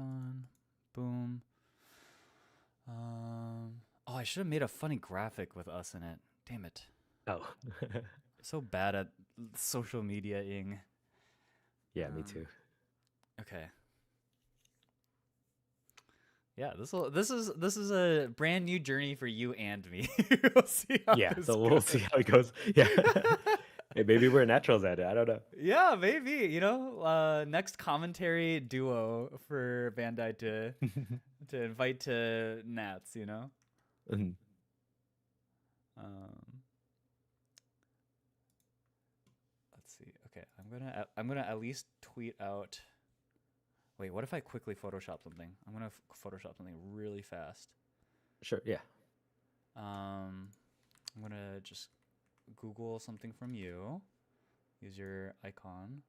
icon. Boom. Oh, I should have made a funny graphic with us in it. Damn it. Oh, So bad at social media-ing. yeah, me Um, too. okay. Yeah, this is a brand new journey for you and me. We'll see how Yeah, this so we'll goes. see how it goes. Yeah. Hey, maybe we're naturals at it. I don't know. Yeah, maybe. Next commentary duo for Bandai to invite to Nats. Mhm. Um, let's see. Okay, I'm gonna at least tweet out. Wait, what if I quickly Photoshop something? I'm gonna Photoshop something really fast. Sure, yeah. Um, I'm gonna just Google something from you. Use your icon.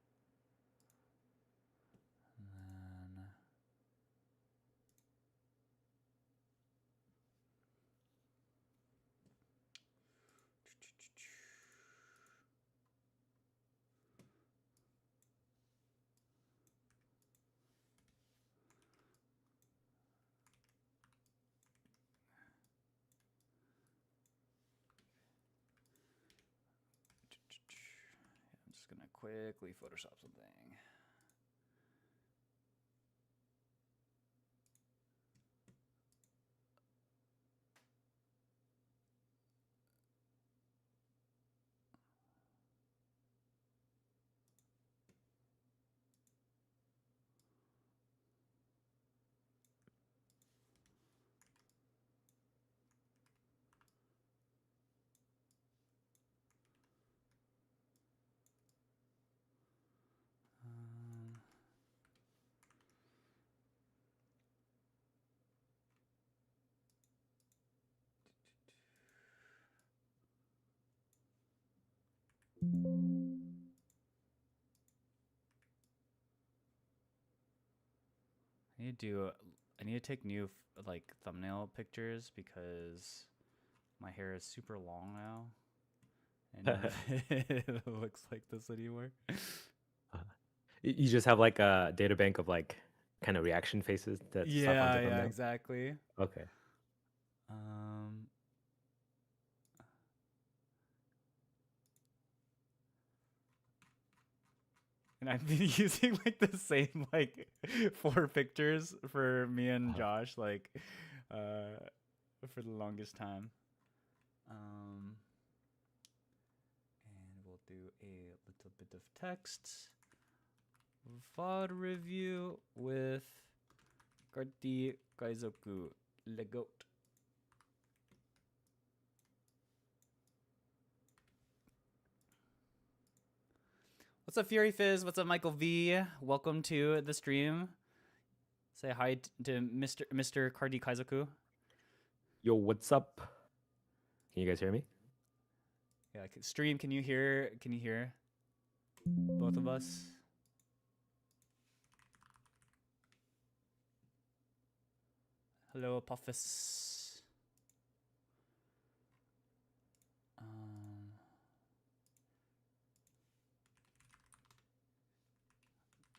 And then I'm just gonna quickly Photoshop something. Um, I need to do. I need to take new like thumbnail pictures because my hair is super long now, and none of it looks like this anymore. You just have like a data bank of like kind of reaction faces that slap Yeah, onto yeah, thumbnails. exactly. Okay. Um, and I've been using like the same like four pictures for me and Uh, Josh uh, for the longest time. Um, and we'll do a little bit of text. VOD review with Karti Kaizoku Legoat. What's up, Fury Fizz? What's up, Michael V? Welcome to the stream. Say hi to Mr. Karti Kaizoku. Yo, what's up? Can you guys hear me? Yeah, stream. Can you hear? Can you hear both of us? Hello, Apophis. Um,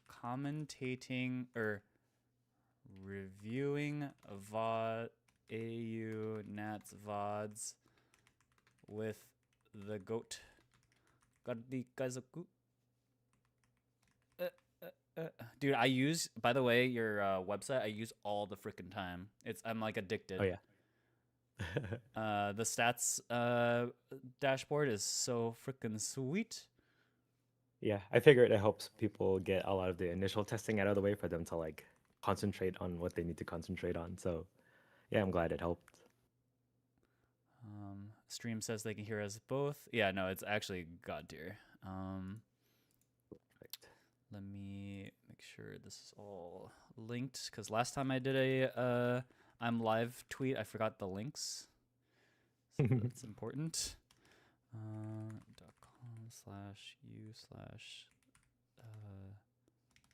Commentating or reviewing VOD AU Nats VODs with the goat Gardi Kazoku. Dude, I use, by the way, your website. I use all the freaking time. I'm like Oh addicted. yeah. The stats dashboard is so freaking sweet. Yeah, I figure it helps people get a lot of the initial testing out of the way for them to like concentrate on what they need to concentrate on. So yeah, I'm glad it helped. Stream says they can hear us both. Yeah, no, it's actually god tier. Perfect. Let me make sure this is all linked because last time I did a I'm live tweet, I forgot the links, so that's important. .com/u/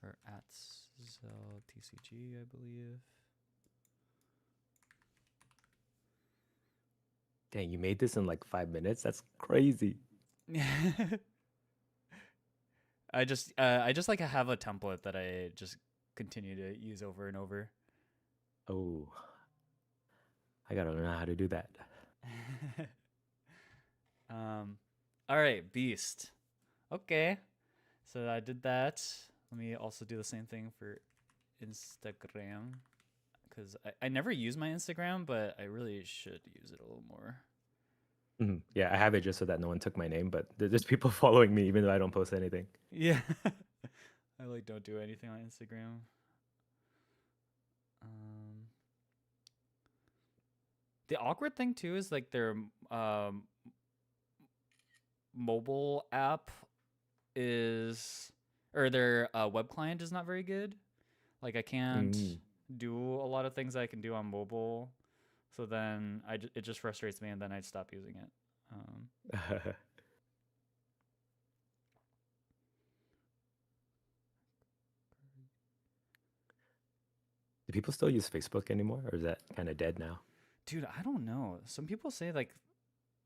or at ZelTCG, I believe. Dang, you made this in like 5 minutes? That's crazy. I just like have a template that I just continue to use over and over. Oh, I gotta learn how to do that. All right, Beast. Okay, so I did that. Let me also do the same thing for Instagram, because I never use my Instagram, but I really should use it a little more. Yeah, I have it just so that no one took my name, but there's people following me even though I don't post anything. Yeah. I like don't do anything on Instagram. The awkward thing too is like their mobile app is, or their web client is not very good. Like I can't do a lot of things I can do on mobile, so then it just frustrates me, and then I stop using it. Do people still use Facebook anymore, or is that kind of dead now? Dude, I don't know. Some people say like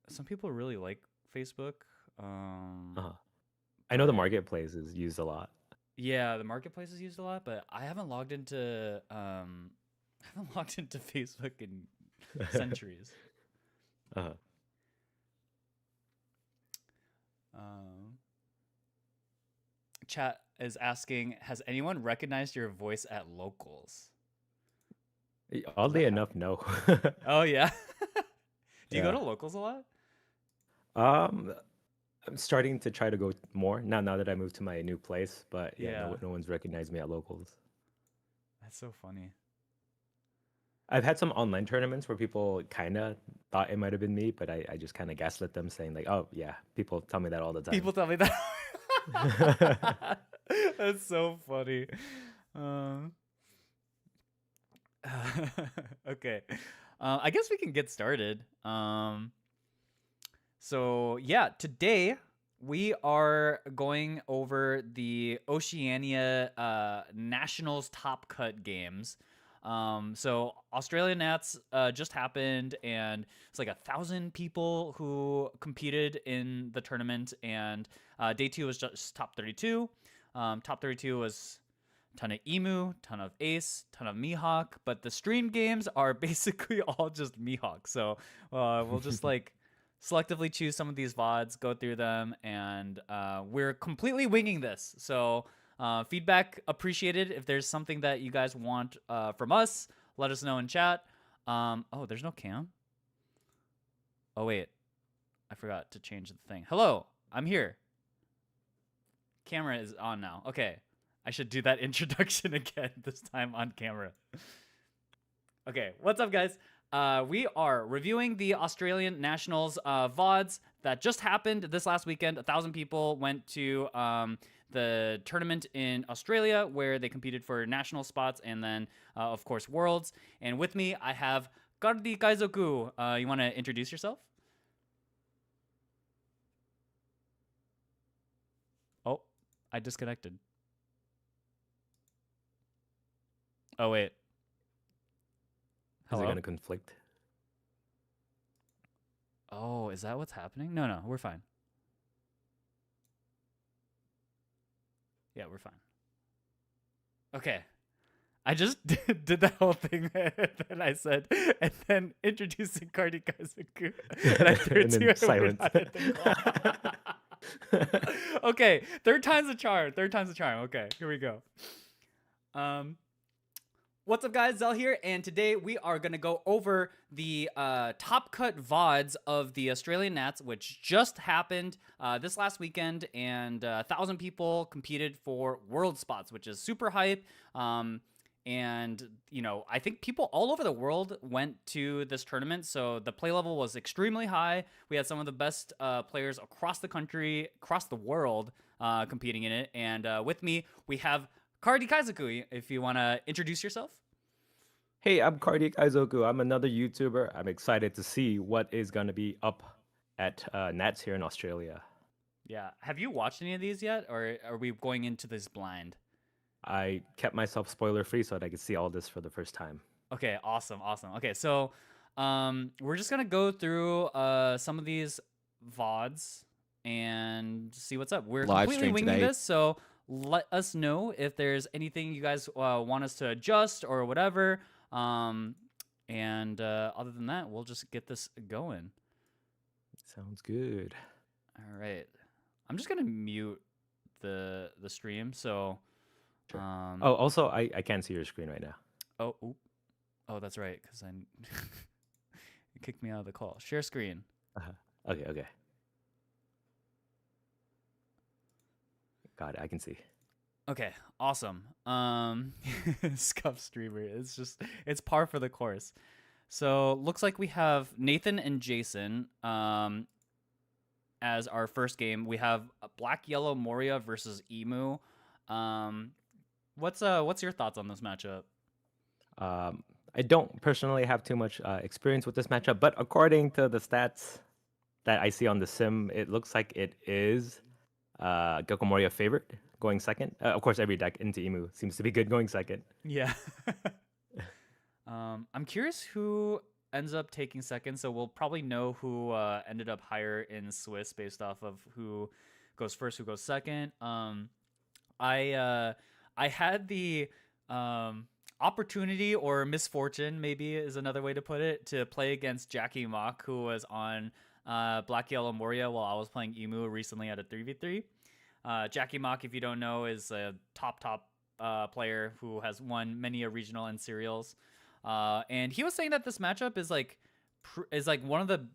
some people really like Facebook. I know the marketplace is used a lot. Yeah, the marketplace is used a lot, but I haven't logged into Facebook in centuries. Chat is asking, has anyone recognized your voice at locals? Oddly enough, no. Oh yeah. Do you go to locals a lot? I'm starting to try to go more now that I moved to my new place, but Yeah. no one's recognized me at locals. That's so funny. I've had some online tournaments where people kind of thought it might have been me, but I just kind of gaslit them saying like, oh yeah, people tell me that all the time. People tell me that. That's so funny. Okay. I guess we can get started. So yeah, today we are going over the Oceania Nationals Top Cut games. So Australia Nats just happened, and it's like 1,000 people who competed in the tournament, and day 2 was just top 32. Top 32 was a ton of Emu, ton of Ace, ton of Mihawk, but the stream games are basically all just Mihawk. So we'll just like selectively choose some of these VODs, go through them, and we're completely winging this. So feedback appreciated. If there's something that you guys want from us, let us know in chat. Oh, there's no cam? Oh, wait. I forgot to change the thing. Hello, I'm here. Camera is on now. Okay. I should do that introduction again, this time on camera. Okay, what's up, guys? We are reviewing the Australian Nationals VODs that just happened this last weekend. 1,000 people went to the tournament in Australia where they competed for national spots and then, of course, Worlds. And with me, I have Kardi Kaizoku. You want to introduce yourself? Oh, I disconnected. Oh, wait. Is it going to conflict? Oh, is that what's happening? No, we're fine. Yeah, we're fine. Okay. I just did the whole thing that I said, and then introducing Kardi Kaizoku. And I threw to silence. Okay, third time's a charm. Okay, here we go. What's up, guys? Zell here, and today we are going to go over the top cut VODs of the Australian Nats, which just happened this last weekend, and 1,000 people competed for world spots, which is super hype. And, you know, I think people all over the world went to this tournament, so the play level was extremely high. We had some of the best players across the country, across the world competing in it, and with me, we have Kardi Kaizoku, if you want to introduce yourself. Hey, I'm Kardi Kaizoku. I'm another YouTuber. I'm excited to see what is going to be up at Nats here in Australia. Yeah. Have you watched any of these yet, or are we going into this blind? I kept myself spoiler-free so that I could see all this for the first time. Okay, awesome. Okay, so we're just going to go through some of these VODs and see what's up. We're completely winging this, so let us know if there's anything you guys want us to adjust or whatever. And other than that, we'll just get this going. Sounds good. All right. I'm just gonna mute the stream. So, Sure. um, Oh, also, I can't see your screen right now. oh, oop. Oh, that's right, because I it kicked me out of the call. Share screen. Uh-huh. Okay, okay. Got it. I can see. Okay, awesome. Scuff streamer. It's par for the course. So looks like we have Nathan and Jason as our first game. We have Black Yellow Moria versus Emu. What's your thoughts on this matchup? I don't personally have too much experience with this matchup, but according to the stats that I see on the sim, it looks like it is Gecko Moria favorite going second. Of course, every deck into Emu seems to be good going second. Yeah. I'm curious who ends up taking second, so we'll probably know who ended up higher in Swiss based off of who goes first, who goes second. I had the opportunity or misfortune, maybe is another way to put it, to play against Jackie Mock, who was on Black Yellow Moria while I was playing Emu recently at a 3v3. Jackie Mock, if you don't know, is a top player who has won many a regional and serials. And he was saying that this matchup is like one of the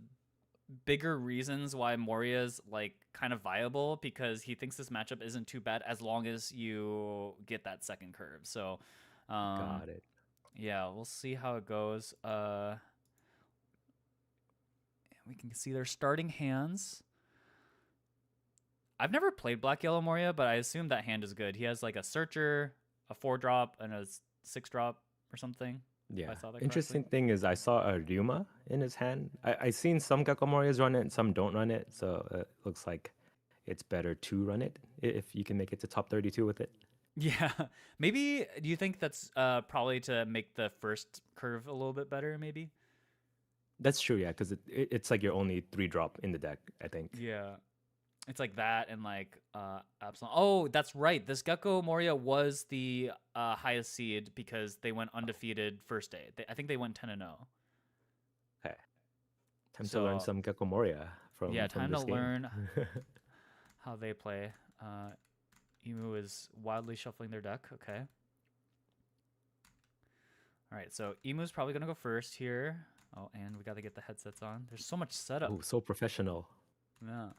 bigger reasons why Moria's like kind of viable, because he thinks this matchup isn't too bad as long as you get that second curve. So Got it. yeah, we'll see how it goes. We can see their starting hands. I've never played Black Yellow Moria, but I assume that hand is good. He has like a Searcher, a 4-drop, and a 6-drop or something. Yeah. If I saw that Interesting correctly. thing is I saw a Ryuma in his hand. I seen some Gecko Morias run it and some don't run it, so it looks like it's better to run it if you can make it to top 32 with it. Yeah, maybe. Do you think that's probably to make the first curve a little bit better? Maybe. That's true, yeah, because it's like your only 3-drop in the deck, I think. Yeah, it's like that and like Absalom. Oh, that's right. This Gecko Moria was the highest seed because they went undefeated first day. I think they went 10-0. Okay. Time to learn So some Gecko Moria yeah, from time to this game. learn how they play. Emu is wildly shuffling their deck. Okay. All right, so Emu's probably gonna go first here. Oh, and we got to get the headsets on. There's so much setup. Oh, so professional. Yeah.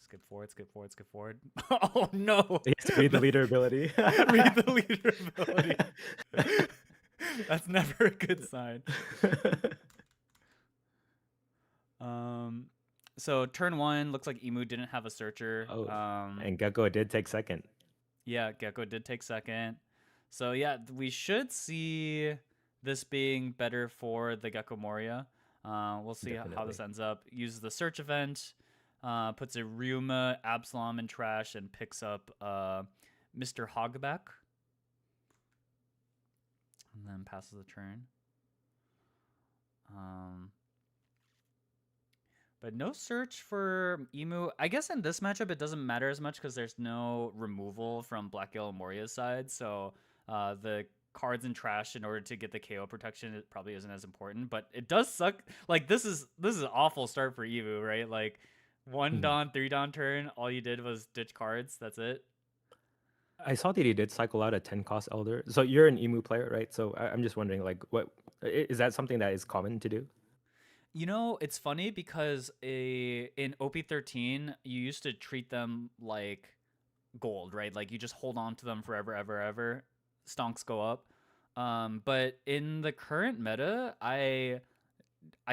Skip forward, skip forward, skip forward. Oh no! You have to read the leader ability. Read the leader ability. That's never a good sign. So turn 1 looks like Emu didn't have a Searcher. Oh, and Gecko did take second. Yeah, Gecko did take second. So yeah, we should see this being better for the Gecko Moria. We'll see how this ends up. Uses the search event, puts a Ryuma, Absalom in trash, and picks up Mr. Hogback. And then passes the turn. But no search for Emu. I guess in this matchup it doesn't matter as much because there's no removal from Black Yellow Moria's side. So the cards in trash in order to get the KO protection, it probably isn't as important. But it does suck. Like this is an awful start for Emu, right? Like 1 Dawn, 3 Dawn turn, all you did was ditch cards. That's it. I saw that he did cycle out a 10-cost Elder. So you're an Emu player, right? So I'm just wondering, like, what is that something that is common to do? You know, it's funny because in OP13, you used to treat them like gold, right? Like you just hold on to them forever, ever. Stonks go up. But in the current meta, I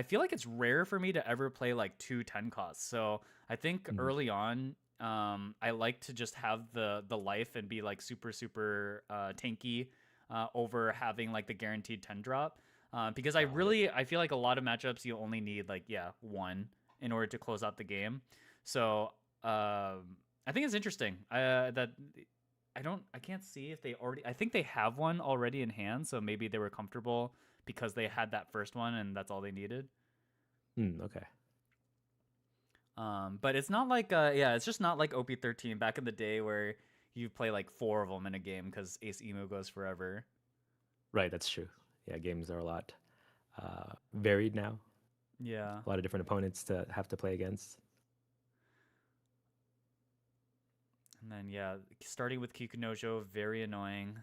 feel like it's rare for me to ever play like 2 10 costs. So I think early on, I like to just have the life and be like super tanky over having like the guaranteed 10 drop. Because I feel like a lot of matchups you only need like 1 in order to close out the game. So I think it's interesting that I can't see if they already. I think they have one already in hand, so maybe they were comfortable because they had that first one and that's all they needed. Okay. But it's not like it's just not like OP13 back in the day where you play like four of them in a game because Ace Emu goes forever. Right, that's true. Yeah, games are a lot varied now. Yeah. A lot of different opponents to have to play against. And then yeah, starting with Kikunojo, very annoying.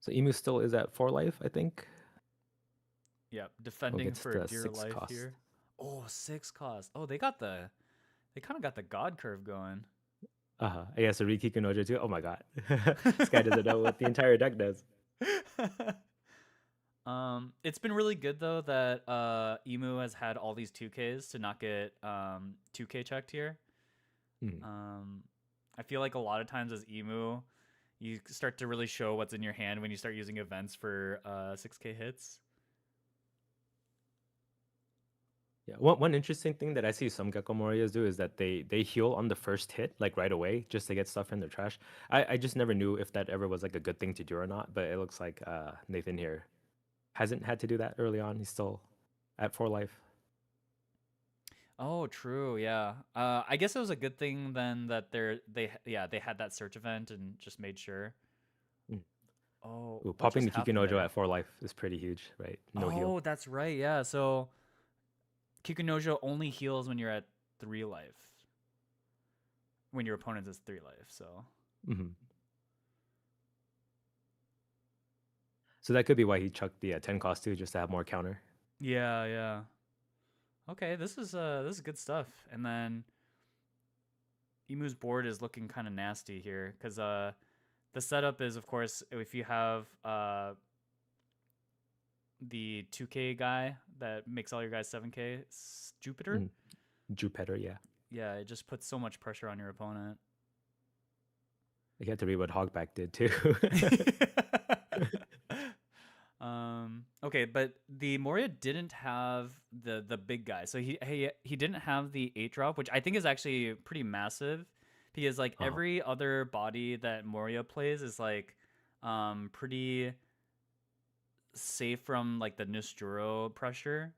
So Emu still is at 4 life, I think. Yep, Oh, defending gets for the dear 6 life cost. here. Oh, 6 cost. Oh, they kind of got the god curve going. I guess a Riki Kunojo too. Oh my god. This guy doesn't know what the entire deck does. It's been really good though that Emu has had all these 2Ks to not get 2K checked here. Hmm. I feel like a lot of times as Emu, you start to really show what's in your hand when you start using events for 6K hits. Yeah, one interesting thing that I see some Gecko Morias do is that they heal on the first hit, like right away, just to get stuff in their trash. I just never knew if that ever was like a good thing to do or not, but it looks like Nathan here hasn't had to do that early on. He's still at 4 life. Oh, true. Yeah. I guess it was a good thing then that they had that search event and just made sure. Mm. Oh, Ooh, what popping just the happened Kikunojo there? at 4 life is pretty huge, right? No heal. Oh, that's right. Yeah. So Kikunojo only heals when you're at 3 life. When your opponent is 3 life. So Hmm. So that could be why he chucked the 10 cost too, just to have more counter. yeah, yeah. Okay, this is good stuff. And then Emu's board is looking kind of nasty here because the setup is of course if you have the 2K guy that makes all your guys 7K, Jupiter. Mm. Jupiter, yeah. Yeah, it just puts so much pressure on your opponent. You have to read what Hogback did too. Okay, but the Moria didn't have the big guy, so he didn't have the 8 drop, which I think is actually pretty massive, because like Uh-huh. every other body that Moria plays is like pretty safe from like the Nosturo pressure.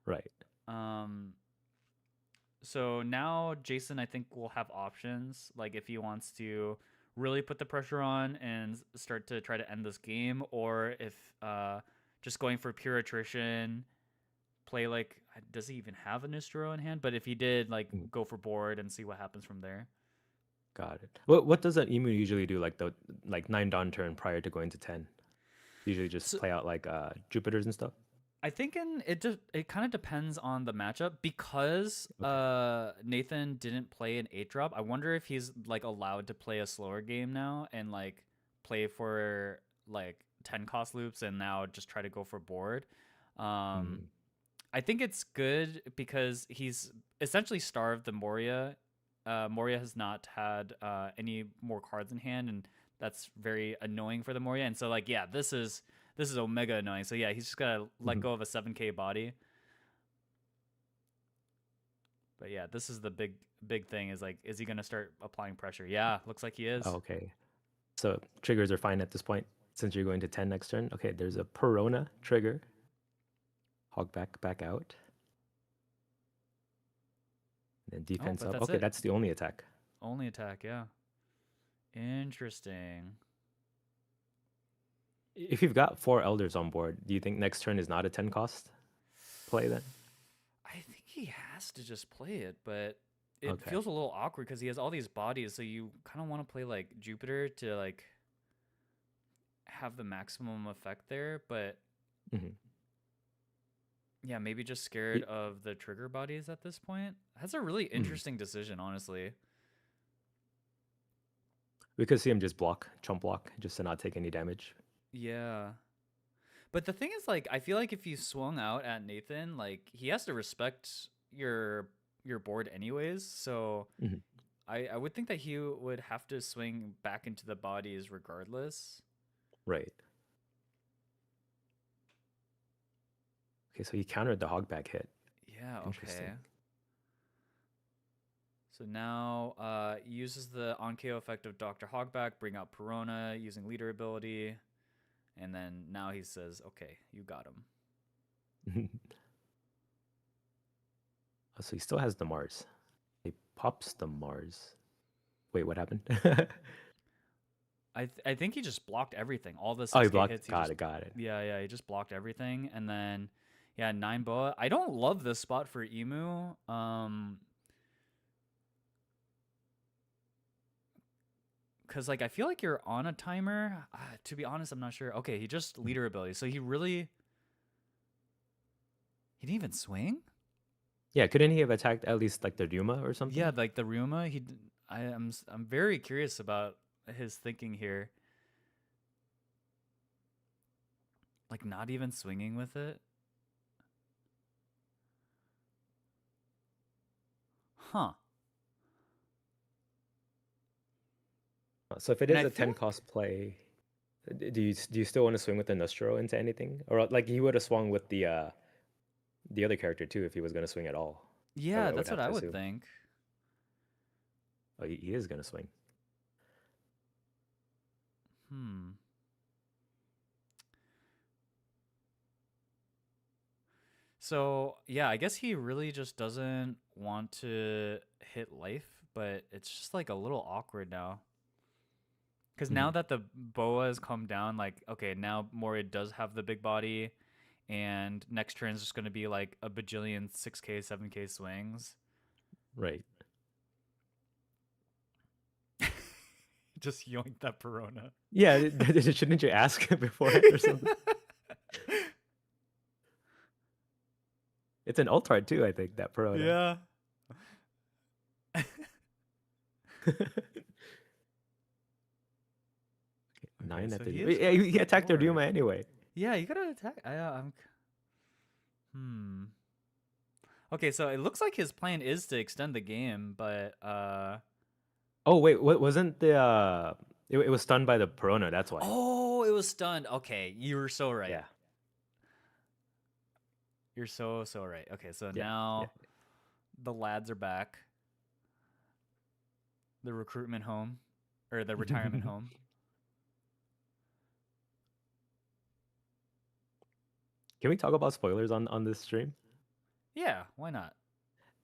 Right. Um, so now Jason, I think, will have options. Like if he wants to really put the pressure on and start to try to end this game, or if just going for pure attrition, play like does he even have a Nistro in hand? But if he did, like Mm. go for board and see what happens from there. Got it. What does an emu usually do? Like the 9 dawn turn prior to going to 10. Usually just So play out like Jupiters and stuff. I think it kind of depends on the matchup because Okay. Nathan didn't play an 8 drop. I wonder if he's like allowed to play a slower game now and like play for like 10 cost loops and now just try to go for board. Um, Mm. I think it's good because he's essentially starved the Moria. Moria has not had any more cards in hand, and that's very annoying for the Moria. And so, like, yeah, this is omega annoying. So yeah, he's just gotta let Mhm. go of a 7K body. But yeah, this is the big thing is like, is he gonna start applying pressure? Yeah, looks like he is. Oh, okay. So triggers are fine at this point since you're going to 10 next turn. Okay, there's a Perona trigger. Hogback back out. And Oh, defense but up. that's Okay, it. that's the only attack. Only attack. Yeah. Interesting. If you've got 4 elders on board, do you think next turn is not a 10 cost play then? I think he has to just play it, but it Okay. feels a little awkward because he has all these bodies, so you kind of want to play like Jupiter to like have the maximum effect there, but Hmm. yeah, maybe just scared of the trigger bodies at this point. That's a really interesting decision, honestly. We could see him just block, chump block, just to not take any damage. Yeah. But the thing is, like, I feel like if you swung out at Nathan, like, he has to respect your board anyways. So Hmm. I would think that he would have to swing back into the bodies regardless. Right. Okay, so he countered the hogback hit. Yeah, okay. Interesting. So now uses the on KO effect of Dr. Hogback, bring out Perona using leader ability. And then now he says, "Okay, you got him." So he still has the Mars. He pops the Mars. Wait, what happened? I think he just blocked everything. All the Oh, he 6K blocked. hits, he Got just it. Got it. yeah, he just blocked everything. And then yeah, 9 boa. I don't love this spot for Emu. Cause like I feel like you're on a timer. To be honest, I'm not sure. Okay, he just leader ability. So he didn't even swing? Yeah, couldn't he have attacked at least like the Ryuma or something? Yeah, like the Ryuma, I'm very curious about his thinking here. Like not even swinging with it. Huh. So if it And is I a feel 10 cost play, do you still want to swing with the Nostro into anything? Or like he would have swung with the other character too if he was gonna swing at all. yeah, I would that's what have I to would assume. think. Oh, he is gonna swing. Hmm. So, yeah, I guess he really just doesn't want to hit life, but it's just like a little awkward now. Because now Mhm. that the boa has come down, like, okay, now Moria does have the big body, and next turn is just going to be like a bajillion 6K, 7K swings. Right. Just yoink that Perona. Yeah, shouldn't you ask beforehand or something? It's an alt art too, I think, that Perona. Yeah. 9 Okay, at so the he is yeah, going he for attacked the more. Ryuma anyway. Yeah, you gotta attack. Hmm. Okay, so it looks like his plan is to extend the game, but Oh wait, what wasn't the it was stunned by the Perona, that's why. oh, it was stunned. Okay, you were so right. Yeah. You're so right. Okay, so Yeah. Yeah. now the lads are back. The recruitment home or the retirement home. Can we talk about spoilers on this stream? Yeah, why not?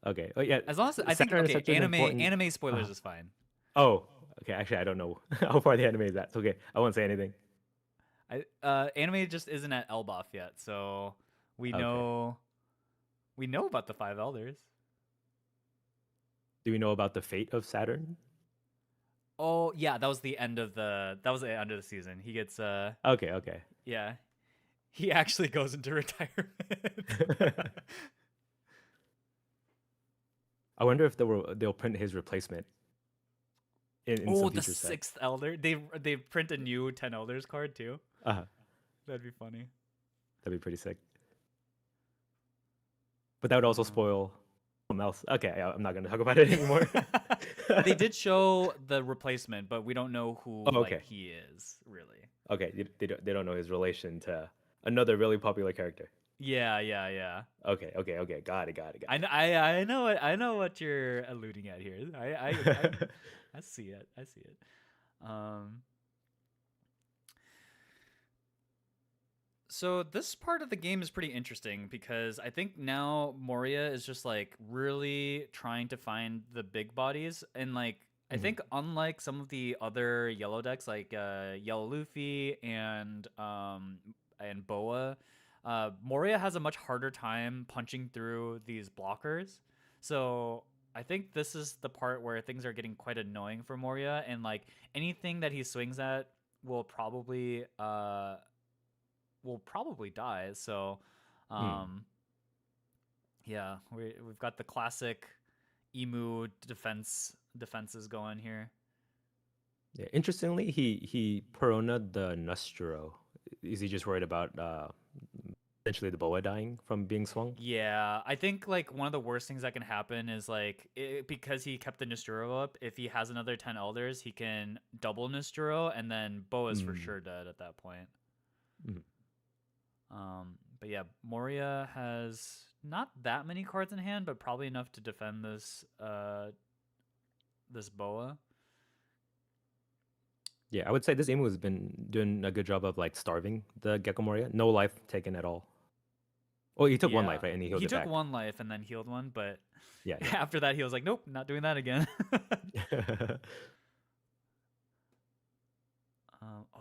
Okay. Oh yeah, As long as I think Saturn is okay, such an important. anime spoilers Uh, is fine. oh, okay. Actually, I don't know how far the anime is at. So, okay, I won't say anything. Anime just isn't at Elbaf yet, so we Okay. know we know about the five elders. Do we know about the fate of Saturn? Oh yeah, that was the end of the season. He gets Okay. Okay. yeah, he actually goes into retirement. I wonder if they'll print his replacement in Oh, some the future set. sixth elder. They print a new 10 elders card too. Uh, That'd be funny. that'd be pretty sick. But that would also Um, spoil something else. Okay, I'm not gonna talk about it anymore. they did show the replacement, but we don't know who Oh, like okay. he is really. Okay, they don't know his relation to another really popular character. Yeah. Okay. Got it. I know what you're alluding at here. I see it. I see it. Um, so this part of the game is pretty interesting because I think now Moria is just like really trying to find the big bodies and like I Mhm. think unlike some of the other yellow decks like Yellow Luffy and Boa, Moria has a much harder time punching through these blockers. So I think this is the part where things are getting quite annoying for Moria and like anything that he swings at will probably die. So, Hmm. um, yeah, we've got the classic emu defenses going here. Yeah. Interestingly, he Perona the Nostro. Is he just worried about potentially the boa dying from being swung? Yeah, I think like one of the worst things that can happen is like because he kept the Nisturo up. If he has another 10 elders, he can double Nisturo, and then Boa's for Mm. sure dead at that point. Mm. But yeah, Moria has not that many cards in hand, but probably enough to defend this Boa. Yeah, I would say this Emu has been doing a good job of like starving the Gecko Moria. No life taken at all. Oh, he took one Yeah. life, right? And he healed He it took back. one life and then healed one, but Yeah, after that he was like, nope, not doing that again. yeah.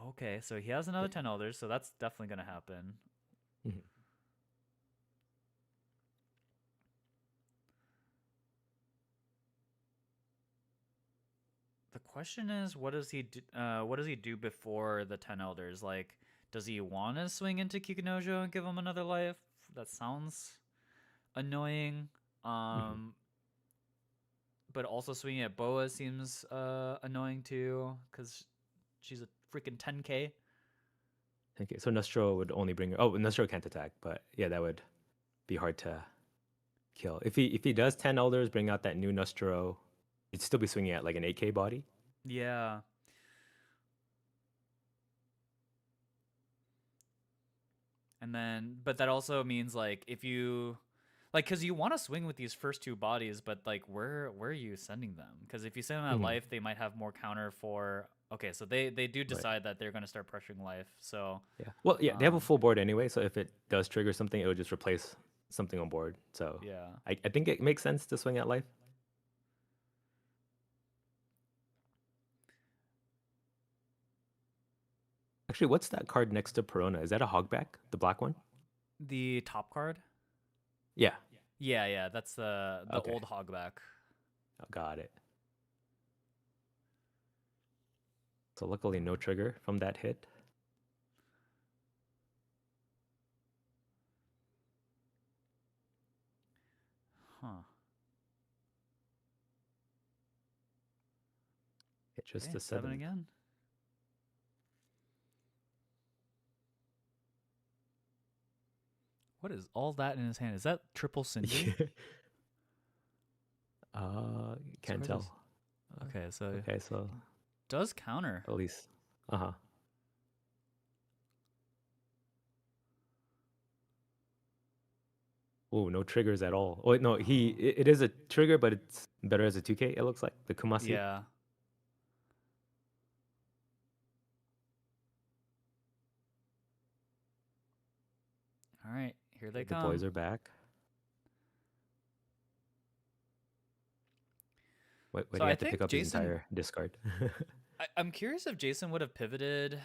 Okay, so he has another 10 elders, so that's definitely gonna happen. Mhm. The question is, what does he do? What does he do before the 10 elders? Like, does he want to swing into Kikunojo and give him another life? That sounds annoying. Mhm. Um, but also swinging at Boa seems annoying too, because she's a freaking 10k. Okay, so Nostro would only bring. Oh, Nostro can't attack, but yeah, that would be hard to kill. If he does 10 elders, bring out that new Nostro, he'd still be swinging at like an 8k body. Yeah. And then, but that also means like if you like, because you want to swing with these first two bodies, but like where are you sending them? Because if you send them at Mhm. life, they might have more counter for. Okay, so they do Right. decide that they're going to start pressuring life. So Yeah. Well, yeah, they have a um full board anyway, so if it does trigger something, it would just replace something on board. So yeah. I think it makes sense to swing at life. Actually, what's that card next to Perona? Is that a hogback? The black one? The top card. Yeah. Yeah, that's the Okay. old hogback. Got it. So luckily no trigger from that hit. Huh. Hit just Okay, the 7 7th. again. What is all that in his hand? Is that triple Cindy? This Can't card is tell. okay. So Okay, so he does counter. at least. Uh-huh. Oh, no triggers at all. Oh, wait, no, Oh, it is a trigger, but it's better as a 2K, it looks like. The Kumasi. yeah. All right, here they Okay, the boys come. are back. Why So do you I have to pick think up his Jason. entire discard? I'm curious if Jason would have pivoted,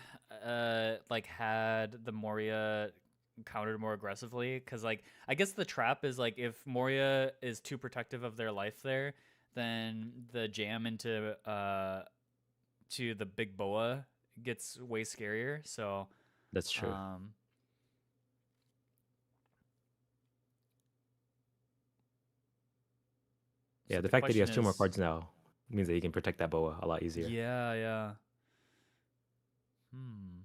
like had the Moria countered more aggressively, because like I guess the trap is like if Moria is too protective of their life there, then the jam into to the big boa gets way scarier. So That's true. um, Yeah, so the the fact that he question has two more is, cards now means that he can protect that boa a lot easier. yeah. Hmm.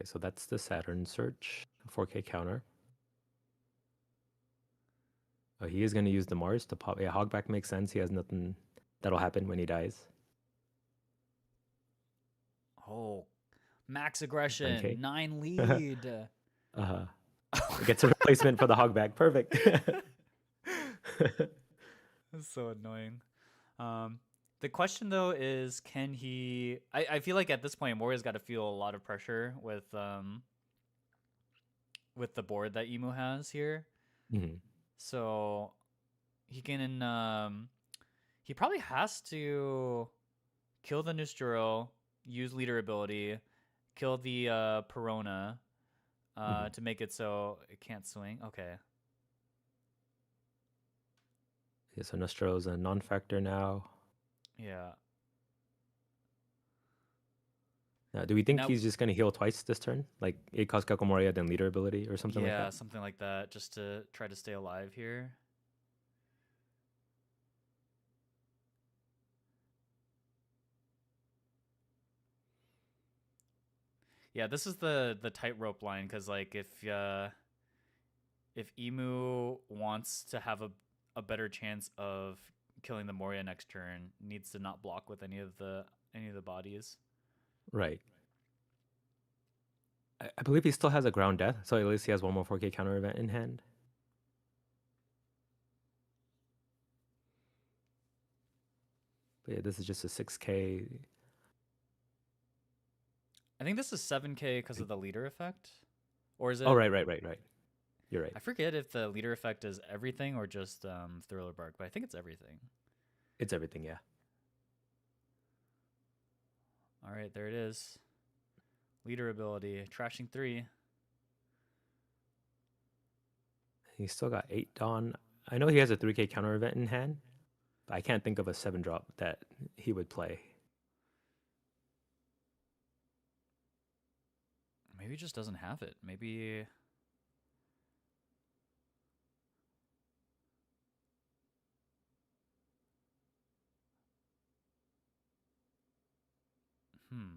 Okay, so that's the Saturn search, 4K counter. Oh, he is going to use the Mars to pop. Yeah, Hogback makes sense. He has nothing that'll happen when he dies. Oh, max aggression, 10K. 9 lead. uh It gets a replacement for the Hogback. Perfect. That's so annoying. Um, the question though is, can he? I feel like at this point, Moria's got to feel a lot of pressure with the board that Emu has here. Mhm. So he can he probably has to kill the Nusturo, use leader ability, kill the Perona Mhm. to make it so it can't swing. Okay. Yeah, so Nostro's a non-factor now. Yeah. Do we think Now, he's just going to heal twice this turn? Like it costs Kakomoria, then leader ability or something like yeah, that? something like that, just to try to stay alive here. Yeah, this is the tightrope line because like if Emu wants to have a better chance of killing the Moria next turn, needs to not block with any of the bodies. Right. I believe he still has a ground death, so at least he has one more 4K counter event in hand. But yeah, this is just a 6K. I think this is 7K because of the leader effect, or is Oh, it? right. You're right. I forget if the leader effect is everything or just Thriller Bark, but I think it's everything. It's everything, yeah. All right, there it is. Leader ability, trashing 3. He's still got 8 Dawn. I know he has a 3K counter event in hand, but I can't think of a 7 drop that he would play. Maybe he just doesn't have it. Maybe. Hmm.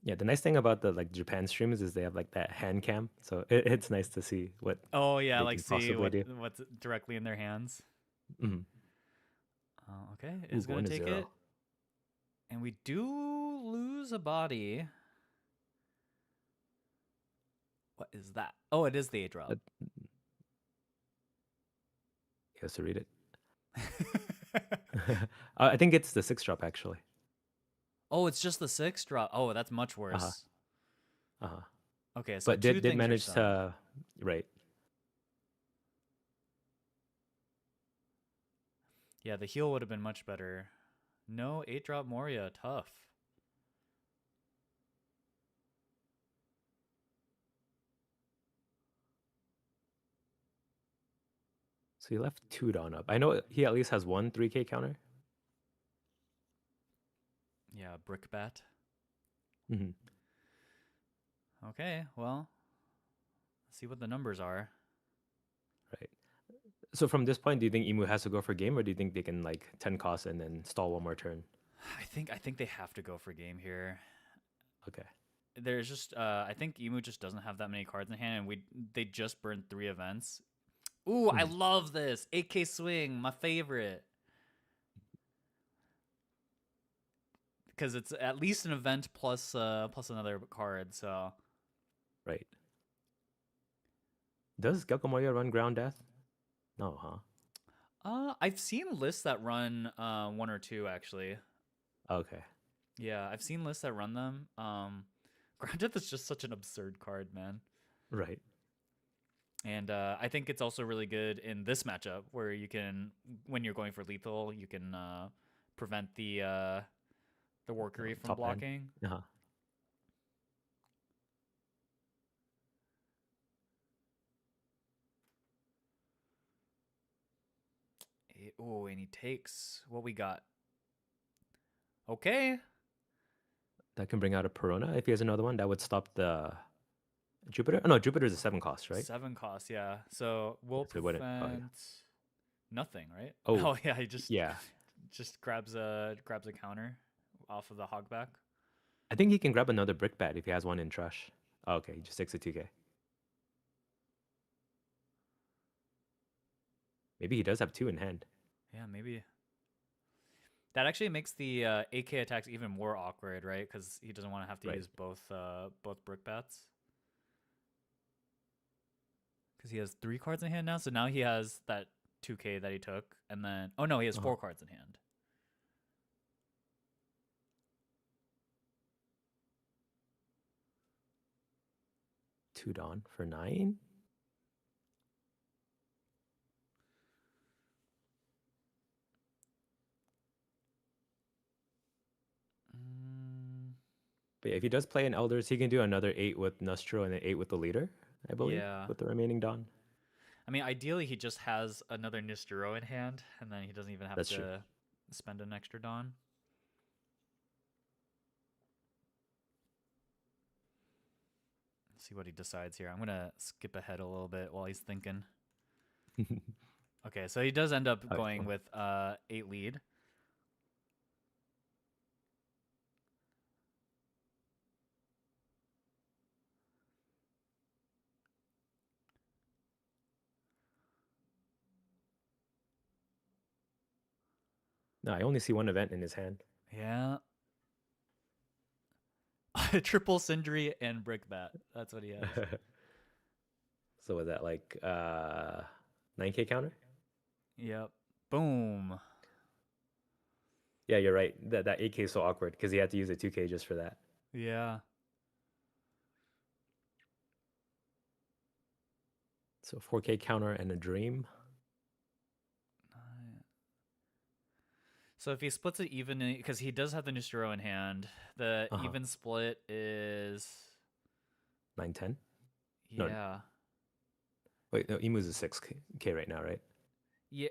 Yeah, the nice thing about the like Japan streams is they have like that hand cam, so it's nice to see what Oh yeah, they like can see possibly do. what's directly in their hands. Mm-hmm. Okay, Ooh, is gonna going to take 0. it, and we do lose a body. What is that? Oh, it is the 8 drop. He has to read it. I think it's the 6 drop actually. Oh, it's just the 6 drop. Oh, that's much Uh huh. worse. Uh huh. Okay, so But two did things are manage summoned. to right. Yeah, the heal would have been much better. No, 8 drop Moria, tough. So he left 2 Dawn up. I know he at least has one 3K counter. Yeah, Brickbat. Mm-hmm. Okay, well, let's see what the numbers are. Right. So from this point, do you think Emu has to go for game, or do you think they can like 10 cost and then stall one more turn? I think they have to go for game here. Okay. There's just I think Emu just doesn't have that many cards in hand, and they just burned 3 events. Ooh, I Mhm. love this 8K swing, my favorite, because it's at least an event plus another card. So Right. Does Gakkomoya run ground death? No, huh? I've seen lists that run 1 or 2 actually. Okay. Yeah, I've seen lists that run them. Ground Death is just such an absurd card, man. Right. And I think it's also really good in this matchup where you can, when you're going for lethal, you can prevent the Workery from Top end. blocking. Uh-huh. Oh, and he takes what we got. Okay. That can bring out a Perona. If he has another one, that would stop the Jupiter. Oh, no, Jupiter is a 7 cost, right? 7 cost, yeah. So we'll So it wouldn't. Oh, yeah. prevent nothing, right? Oh, Oh yeah, he just yeah. grabs a counter off of the hogback. I think he can grab another brick bat if he has one in trash. Oh, okay, he just takes a 2K. Maybe he does have 2 in hand. Yeah, maybe. That actually makes the AK attacks even more awkward, right? Because he doesn't want to have to Right. use both brickbats. Because he has 3 cards in hand now, so now he has that 2K that he took, and then he has 4 cards in hand. Two Dawn for 9. But yeah, if he does play in Elders, he can do another 8 with Nostro and an 8 with the leader, I believe, Yeah. with the remaining Dawn. I mean, ideally, he just has another Nistero in hand, and then he doesn't even have That's to true. spend an extra Dawn. Let's see what he decides here. I'm going to skip ahead a little bit while he's thinking. Okay, so he does end up going with 8 lead. No, I only see one event in his hand. Yeah. Triple Sindri and Brickbat. That's what he has. So was that like 9K counter? Yep. Boom. Yeah, you're right. That 8K is so awkward because he had to use a 2K just for that. Yeah. So 4K counter and a dream. So if he splits it even, because he does have the Nustro in hand, the even split is 910. yeah. No. Wait, no, Emu's a 6K right now, right? Yeah.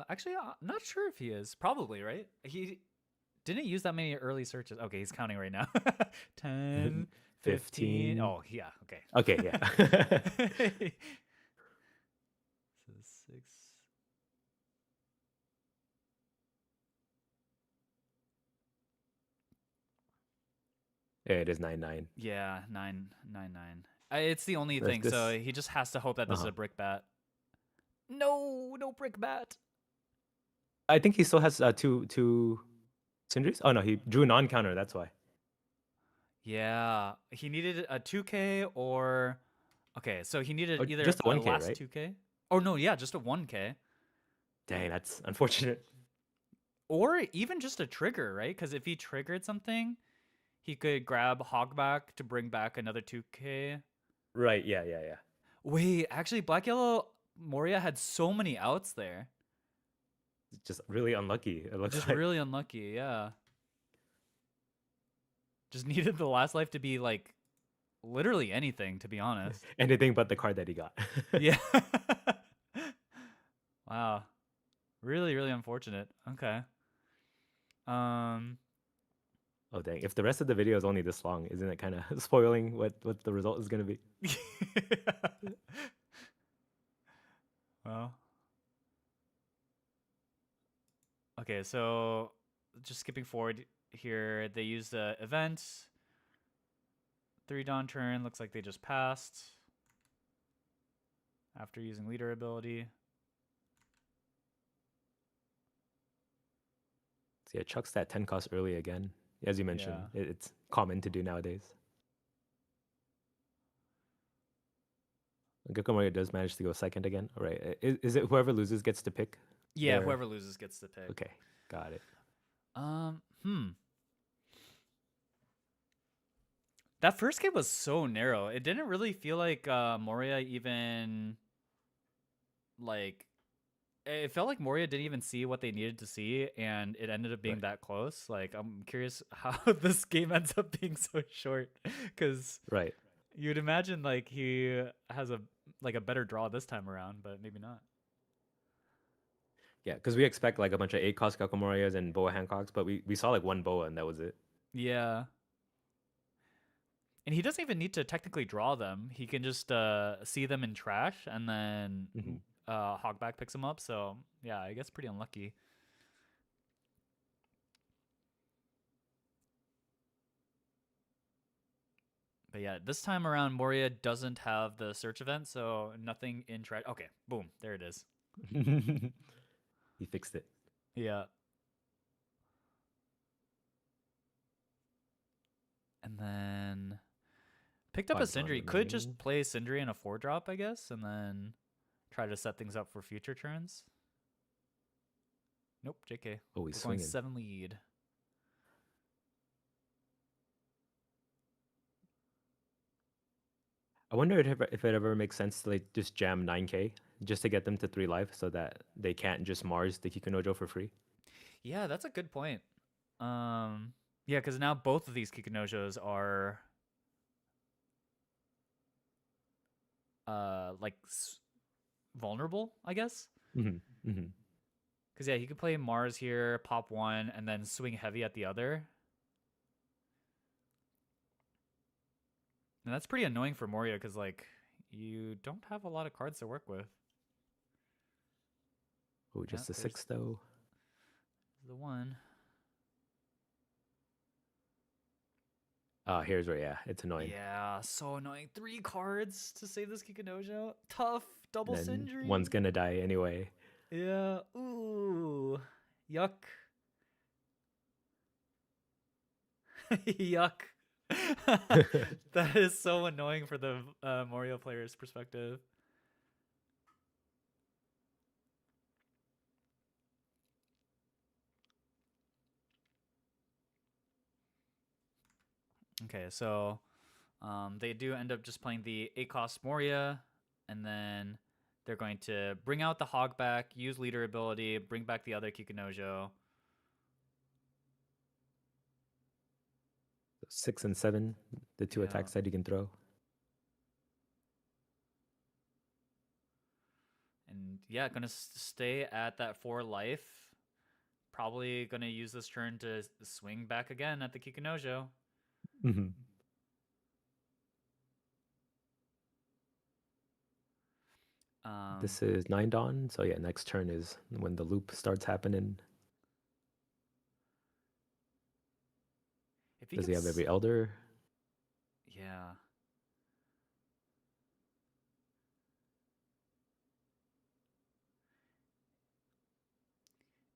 Actually, I'm not sure if he is. Probably right. He didn't use that many early searches. Okay, he's counting right now. 10, 15. Oh yeah. Okay. Okay, yeah. So 6. Yeah, it is 9-9. Yeah, 999. It's the only thing. So he just has to hope that this is a brick bat. No brick bat. I think he still has two Sindris. Oh no, he drew a non-counter. That's why. Yeah, he needed a 2K or okay, so he needed either just a 1K, last right? 2K. Oh no, yeah, just a 1K. Dang, that's unfortunate. Or even just a trigger, right? Because if he triggered something, he could grab Hogback to bring back another 2K. Right, yeah. Wait, actually, Black Yellow Moria had so many outs there. Just really unlucky. It looks just like. really unlucky, yeah. Just needed the last life to be like literally anything, to be honest. Anything but the card that he got. Yeah. Wow. Really, really unfortunate. Okay. Oh dang! If the rest of the video is only this long, isn't it kind of spoiling what the result is gonna be? Well. Okay, so just skipping forward here, they used the event. 3 Dawn turn, looks like they just passed. After using leader ability. So yeah, chucks that 10 cost early again. As you mentioned, it's common to do nowadays. Gecko Moria does manage to go second again. All right. Is it whoever loses gets to pick? Yeah, whoever loses gets to pick. Okay, got it. That first game was so narrow. It didn't really feel like Moria even like it felt like Moria didn't even see what they needed to see, and it ended up being that close. Like, I'm curious how this game ends up being so short, because you'd imagine like he has a better draw this time around, but maybe not. Yeah, because we expect like a bunch of 8-cost Gecko Morias and Boa Hancocks, but we saw like one Boa and that was it. Yeah. And he doesn't even need to technically draw them. He can just see them in trash, and then Hogback picks him up. So yeah, I guess pretty unlucky. But yeah, this time around, Moria doesn't have the search event, so nothing in trash. Okay, boom, there it is. He fixed it. Yeah. And then picked up a Sindri. Could just play Sindri in a 4-drop, I guess, and then try to set things up for future turns. Nope, JK. Oh, he's swinging. 7 lead. I wonder if it ever makes sense to like just jam 9K just to get them to 3 life so that they can't just Mars the Kikunojo for free. Yeah, that's a good point. Yeah, because now both of these Kikunojos are like vulnerable, I guess. Because yeah, he could play Mars here, pop 1, and then swing heavy at the other. And that's pretty annoying for Moria because, like, you don't have a lot of cards to work with. Oh, just a 6, though. The 1. Here's where, yeah, it's annoying. Yeah, so annoying. 3 cards to save this Kikunojo. Tough. Double Sindri. One's gonna die anyway. Yeah. Ooh. Yuck. Yuck. That is so annoying for the Moria player's perspective. Okay, so they do end up just playing the 8 cost Moria, and then they're going to bring out the Hog back, use leader ability, bring back the other Kikunojo. 6 and 7, the two Yeah. attacks that you can throw. And yeah, gonna stay at that 4 life. Probably gonna use this turn to swing back again at the Kikunojo. Mm-hmm. This is 9 Dawn, so yeah, next turn is when the loop starts happening. If he Does can he have every elder? Yeah.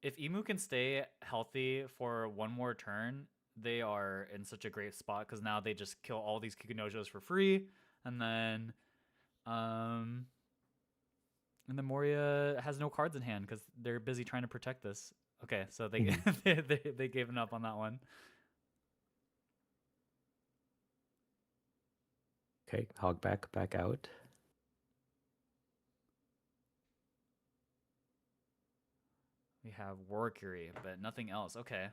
If Emu can stay healthy for one more turn, they are in such a great spot because now they just kill all these Kikunojos for free, and then um Moria has no cards in hand because they're busy trying to protect this. Okay, so they they gave up on that one. Okay, Hog back out. We have Warcury, but nothing else. Okay.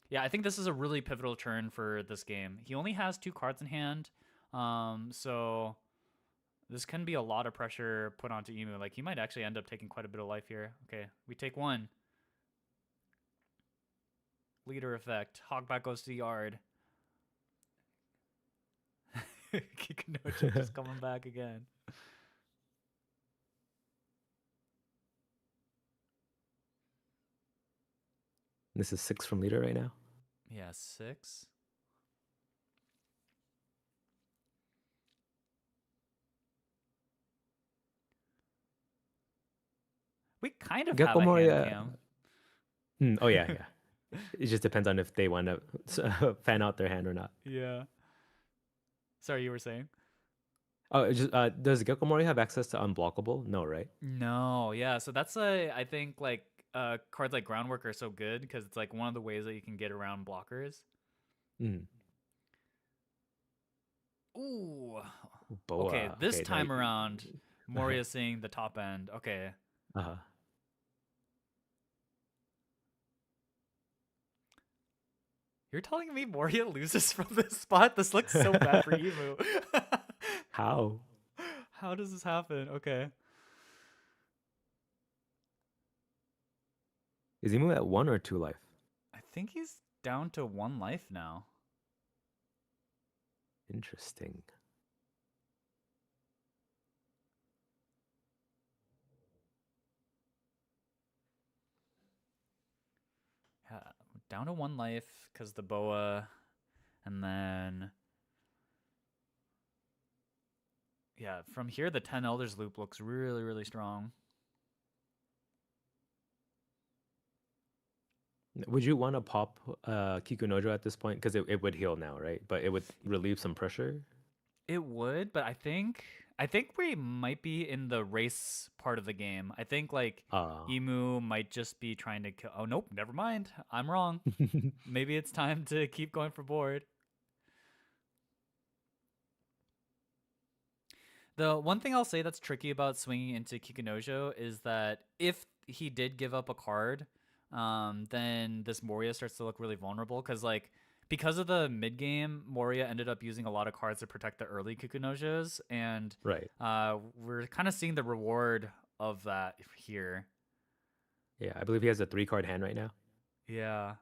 Yeah, I think this is a really pivotal turn for this game. He only has 2 cards in hand, so this can be a lot of pressure put onto Emu. Like, he might actually end up taking quite a bit of life here. Okay, we take 1. Leader effect. Hogback goes to the yard. Kikunojo just coming back again. This is 6 from leader right now. Yeah, 6. We kind of have a hand cam. Oh yeah. It just depends on if they want to fan out their hand or not. Yeah. Sorry, you were saying? Oh, does Gecko Moria have access to unblockable? No, right? No, yeah. So that's I think like cards like Groundwork are so good because it's like one of the ways that you can get around blockers. Mm. Ooh. Boa. Okay, this Okay, time around, Moria's seeing the top end. Okay. Uh-huh. You're telling me Moria loses from this spot? This looks so bad for Emu. How? How does this happen? Okay. Is Emu at 1 or 2 life? I think he's down to 1 life now. Interesting. Yeah, down to 1 life because the boa, and then yeah, from here the 10 elders loop looks really, really strong. Would you want to pop Kikunojo at this point? Because it would heal now, right? But it would relieve some pressure. It would, but I think we might be in the race part of the game. I think like Emu might just be trying to kill. Oh nope, never mind. I'm wrong. Maybe it's time to keep going for board. The one thing I'll say that's tricky about swinging into Kikunojo is that if he did give up a card, then this Moria starts to look really vulnerable because of the mid game, Moria ended up using a lot of cards to protect the early Kikunojos, and right. We're kind of seeing the reward of that here. Yeah, I believe he has a 3-card hand right now. Yeah,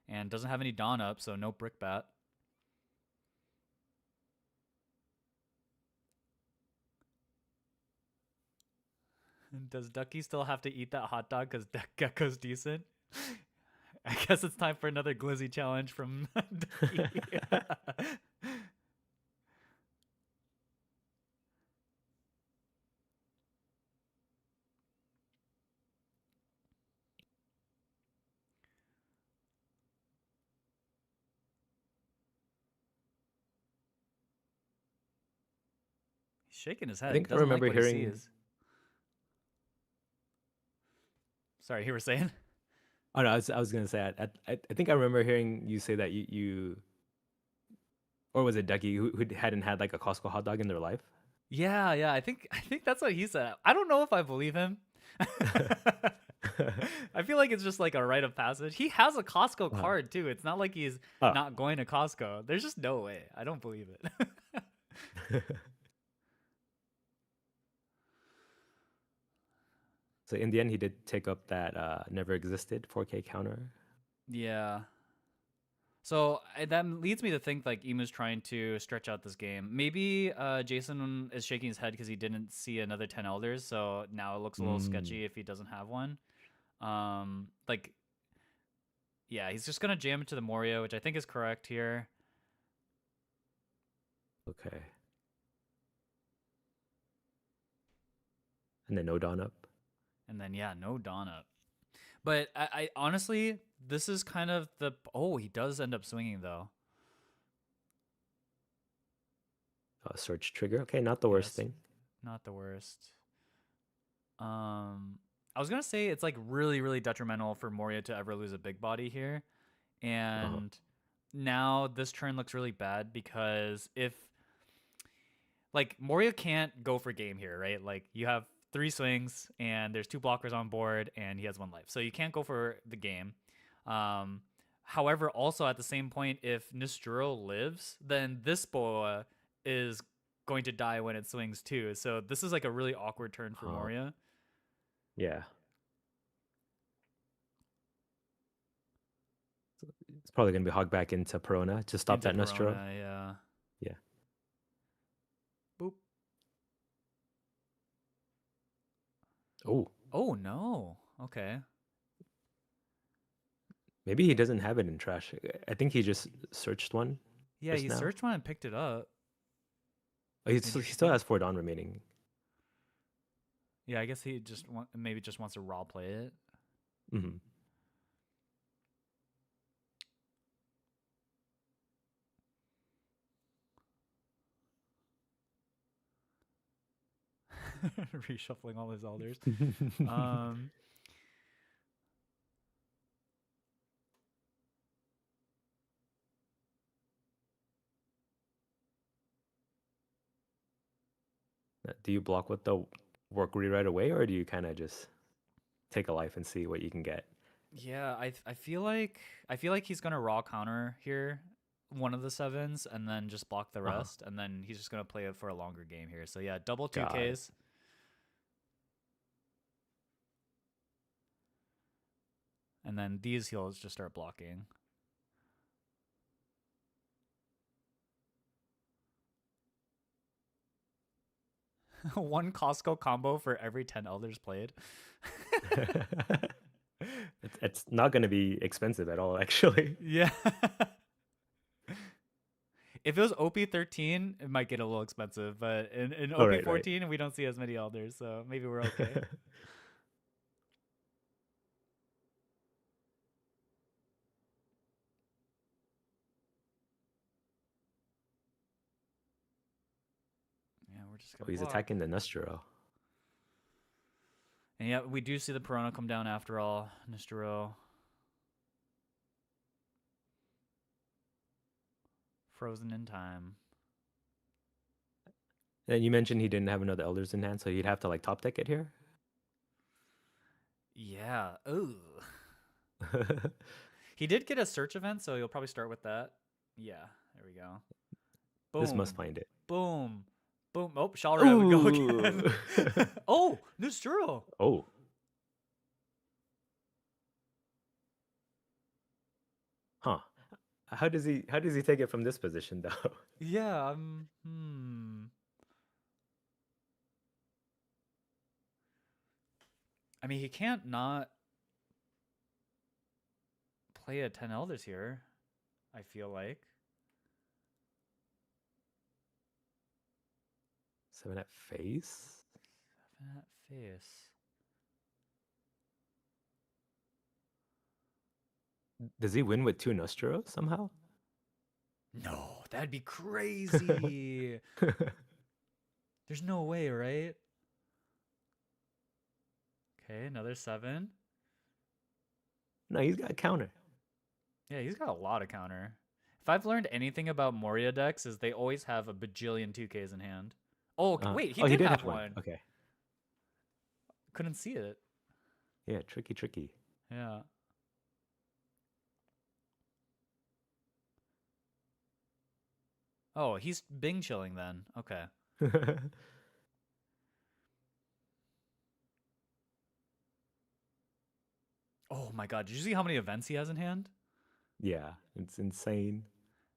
and doesn't have any Dawn up, so no Brickbat. Does Ducky still have to eat that hot dog because Gecko's decent? I guess it's time for another Glizzy challenge from Ducky. He's shaking his head. I think I Doesn't like remember what he hearing. sees. Sorry, you were saying? Oh no, I was gonna say I think I remember hearing you say that you or was it Ducky who hadn't had like a Costco hot dog in their life? Yeah, yeah. I think that's what he said. I don't know if I believe him. I feel like it's just like a rite of passage. He has a Costco Uh, card too. It's not like he's oh. not going to Costco. There's just no way. I don't believe it. So in the end, he did take up that never existed 4K counter. Yeah. So that leads me to think like Emu's trying to stretch out this game. Maybe Jason is shaking his head because he didn't see another 10 elders. So now it looks a little Mm, sketchy if he doesn't have one. Like, yeah, he's just gonna jam into the Moria, which I think is correct here. okay. And then no Dawn up. And then yeah, no Dawn up. But I honestly, this is kind of the he does end up swinging though. Search trigger. Okay, not the worst Yes, thing. not the worst. I was gonna say it's like really, really detrimental for Moria to ever lose a big body here, Uh-huh. and now this turn looks really bad because if like Moria can't go for game here, right? Like you have three swings and there's two blockers on board and he has one life, so you can't go for the game. Um, However, also at the same point, if Nisturo lives, then this boa is going to die when it swings too. So this is like a really awkward turn for Uh, Moria. yeah. It's probably gonna be hog back into Perona to stop Into that Nostro. Perona, yeah. Yeah. Boop. Oh, Oh no. Okay. maybe he doesn't have it in trash. I think he just searched one Yeah, just he now. searched one and picked it up. Oh, Maybe. he still has 4 Dawn remaining. Yeah, I guess he maybe just wants to raw play it. Hmm. Reshuffling all his elders. Um, Do you block with the workery right away, or do you kind of just take a life and see what you can get? yeah, I feel like he's gonna raw counter here one of the sevens and then just block the Uh-huh. rest and then he's just gonna play it for a longer game here. So yeah, double two Got it. Ks. And then these heals just start blocking. One Costco combo for every 10 elders played. It's not going to be expensive at all, actually. Yeah. If it was OP13, it might get a little expensive, but in Oh, right, right. OP14, we don't see as many elders, so maybe we're okay. Yeah, we're just Oh, gonna he's block. attacking the Nostro. And yeah, we do see the Piranha come down after all. Nistero. Frozen in time. And you mentioned he didn't have another Elders in hand, so he'd have to like top deck it here. Yeah. Ooh. He did get a search event, so he'll probably start with that. Yeah, there we go. This must Boom. find it. Boom. Boom. Oh, Shalra, we go Ooh. again. Oh, Nistero. Oh. Huh. How does he take it from this position though? Yeah, I mean, he can't not play a 10 elders here, I feel like. 7 at face? 7 at face. Does he win with 2 Nostro somehow? No, that'd be crazy. There's no way, right? Okay, another 7. No, he's got a counter. Yeah, he's got a lot of counter. If I've learned anything about Moria decks, is they always have a bajillion 2Ks in hand. Oh, wait, he Oh, he did did have have one. one. Okay. Couldn't see it. Yeah, tricky, tricky. Yeah. Oh, he's Bing chilling then. Okay. Oh my god, did you see how many events he has in hand? Yeah, it's insane.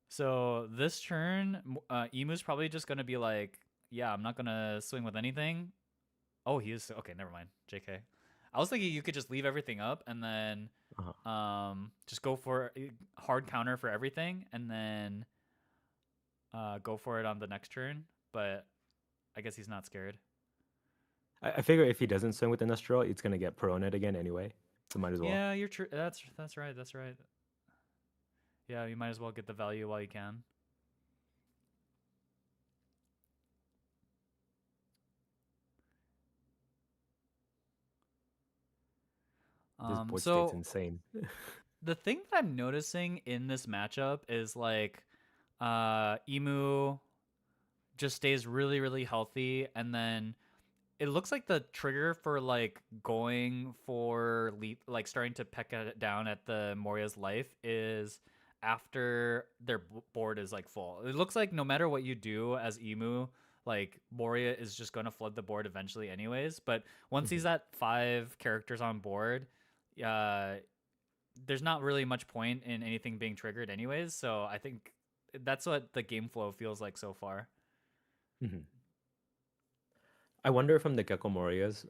So this turn, Emu's probably just gonna be like, yeah, I'm not gonna swing with anything. Oh, he is okay. Never mind. JK. I was thinking you could just leave everything up and then Uh-huh. just go for hard counter for everything and then go for it on the next turn. But I guess he's not scared. I figure if he doesn't swing with Industrial, it's gonna get Peronet again anyway. So might as well. Yeah, you're true. That's right. That's right. Yeah, you might as well get the value while you can. This board state's So insane. the thing that I'm noticing in this matchup is like Emu just stays really, really healthy, and then it looks like the trigger for like going for like starting to peck it down at the Moria's life is after their board is like full. It looks like no matter what you do as Emu, like Moria is just going to flood the board eventually anyways, but once Mhm. he's at 5 characters on board, uh there's not really much point in anything being triggered anyways, so I think that's what the game flow feels like so far. Mhm. I wonder from the Gecko Moria's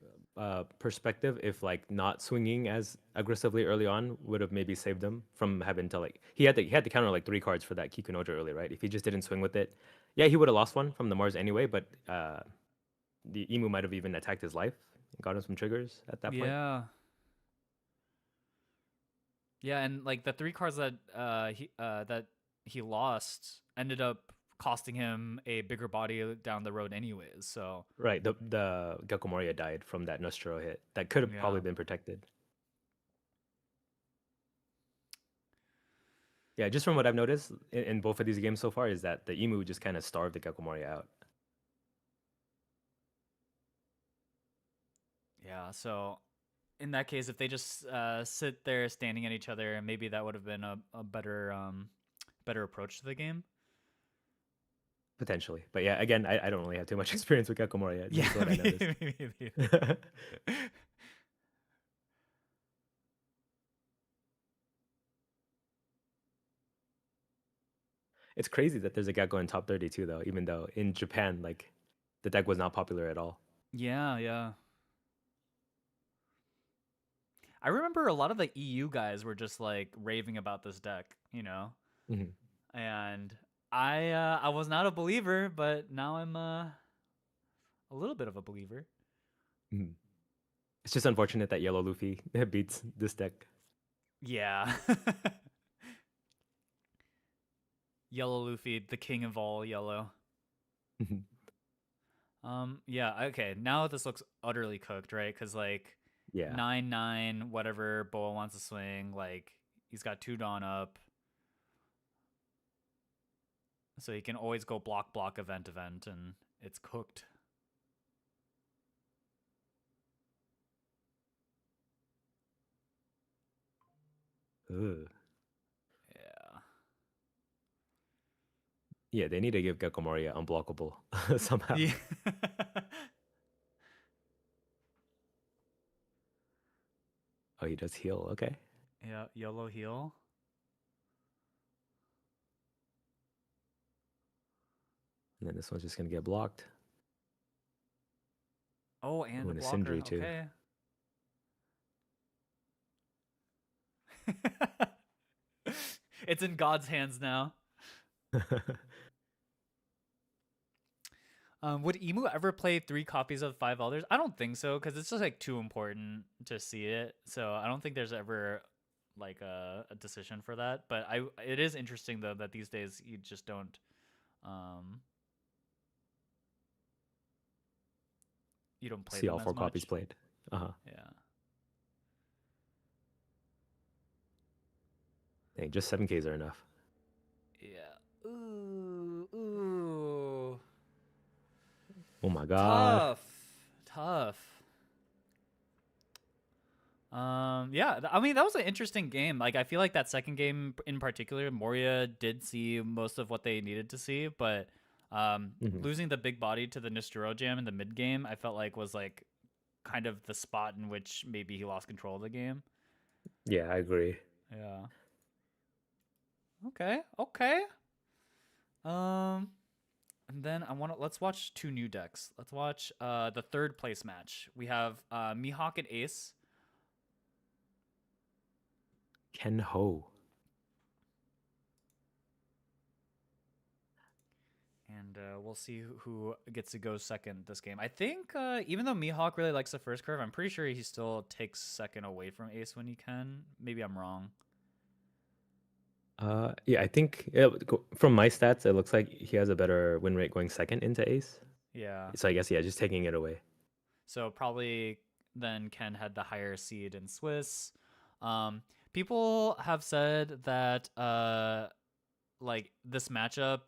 perspective if like not swinging as aggressively early on would have maybe saved him from having to like he had to counter like 3 cards for that Kikunojo early, right? If he just didn't swing with it, yeah, he would have lost one from the Mars anyway. But the Emu might have even attacked his life and got him some triggers at that point. Yeah. Yeah, and like the 3 cards that he lost ended up costing him a bigger body down the road anyways. So, Right, the Gecko Moria died from that Nostro hit that could have probably yeah. been protected. Yeah, just from what I've noticed in both of these games so far is that the Emu just kind of starved the Gecko Moria out. Yeah, so in that case if they just sit there standing at each other, maybe that would have been a better approach to the game. Potentially. But yeah, again, I don't really have too much experience with Kakamori yet. This Yeah, is what I noticed. maybe. It's crazy that there's a Gecko in top 32 though, even though in Japan, like the deck was not popular at all. Yeah, yeah. I remember a lot of the EU guys were just like raving about this deck, you know? Mhm. And I was not a believer, but now I'm a little bit of a believer. Mhm. It's just unfortunate that Yellow Luffy beats this deck. Yeah. Yellow Luffy, the king of all yellow. Mhm. Yeah, okay. Now this looks utterly cooked, right? Cuz like Yeah. 9/9 whatever Boa wants to swing, like he's got 2 Dawn up. So he can always go block block event and it's cooked. Ugh. Yeah. Yeah, they need to give Gecko Moria unblockable somehow. Yeah. Oh, he does heal. Okay. Yeah, YOLO heal. And then this one's just gonna get blocked. Oh, Oh, and a and a blocker. Sindri too. Okay. It's in God's hands now. Would Emu ever play 3 copies of 5 Elders? I don't think so, because it's just like too important to see it. So I don't think there's ever like a decision for that. But it is interesting though that these days you just don't um you don't play See all them as 4 copies much. played. Uh-huh. Yeah. Dang, just 7Ks are enough. Yeah. Ooh. Oh my god. Tough. Tough. Yeah, I mean that was an interesting game. Like I feel like that second game in particular, Moria did see most of what they needed to see, but Hmm. losing the big body to the Nisturo Jam in the mid game, I felt like was like kind of the spot in which maybe he lost control of the game. Yeah, I agree. Yeah. Okay. Okay. Um, and then let's watch two new decks. Let's watch the third place match. We have Mihawk and Ace. Ken Ho. And we'll see who gets to go second this game. I think even though Mihawk really likes the first curve, I'm pretty sure he still takes second away from Ace when he can. Maybe I'm wrong. Yeah, I think from my stats, it looks like he has a better win rate going second into ace. Yeah. So I guess yeah, just taking it away. So probably then Ken had the higher seed in Swiss. Um, People have said that like this matchup.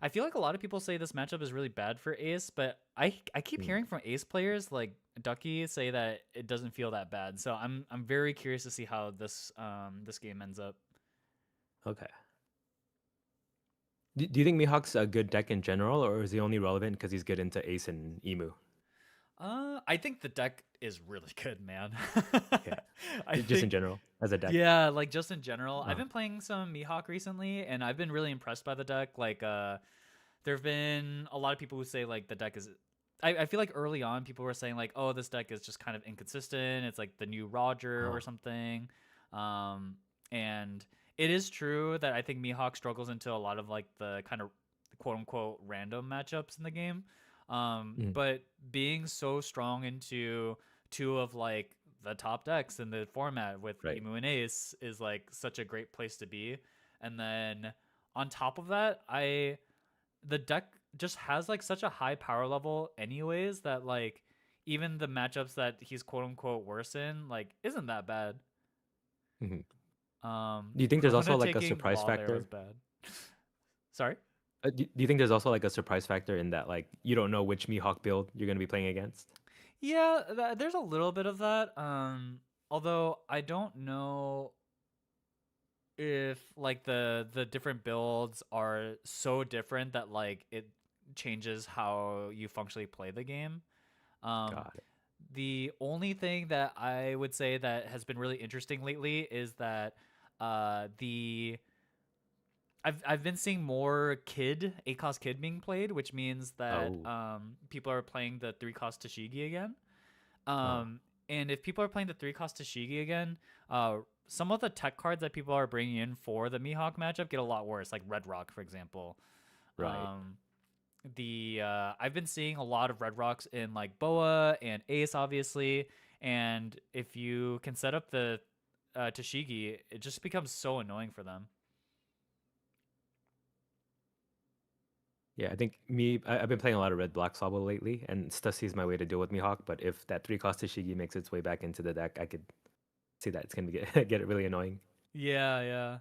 I feel like a lot of people say this matchup is really bad for Ace, but I keep Mm, hearing from Ace players like Ducky say that it doesn't feel that bad. So I'm very curious to see how this game ends up. okay. Do you think Mihawk's a good deck in general, or is he only relevant because he's good into ace and emu? I think the deck is really good, man. Okay, I just in think general as a deck. yeah, like just in general. I've Oh, been playing some Mihawk recently and I've been really impressed by the deck. Like there've been a lot of people who say like the deck is I feel like early on people were saying like, oh, this deck is just kind of inconsistent. It's like the new Roger or oh, something. Um, and it is true that I think Mihawk struggles into a lot of like the kind of quote unquote random matchups in the game. mm, But being so strong into two of like the top decks in the format with right. Emu and Ace is like such a great place to be. And then on top of that, I the deck just has like such a high power level anyways that like even the matchups that he's quote unquote worse in like isn't that bad. Hmm. Do you think there's Corona also like a taking surprise Law there was factor? bad. Sorry. Do you think there's also like a surprise factor in that like you don't know which Mihawk build you're gonna be playing against? Yeah, there's a little bit of that. Although I don't know if like the different builds are so different that like it changes how you functionally play the game. Um, Got it. the only thing that I would say that has been really interesting lately is that the I've been seeing more kid 8 cost kid being played, which means that Oh, people are playing the 3 cost Tashigi again. oh, Um, and if people are playing the 3 cost Tashigi again, some of the tech cards that people are bringing in for the Mihawk matchup get a lot worse, like Red Rock, for example. right. Um, the I've been seeing a lot of Red Rocks in like Boa and Ace, obviously, and if you can set up the Tashigi, it just becomes so annoying for them. Yeah, I think I've been playing a lot of Red Black Sabo lately, and Stussy is my way to deal with Mihawk. But if that 3 cost Shigi makes its way back into the deck, I could see that it's gonna get it really annoying. Yeah, yeah.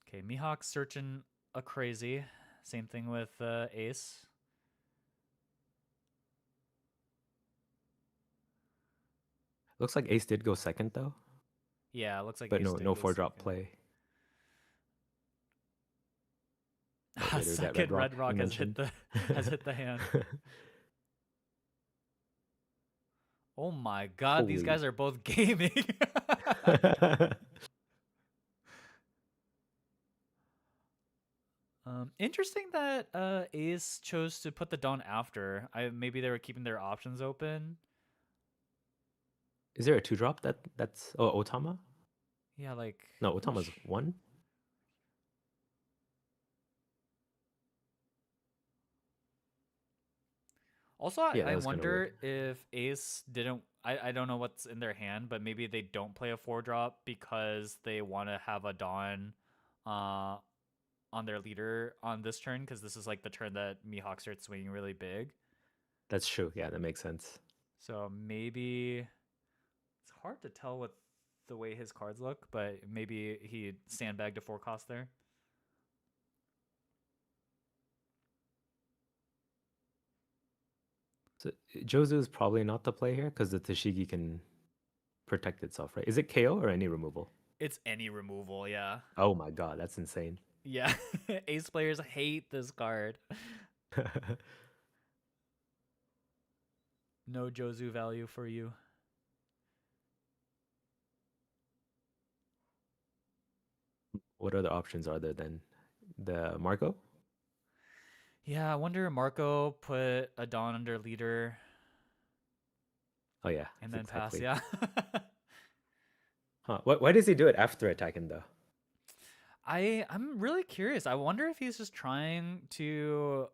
Okay, Mihawk's searching a crazy. Same thing with Ace. Looks like Ace did go second though, Yeah, looks like but Ace no did go 4 drop second. play. Okay, there's that Red Second Rock Red you Rock mentioned. has hit the hand. Oh my god, these Holy. guys are both gaming. Interesting that Ace chose to put the Dawn after. I maybe they were keeping their options open. Is there a 2 drop that's Otama? Yeah, like No, I'm not Otama's one. Also, Yeah, that I was kind of weird. wonder if Ace didn't. I don't know what's in their hand, but maybe they don't play a 4 drop because they want to have a Dawn uh, on their leader on this turn because this is like the turn that Mihawk starts swinging really big. That's true. Yeah, that makes sense. So maybe it's hard to tell with the way his cards look, but maybe he sandbagged a 4 cost there. So Jozu is probably not the play here because the Tashigi can protect itself, right? Is it KO or any removal? It's any removal, yeah. Oh my god, that's insane. Yeah. Ace players hate this card. No Jozu value for you. What other options are there then? The Marco? Yeah, I wonder Marco put a Dawn under leader Oh yeah, and that's then pass, exactly. yeah. Huh. Why does he do it after attacking though? I'm really curious. I wonder if he's just trying to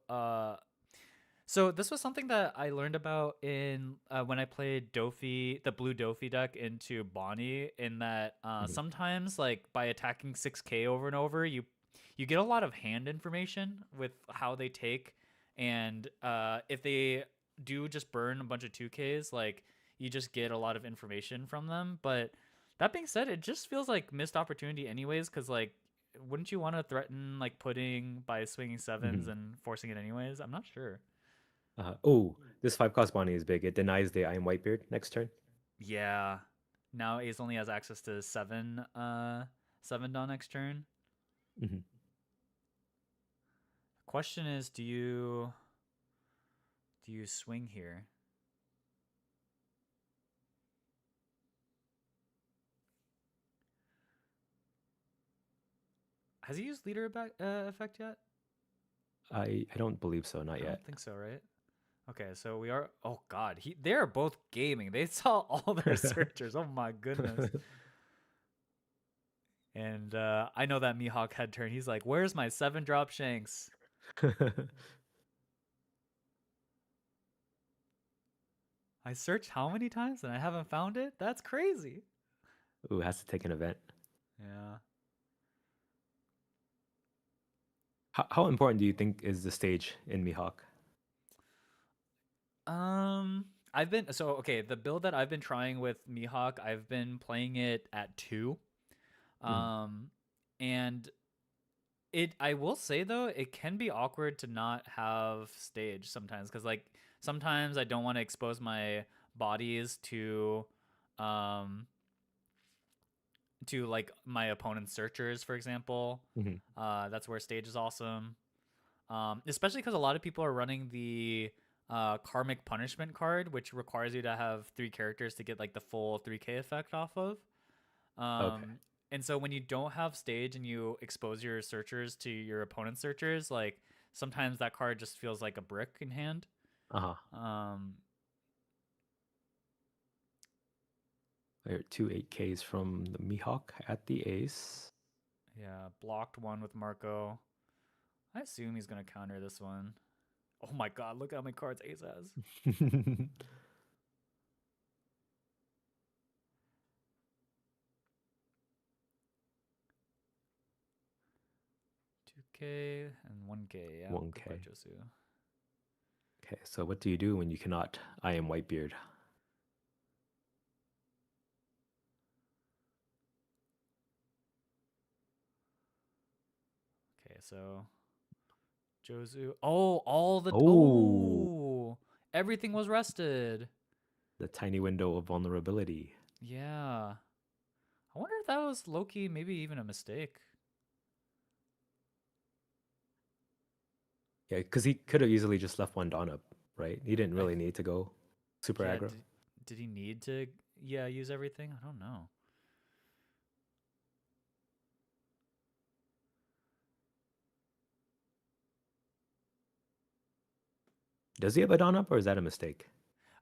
so this was something that I learned about in when I played Dofi, the blue Dofi deck into Bonnie. In that Mhm. sometimes, like by attacking 6K over and over, you get a lot of hand information with how they take, and if they do just burn a bunch of 2Ks, like you just get a lot of information from them. But that being said, it just feels like missed opportunity, anyways, because like. Wouldn't you want to threaten like putting by swinging sevens Mhm. and forcing it anyways? I'm not sure. Oh, this 5 cost Bonnie is big. It denies the I am Whitebeard next turn. Yeah. Now Ace only has access to 7 Dawn next turn. Mhm. Question is, do you swing here? Has he used leader effect yet? I don't believe so, not I yet. don't think so, right? Okay, so we are. Oh God, they are both gaming. They saw all their searchers. Oh my goodness. And I know that Mihawk head turn. He's like, "Where's my 7-drop Shanks?" I searched how many times and I haven't found it. That's crazy. Ooh, has to take an event. Yeah. How important do you think is the stage in Mihawk? I've been so okay. The build that I've been trying with Mihawk, I've been playing it at 2. Mhm. Um, and I will say though, it can be awkward to not have stage sometimes because like sometimes I don't want to expose my bodies um, to like my opponent's searchers, for example. Mhm. That's where stage is awesome. Especially because a lot of people are running the karmic punishment card, which requires you to have 3 characters to get like the full 3K effect off of. Okay. And so when you don't have stage and you expose your searchers to your opponent's searchers, like sometimes that card just feels like a brick in hand. Uh-huh. Um, There are 2 8Ks from the Mihawk at the ace. yeah, blocked one with Marco. I assume he's gonna counter this one. Oh my god, look how many cards Ace has. 2K and 1K. Yeah, goodbye 1K. Josu. Okay, so what do you do when you cannot I am Whitebeard? Okay, so Josu. Oh, all the. Oh, Oh, everything was rested. the tiny window of vulnerability. Yeah. I wonder if that was Loki, maybe even a mistake. Yeah, because he could have easily just left one Dawn up, right? He didn't I really need to go super yeah. aggro. Did he need to use everything? I don't know. Does he have a Dawn up or is that a mistake?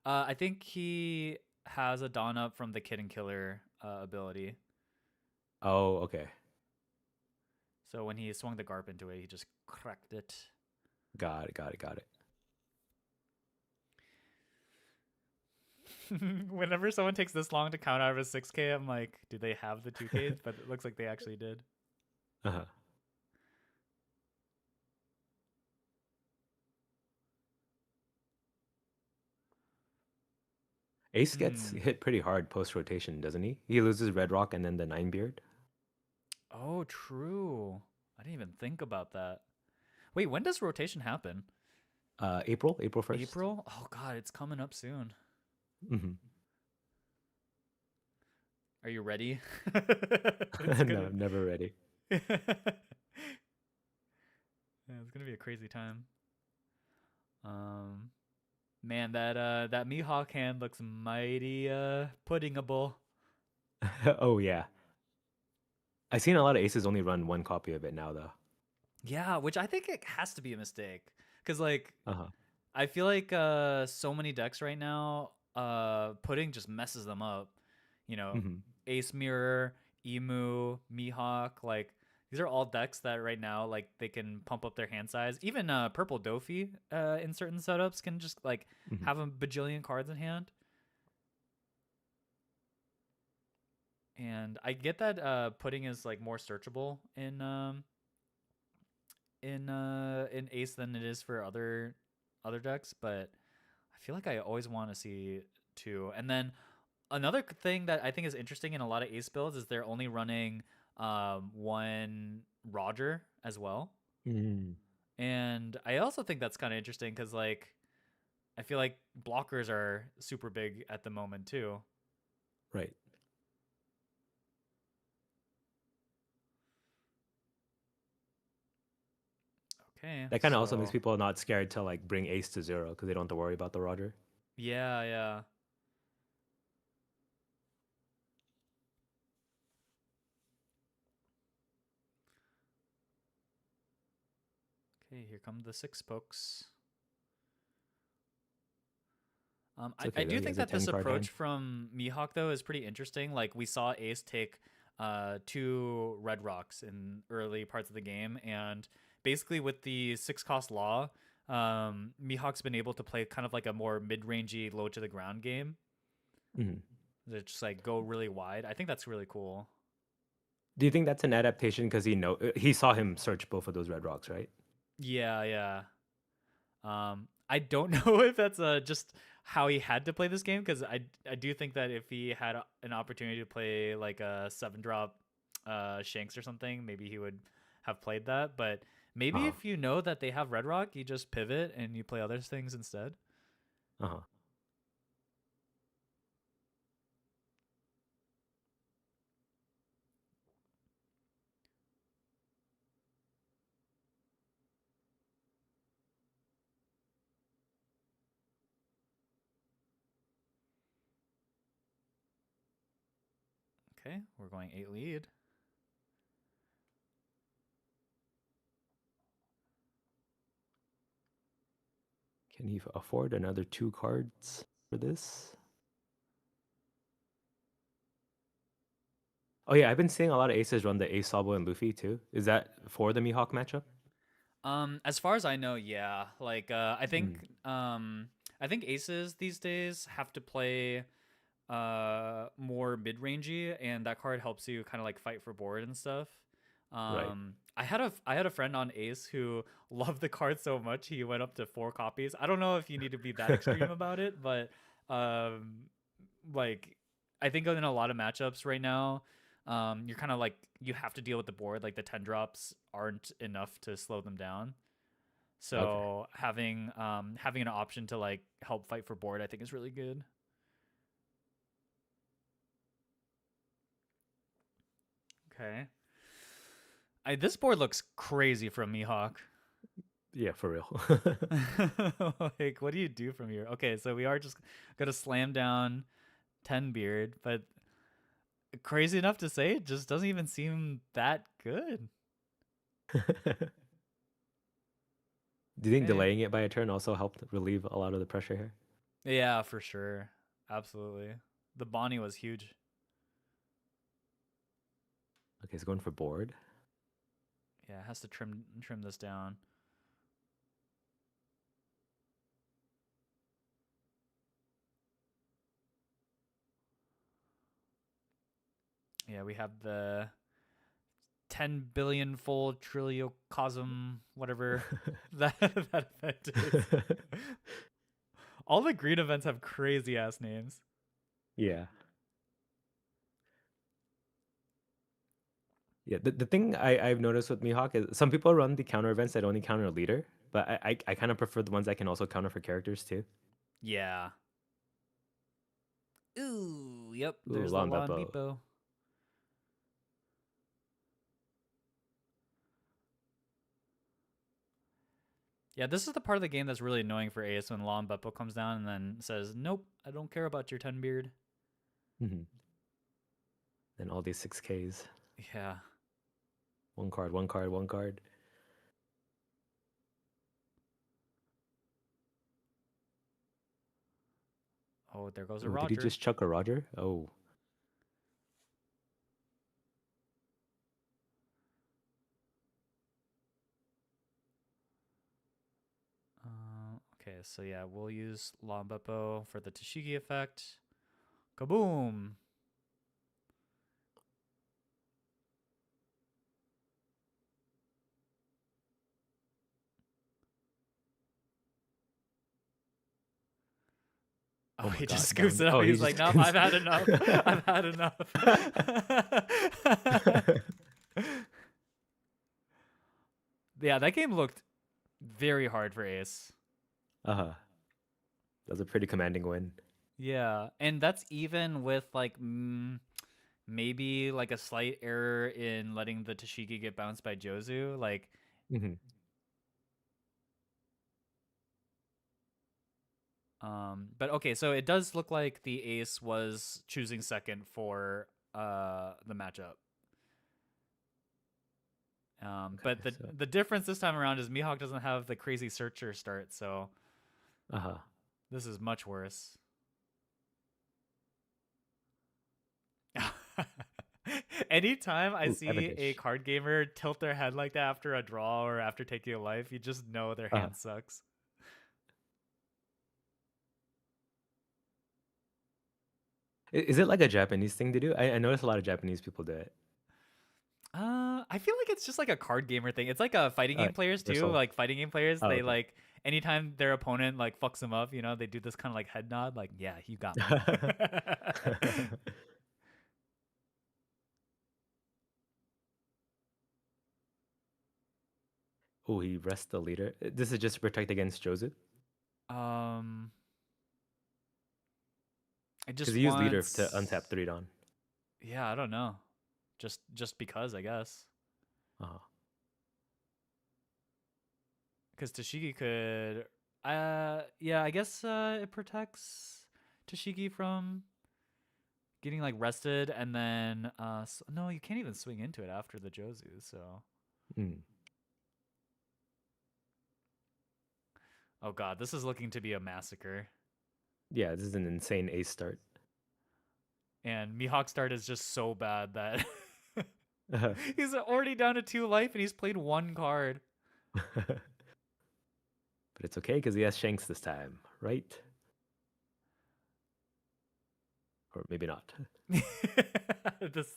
I think he has a Dawn up from the Kid and Killer ability. Oh, okay. So when he swung the Garp into it, he just cracked it. Got it. Whenever someone takes this long to count out of a 6K, I'm like, do they have the 2Ks? But it looks like they actually did. Uh-huh. Ace gets Hmm. hit pretty hard post rotation, doesn't he? He loses Red Rock and then the Nine Beard. Oh, true. I didn't even think about that. Wait, when does rotation happen? April 1st. April? Oh God, it's coming up soon. Hmm. Are you ready? It's No, gonna. never ready. Yeah, it's gonna be a crazy time. Um, Man, that Mihawk hand looks mighty puddingable. Oh yeah, I've seen a lot of aces only run one copy of it now though. Yeah, which I think it has to be a mistake. Cause like Uh huh. I feel like so many decks right now, pudding just messes them up. You know, Hmm. Ace Mirror, Emu, Mihawk, like these are all decks that right now like they can pump up their hand size. Even Purple Dofi in certain setups can just like Hmm. have a bajillion cards in hand. And I get that pudding is like more searchable in Ace than it is for other decks, but I feel like I always want to see two. And then another thing that I think is interesting in a lot of Ace builds is they're only running one Roger as well. Mm, And I also think that's kind of interesting because like I feel like blockers are super big at the moment too. right. Okay, That kind of also makes so people not scared to like bring ace to zero because they don't have to worry about the Roger. yeah, yeah. Okay, here come the six pokes. It's I okay though. do He think has a that this 10 card hand. approach from Mihawk though is pretty interesting. Like we saw Ace take two red rocks in early parts of the game, and basically with the six cost law, Mihawk's been able to play kind of like a more mid rangey, low to the ground game. Hmm. That just like go really wide. I think that's really cool. Do you think that's an adaptation because he saw him search both of those red rocks, right? Yeah, yeah. I don't know if that's just how he had to play this game because I do think that if he had an opportunity to play like a seven drop Shanks or something, maybe he would have played that. But maybe Uh-huh. if you know that they have Red Rock, you just pivot and you play other things instead. Uh-huh. Okay, we're going eight lead. Can he afford another two cards for this? Oh yeah, I've been seeing a lot of aces run the Ace Sabo and Luffy too. Is that for the Mihawk matchup? As far as I know, yeah. Like Mm, I think aces these days have to play more mid-rangey, and that card helps you kind of like fight for board and stuff. right. I had a friend on Ace who loved the card so much he went up to four copies. I don't know if you need to be that extreme about it, but um like I think in a lot of matchups right now, you're kind of like you have to deal with the board. Like the 10 drops aren't enough to slow them down. Okay. So having an option to like help fight for board, I think is really good. Okay. This board looks crazy from Mihawk. Yeah, for real. Like, what do you do from here? Okay, so we are just gonna slam down 10 beard, but crazy enough to say, it just doesn't even seem that good. Do you think Okay. delaying it by a turn also helped relieve a lot of the pressure here? Yeah, for sure. Absolutely. The Bonnie was huge. Okay, he's going for board. Yeah, it has to trim this down. Yeah, we have the 10 billion fold triliocosm, whatever that event is. All the green events have crazy ass names. Yeah. Yeah, the thing I've noticed with Mihawk is some people run the counter events that only counter a leader, but I kind of prefer the ones that can also counter for characters too. Yeah. Ooh, yep. Ooh, There's the Lon Lon Beppo. Beepo. Yeah, this is the part of the game that's really annoying for Ace when Lon Beppo comes down and then says, "Nope, I don't care about your 10 beard." Mm-hmm. Then all these 6Ks. Yeah. One card, one card, one card. Oh, there goes a Ooh, did he Roger. just chuck a Roger? Oh. Okay, so yeah, we'll use Lon Beppo for the Tashigi effect. Kaboom! Oh, Oh my he just god, scoops down. it up. Oh, he He's like, just "Nope, I've had enough. I've had enough." Yeah, that game looked very hard for Ace. Uh-huh. That was a pretty commanding win. Yeah, and that's even with like maybe like a slight error in letting the Tashigi get bounced by Jozu. Like, Mm-hmm. but okay, so it does look like the Ace was choosing second for the matchup. But Okay, the so the difference this time around is Mihawk doesn't have the crazy searcher start, so uh-huh. this is much worse. Anytime I Ooh, see a Cavendish. card gamer tilt their head like that after a draw or after taking a life, you just know their Uh-huh. hand sucks. Is it like a Japanese thing to do? I notice a lot of Japanese people do it. I feel like it's just like a card gamer thing. It's like a fighting game players too. Universal. Like fighting game players, Oh, they okay. like anytime their opponent like fucks them up, they do this kind of like head nod, like, yeah, you got me. Oh, he rests the leader. This is just to protect against Jozu? um, it Because just he used leader to untap wants, 3 Dawn. yeah, I don't know, just because I guess, Uh-huh. because Tashigi could, yeah, I guess it protects Tashigi from getting like rested, and then no, you can't even swing into it after the Jozu, so. Mm. Oh god, this is looking to be a massacre. Yeah, this is an insane ace start. And Mihawk's start is just so bad that Uh-huh. he's already down to 2 life and he's played 1 card. But it's okay because he has Shanks this time, right? Or maybe not. This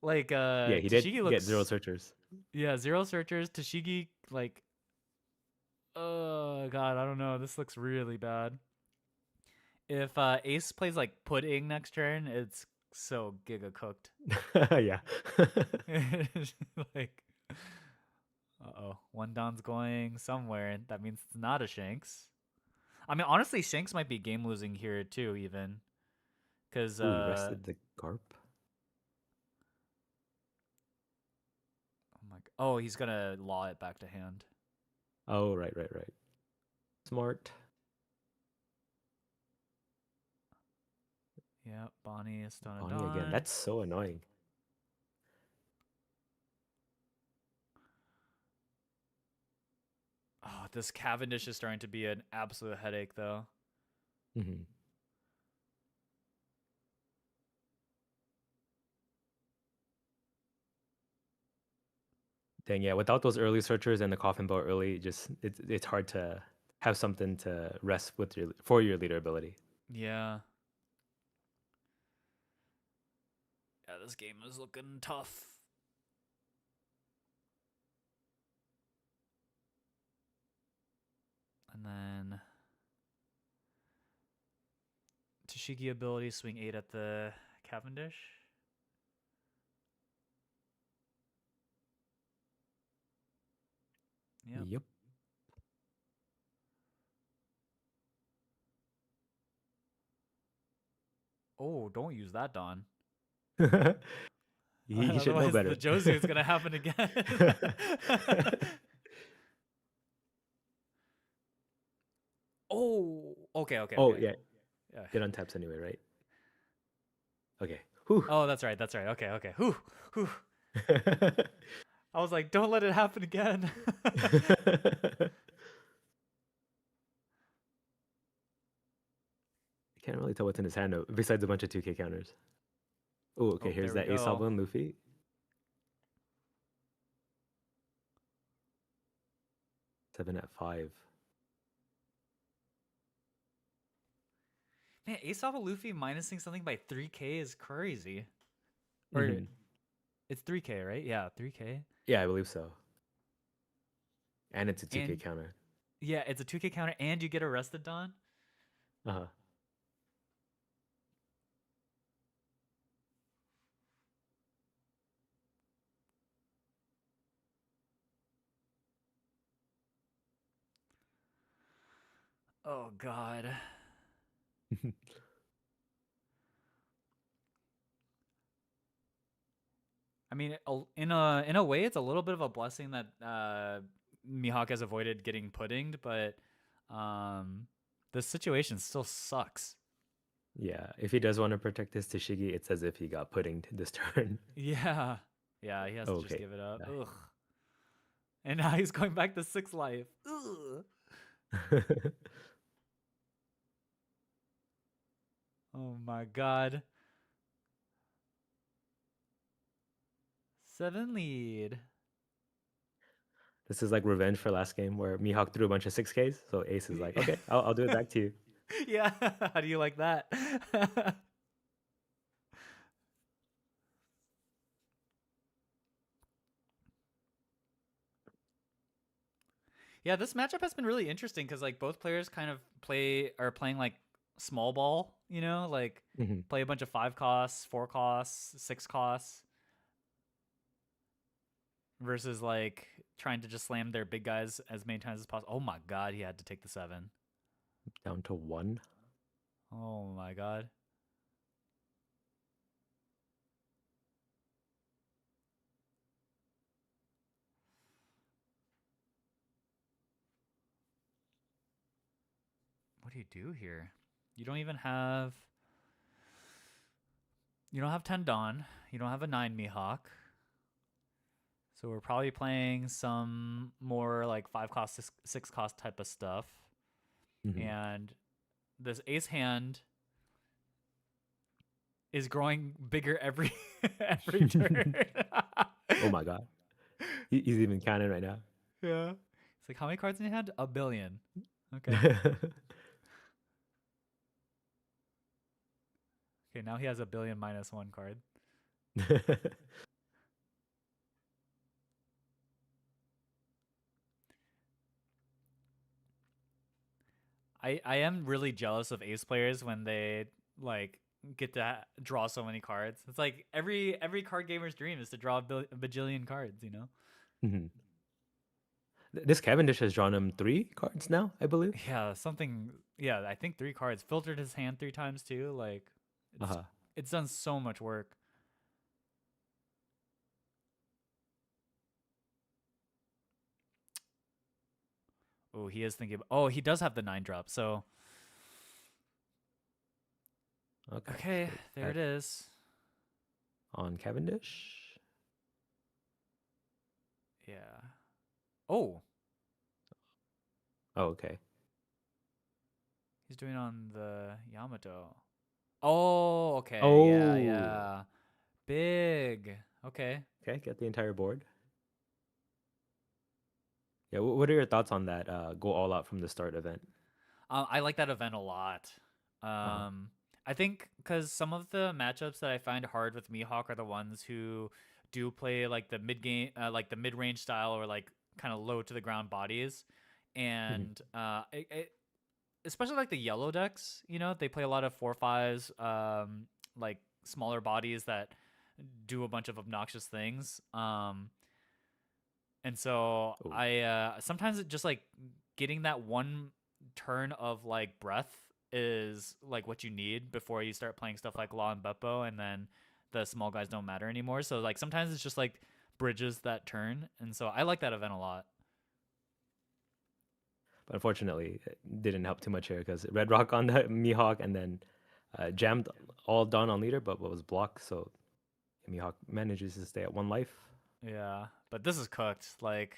like Yeah, he did Tashigi get 0 looks, searchers. yeah, 0 searchers. Tashigi like, oh god, I don't know. This looks really bad. If Ace plays like pudding next turn, it's so giga cooked. Yeah. Like, uh-oh, 1 Don's going somewhere. That means it's not a Shanks. I mean, honestly, Shanks might be game losing here too, even because Ooh, he rested the Garp. oh my, oh, he's gonna law it back to hand. Oh, right, right, right. Smart. Yeah, Bonnie is done a Bonnie again. Don. That's so annoying. Oh, this Cavendish is starting to be an absolute headache, though. Mm-hmm. Dang, yeah. Without those early searchers and the coffin bow early, just it's hard to have something to rest with for your leader ability. Yeah. Yeah, this game is looking tough. And then Shigi ability, swing 8 at the Cavendish. Yep. Yep. Oh, don't use that, Don. He should know Otherwise, better. the Josu is gonna happen again. Oh, okay. Oh yeah, Yeah. it untaps anyway, right? Okay. Whew. Oh, that's right. Okay. Whew. I was like, don't let it happen again. I can't really tell what's in his hand besides a bunch of 2K counters. Oh, okay. Oh, Here's there we that Ace go. Salvo and Luffy. 7 at 5. Man, Ace off of Luffy minusing something by 3K is crazy. Or Mhm. it's 3K, right? Yeah, 3K. Yeah, I believe so. And it's a 2K And counter. yeah, it's a 2K counter and you get arrested, Don. Uh-huh. Oh god. I mean, in a way, it's a little bit of a blessing that Mihawk has avoided getting puddinged, but the situation still sucks. Yeah, if he does want to protect his Tashigi, it's as if he got puddinged this turn. Yeah, he has to just Okay. give it up. Yeah. Ugh. And now he's going back to 6 life. Ugh. Oh my god. 7 lead. This is like revenge for last game where Mihawk threw a bunch of 6Ks. So Ace is like, okay, I'll do it back to you. Yeah, how do you like that? Yeah, this matchup has been really interesting because like both players kind of are playing like small ball, like Mhm. play a bunch of 5 costs, 4 costs, 6 costs, versus like trying to just slam their big guys as many times as possible. Oh my god, he had to take the 7. Down to 1. Oh my god. What do you do here? You don't even have. You don't have 10 Dawn. You don't have a 9 Mihawk. So we're probably playing some more like 5 cost, 6 cost type of stuff. Mhm. And this ace hand is growing bigger every turn. Oh my god. He's even counting right now. Yeah. It's like, how many cards in your hand? 1 billion. Okay. Okay, now he has 1 billion minus 1 card. I am really jealous of ace players when they like get to draw so many cards. It's like every card gamer's dream is to draw a bajillion cards, Mhm. This Cavendish has drawn him 3 cards now, I believe. Yeah, something. Yeah, I think 3 cards. Filtered his hand 3 times too. Like, Uh-huh. it's done so much work. Oh, he is thinking. Oh, he does have the 9 drop. So okay, So there it is. on Cavendish. Yeah. Oh, Oh, okay. he's doing on the Yamato. Oh, okay. Oh. Yeah. Big. Okay. Okay, get the entire board. Yeah, what are your thoughts on that go all out from the start event? I like that event a lot. Uh-huh. I think because some of the matchups that I find hard with Mihawk are the ones who do play like the mid game, like the mid range style or like kind of low to the ground bodies, Mhm. and especially like the yellow decks, you know, they play a lot of 4/5s, like smaller bodies that do a bunch of obnoxious things. And so Oh, I sometimes it just like getting that one turn of like breath is like what you need before you start playing stuff like Law and Beppo, and then the small guys don't matter anymore. So like sometimes it's just like bridges that turn, and so I like that event a lot. but unfortunately, it didn't help too much here because Red Rock on the Mihawk and then jammed all done on leader, but was blocked. So Mihawk manages to stay at 1 life. Yeah, but this is cooked. Like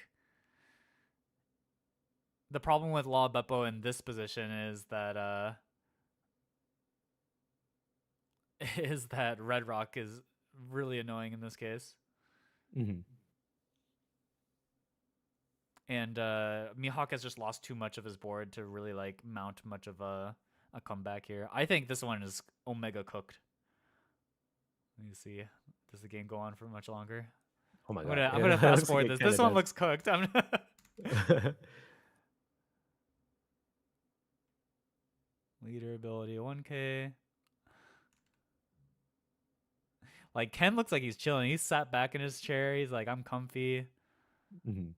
the problem with Law Beppo in this position is that is that Red Rock is really annoying in this case. Hmm. And Mihawk has just lost too much of his board to really like mount much of a comeback here. I think this one is Omega cooked. Let me see. Does the game go on for much longer? Oh my I'm god, gonna I'm yeah, gonna it fast looks like forward it this. kind This of one does. looks cooked. Leader ability 1K. Like Ken looks like he's chilling. He's sat back in his chair. He's like, I'm comfy. Hmm.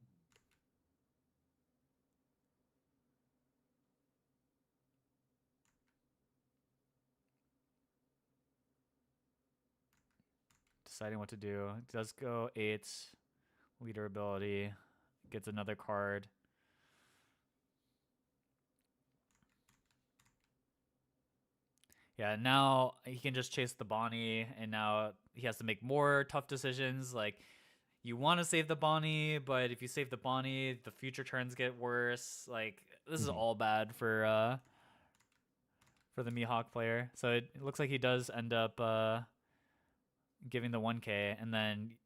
Deciding what to do. Does go 8. Leader ability. Gets another card. Yeah, now he can just chase the Bonnie, and now he has to make more tough decisions. Like, you want to save the Bonnie, but if you save the Bonnie, the future turns get worse. Like, this is Hmm. all bad for the Mihawk player. So it looks like he does end up giving the 1K, and then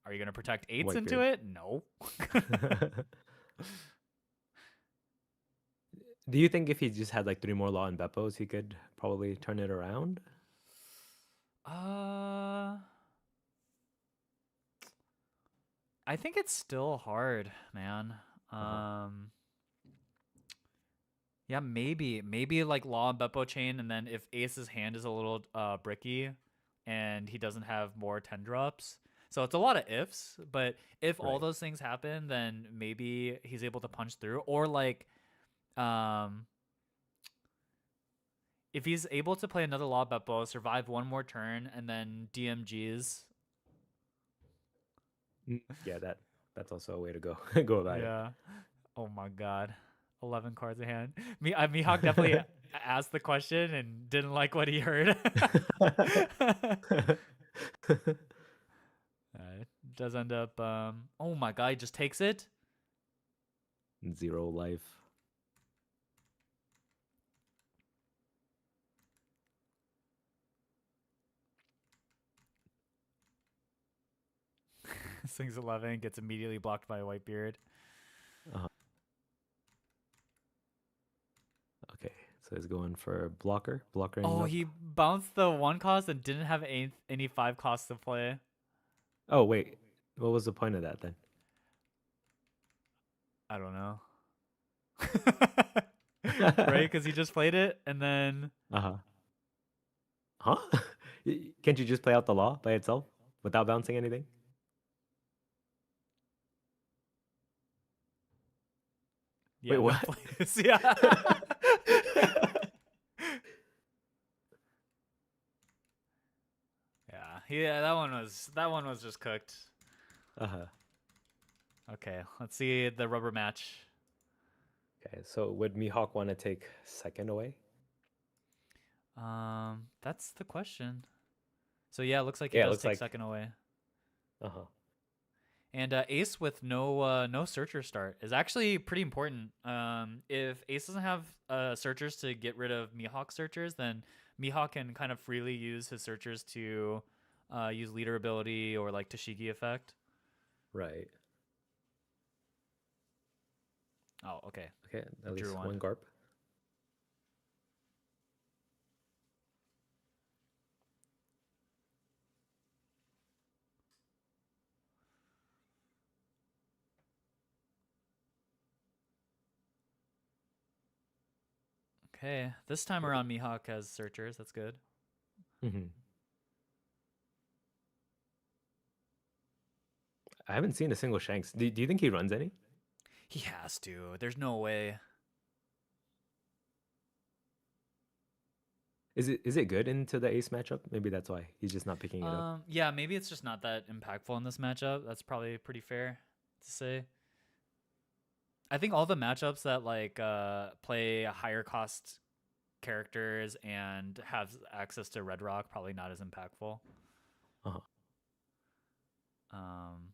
are you gonna protect eights into Whitebeard. it? No. Do you think if he just had like 3 more Law and Beppos, he could probably turn it around? uh, I think it's still hard, man. Uh-huh. Um, Yeah, maybe like Law and Beppo chain, and then if Ace's hand is a little bricky, and he doesn't have more 10 drops. So it's a lot of ifs, but if all Right. those things happen, then maybe he's able to punch through. Or like, um, if he's able to play another Law Beppo, survive one more turn, and then DMGs. Yeah, that's also a way to go go about it. Yeah. Oh my god. 11 cards in hand. Mihawk definitely asked the question and didn't like what he heard. It does end up. Oh my god, he just takes it. 0 life. Swings 11, gets immediately blocked by a Whitebeard. Uh-huh. Okay, so he's going for blocker Oh, up. he bounced the 1 cost and didn't have any 5 costs to play. Oh wait, what was the point of that then? I don't know. Right? Because he just played it and then. Uh-huh. Huh? Can't you just play out the law by itself without bouncing anything? Wait, Yeah, no what? plays. Yeah. Yeah, that one was just cooked. Uh-huh. Okay, let's see the rubber match. Okay, so would Mihawk want to take second away? That's the question. So yeah, it looks like he Yeah, it does looks take like. second away. Uh-huh. And Ace with no searcher start is actually pretty important. If Ace doesn't have searchers to get rid of Mihawk searchers, then Mihawk can kind of freely use his searchers to use leader ability or like Tashigi effect. Right. Oh, okay. Okay, He at drew least one. one Garp. Okay, this time around Mihawk has searchers. That's good. Hmm. I haven't seen a single Shanks. Do you think he runs any? He has to. There's no way. Is it good into the Ace matchup? Maybe that's why he's just not picking it up. Yeah, maybe it's just not that impactful in this matchup. That's probably pretty fair to say. I think all the matchups that like play higher cost characters and have access to Red Rock probably not as impactful. Uh-huh. Um,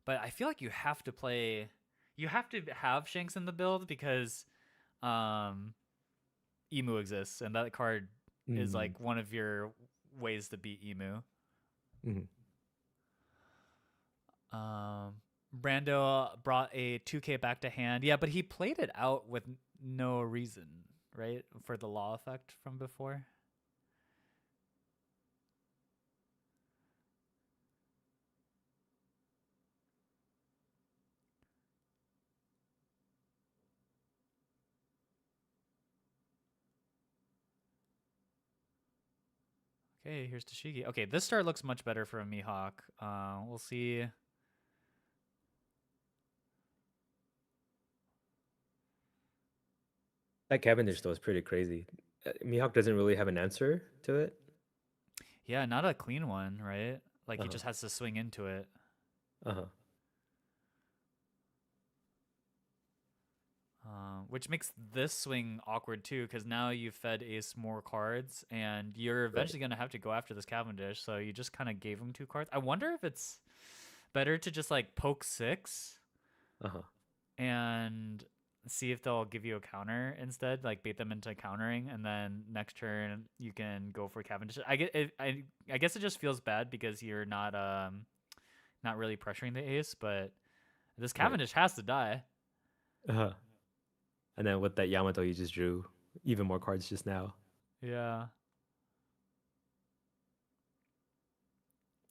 but I feel like you have to have Shanks in the build because um, Emu exists, and that card is Mm. like one of your ways to beat Emu. Hmm. Um, Brando brought a 2K back to hand. Yeah, but he played it out with no reason, right? For the law effect from before. Okay, here's Tashigi. Okay, this start looks much better for a Mihawk. We'll see. That Cavendish though is pretty crazy. Mihawk doesn't really have an answer to it. Yeah, not a clean one, right? Like he Uh-huh. just has to swing into it. Uh-huh. Which makes this swing awkward too, because now you've fed Ace more cards, and you're Right. eventually gonna have to go after this Cavendish. So you just kind of gave him 2 cards. I wonder if it's better to just like poke 6 Uh-huh. and see if they'll give you a counter instead, like bait them into countering, and then next turn you can go for Cavendish. I guess it just feels bad because you're not really pressuring the Ace, but this Right. Cavendish has to die. Uh-huh. And then with that Yamato you just drew even more cards just now. Yeah.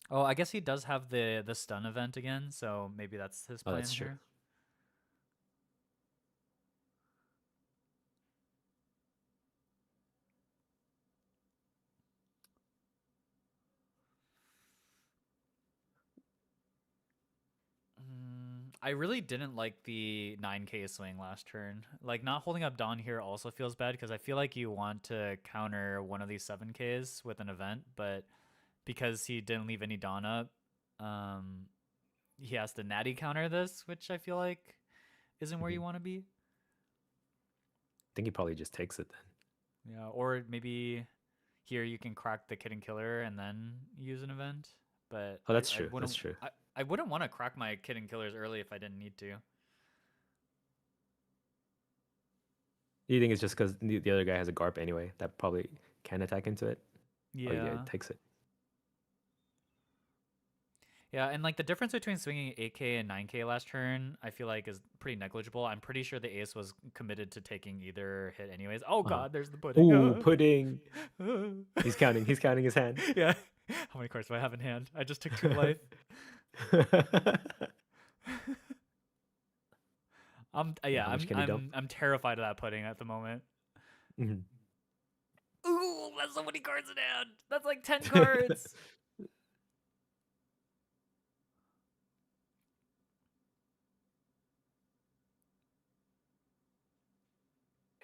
Oh, I guess he does have the stun event again, so maybe that's his Oh, plan that's true. here. I really didn't like the 9K swing last turn. Like not holding up Dawn here also feels bad because I feel like you want to counter one of these 7Ks with an event, but because he didn't leave any Dawn up, um, he has to natty counter this, which I feel like isn't where Hmm. you want to be. I think he probably just takes it then. Yeah, or maybe here you can crack the Kid and Killer and then use an event. But Oh, that's I true. That's wouldn't true. I wouldn't want to crack my Kid and Killers early if I didn't need to. You think it's just because the other guy has a Garp anyway that probably can attack into it? Oh yeah, it Yeah. takes it. Yeah, and like the difference between swinging 8K and 9K last turn, I feel like is pretty negligible. I'm pretty sure the ace was committed to taking either hit anyways. Oh Uh-huh. god, there's the Ooh, pudding. pudding. He's counting. He's counting his hand. Yeah. How many cards do I have in hand? I just took 2 life. Yeah, Yeah, how much can he dump? I'm terrified of that pudding at the moment. Mhm. Ooh, that's so many cards in hand. That's like 10 cards.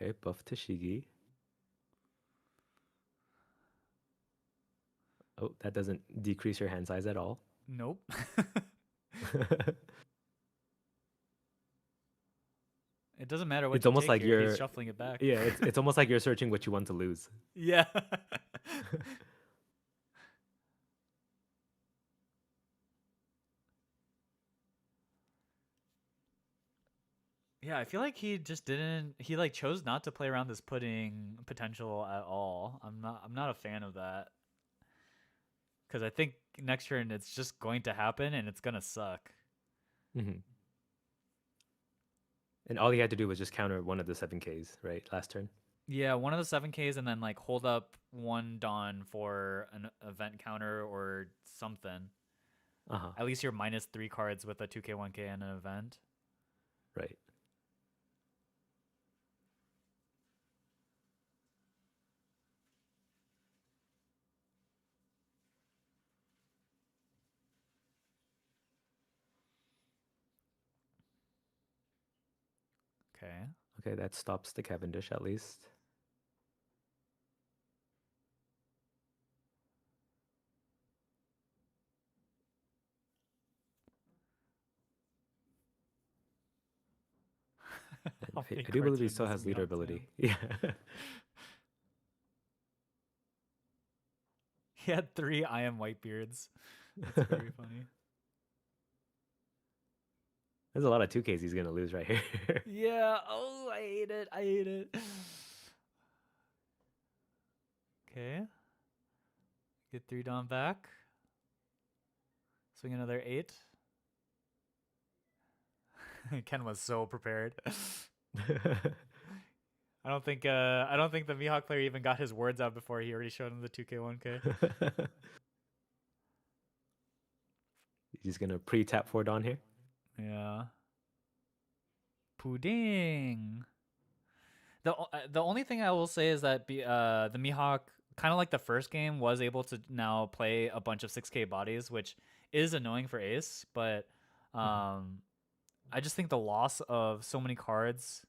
Okay, buff Tashigi. Oh, that doesn't decrease your hand size at all. Nope. It doesn't matter what It's you almost take like here. He's you're, shuffling it back. yeah, it's almost like you're searching what you want to lose. Yeah. Yeah, I feel like he just didn't he like chose not to play around this pudding potential at all. I'm not a fan of that. Cuz I think next turn it's just going to happen and it's going to suck. Hmm. And all he had to do was just counter one of the 7Ks, right? Last turn. Yeah, one of the 7Ks and then like hold up one Dawn for an event counter or something. Uh-huh. At least you're minus 3 cards with a 2K, 1K, and an event. Right. Okay. Okay, that stops the Cavendish at least. And How many I do cards believe are he in still this has leader Mihawk ability. Sam? Yeah. He had 3 I am Whitebeards. That's very funny. There's a lot of 2Ks he's gonna lose right here. Yeah. Oh, I hate it. I hate it. Okay. Get 3 Dawn back. Swing another 8. Ken was so prepared. I don't think the Mihawk player even got his words out before he already showed him the 2K 1K. He's gonna pre-tap for Dawn here. Yeah. Pudding. The only thing I will say is that the Mihawk, kind of like the first game, was able to now play a bunch of 6K bodies, which is annoying for Ace, but I just think the loss of so many cards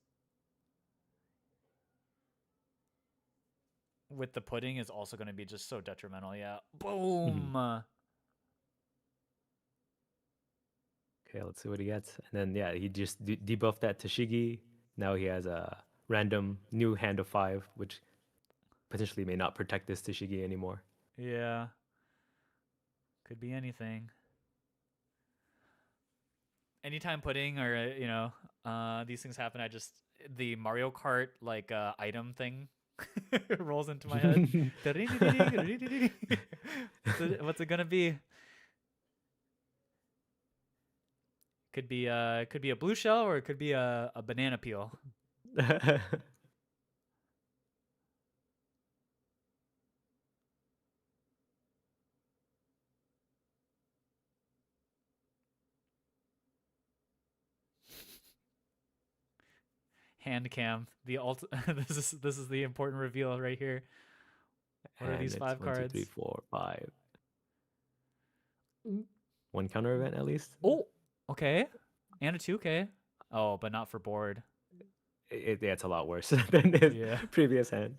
with the pudding is also going to be just so detrimental. Yeah. Boom. Okay, let's see what he gets. And then, yeah, he just debuffed that Tashigi. Now he has a random new hand of 5, which potentially may not protect this Tashigi anymore. Yeah. Could be anything. Anytime pudding or, these things happen, the Mario Kart, like, item thing rolls into my head. What's it gonna be? Could be a blue shell, or it could be a banana peel. Hand cam. This is the important reveal right here. What are And these it's 5 1, 2, 3, cards? 4, 5. One counter event at least. Oh, okay. And a 2K. Oh, but not for board. It's a lot worse than his previous hand.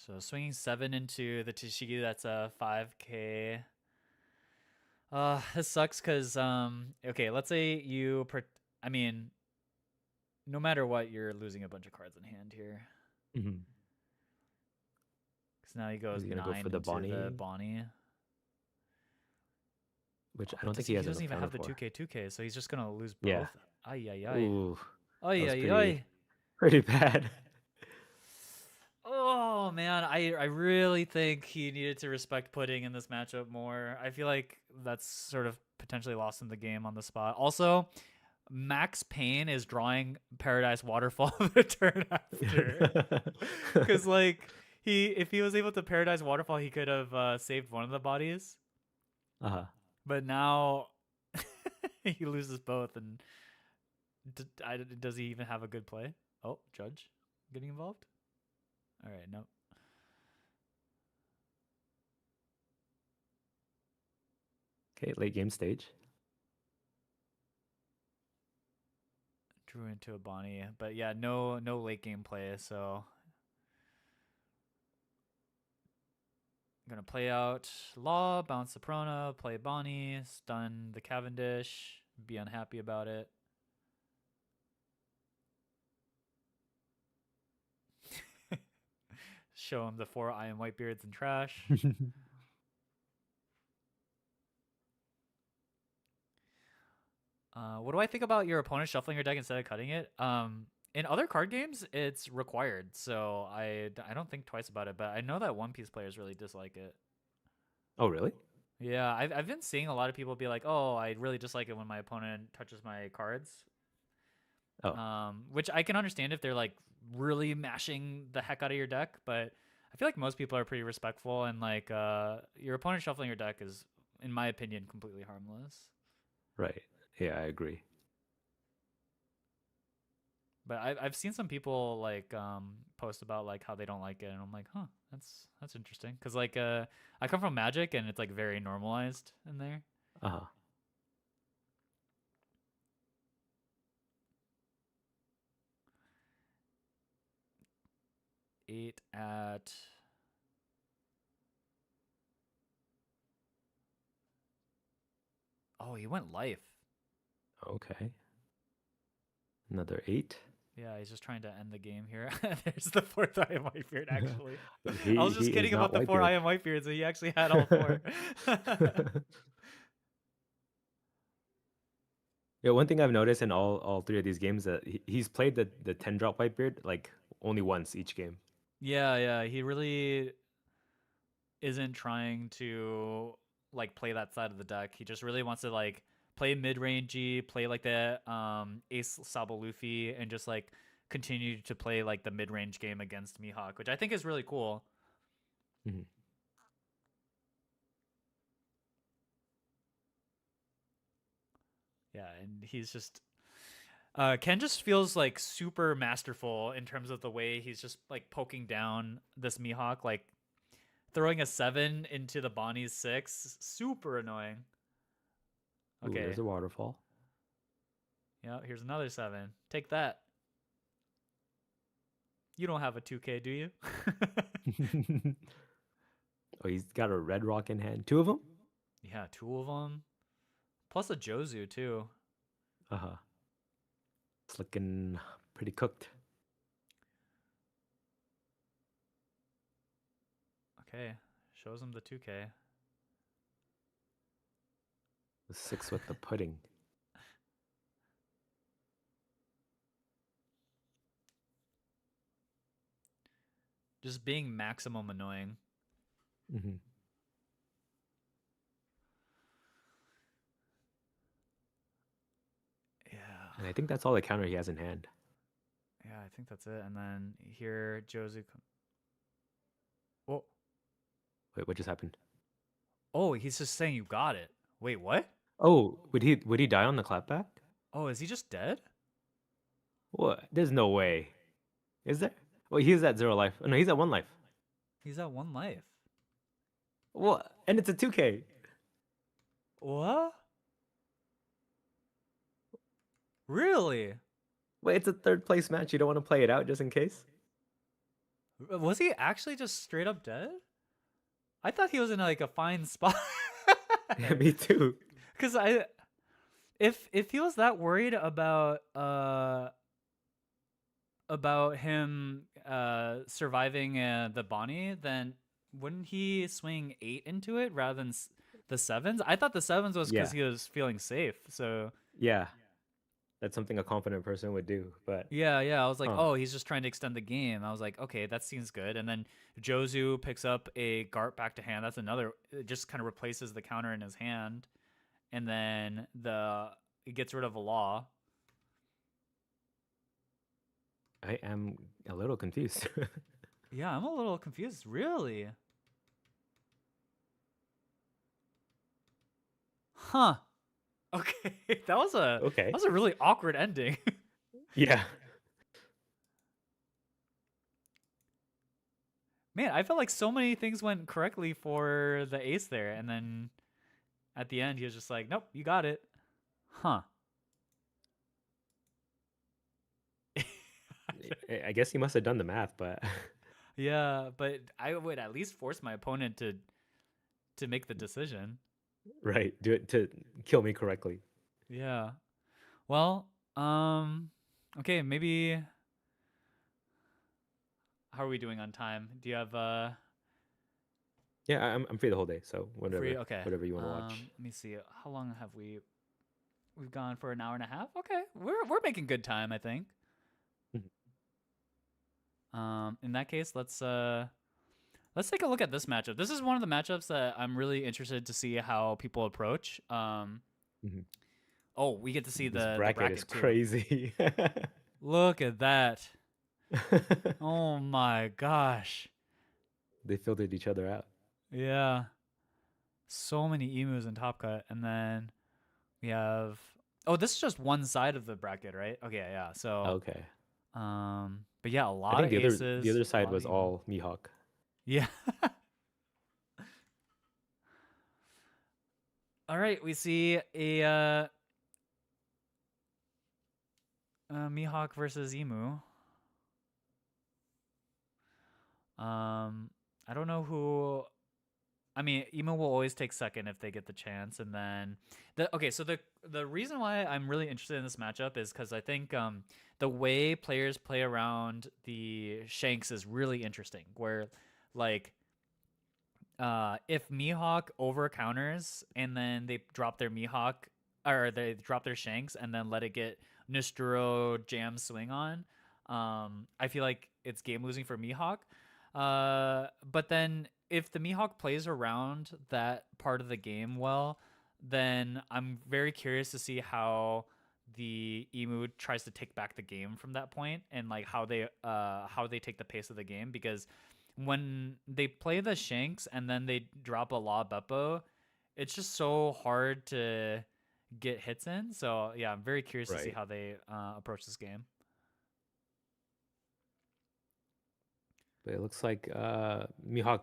So swinging 7 into the Tashigi, that's a 5K. This sucks because okay, let's say no matter what, you're losing a bunch of cards in hand here. Because now he goes 9 go for the into Bonnie? the Bonnie. Which I don't think he has. He doesn't even have the 2K 2K, so he's just gonna lose both. Yeah. Ay ay ay. Ooh, Ay ay ay. pretty bad. Oh man, I really think he needed to respect pudding in this matchup more. I feel like that's sort of potentially lost in the game on the spot. Also, Max Payne is drawing Paradise Waterfall the turn after. Because like if he was able to Paradise Waterfall, he could have saved one of the bodies. But now he loses both, and does he even have a good play? Oh, Judge getting involved? All right, nope. Okay, late game stage. Drew into a Bonnie, but yeah, no late game play, so I'm gonna play out Law, bounce the Prona, play Bonnie, stun the Cavendish, be unhappy about it. Show him the 4 I am Whitebeards and trash. What do I think about your opponent shuffling your deck instead of cutting it? In other card games, it's required, so I don't think twice about it. But I know that One Piece players really dislike it. Oh, really? Yeah, I've been seeing a lot of people be like, "Oh, I really dislike it when my opponent touches my cards." Oh, Which I can understand if they're like really mashing the heck out of your deck, but I feel like most people are pretty respectful and like your opponent shuffling your deck is, in my opinion, completely harmless. right. Yeah, I agree. But I've seen some people like post about like how they don't like it, and I'm like, huh, that's interesting, because like I come from Magic and it's like very normalized in there. Uh-huh. 8 at oh, he went life. Okay. Another 8. Yeah, he's just trying to end the game here. There's the fourth I Am Whitebeard, actually. I was He just is kidding not about the four Whitebeard. I Am Whitebeards, so he actually had all four. Yeah, one thing I've noticed in all three of these games that he's played the 10 drop Whitebeard like only once each game. Yeah, he really isn't trying to like play that side of the deck. He just really wants to like play mid-rangey, play like the Ace Sabo Luffy, and just like continue to play like the mid-range game against Mihawk, which I think is really cool. Mhm. Yeah, and he's just Ken just feels like super masterful in terms of the way he's just like poking down this Mihawk, like throwing a 7 into the Bonnie's 6. Super annoying. Ooh, Okay. there's a waterfall. Yeah, here's another 7. Take that. You don't have a 2K, do you? Oh, he's got a red rock in hand. Two of them? Yeah, 2 of them. Plus a Jozu, too. Uh-huh. It's looking pretty cooked. Okay. Shows him the 2K. The 6 with the pudding. Just being maximum annoying. Mm-hmm. Yeah. And I think that's all the counter he has in hand. Yeah, I think that's it. And then here, Jozu. Oh, Wait, what just happened? oh, he's just saying you got it. Wait, what? Oh, would he die on the clapback? Oh, is he just dead? What? There's no way. Is there? Well, he's at 0 life. Oh, no, he's at 1 life. He's at 1 life. What? And it's a 2K. What? Really? Wait, it's a third place match. You don't want to play it out just in case? Was he actually just straight up dead? I thought he was in like a fine spot. Yeah, me too. Cause if he was that worried about him surviving the Bonnie, then wouldn't he swing 8 into it rather than the 7s? I thought the 7s was because Yeah. he was feeling safe. So Yeah. That's something a confident person would do. But yeah, I was like, huh. oh, he's just trying to extend the game. I was like, okay, that seems good. And then Jozu picks up a Gart back to hand. That's another. It just kind of replaces the counter in his hand, and then it gets rid of a law. I am a little confused. Yeah, I'm a little confused. Really? Huh. Okay, that was Okay. a really awkward ending. Yeah. Man, I felt like so many things went correctly for the ace there, and then at the end he was just like, "Nope, you got it." Huh. I guess he must have done the math, but Yeah, but I would at least force my opponent to make the decision. right, do it to kill me correctly. Yeah. Well, okay, maybe how are we doing on time? Do you have Yeah, I'm free the whole day, so free? whatever Okay. whatever you want to watch. Let me see. How long have we We've gone for an hour and a half. Okay, we're making good time, I think. Mhm. In that case, let's take a look at this matchup. This is one of the matchups that I'm really interested to see how people approach. Mhm. Oh, we get to see This the bracket is bracket too. crazy. Look at that. Oh my gosh. They filtered each other out. Yeah. So many emus in Top Cut, and then we have. Oh, this is just one side of the bracket, right? Okay, yeah. So, Okay. but yeah, a I lot think of the aces, other a side lot of was emu. all Mihawk. Yeah. All right, we see Mihawk versus emu. I don't know who. I mean, emu will always take second if they get the chance, and then so the reason why I'm really interested in this matchup is because I think the way players play around the shanks is really interesting. Where like if Mihawk over counters and then they drop their Mihawk or they drop their shanks and then let it get Nusturo jam swing on, I feel like it's game losing for Mihawk. But then if the Mihawk plays around that part of the game well, then I'm very curious to see how the Emu tries to take back the game from that point and like how they take the pace of the game because when they play the shanks and then they drop a law beppo, it's just so hard to get hits in. So yeah, I'm very curious to see Right. how they approach this game. But it looks like Mihawk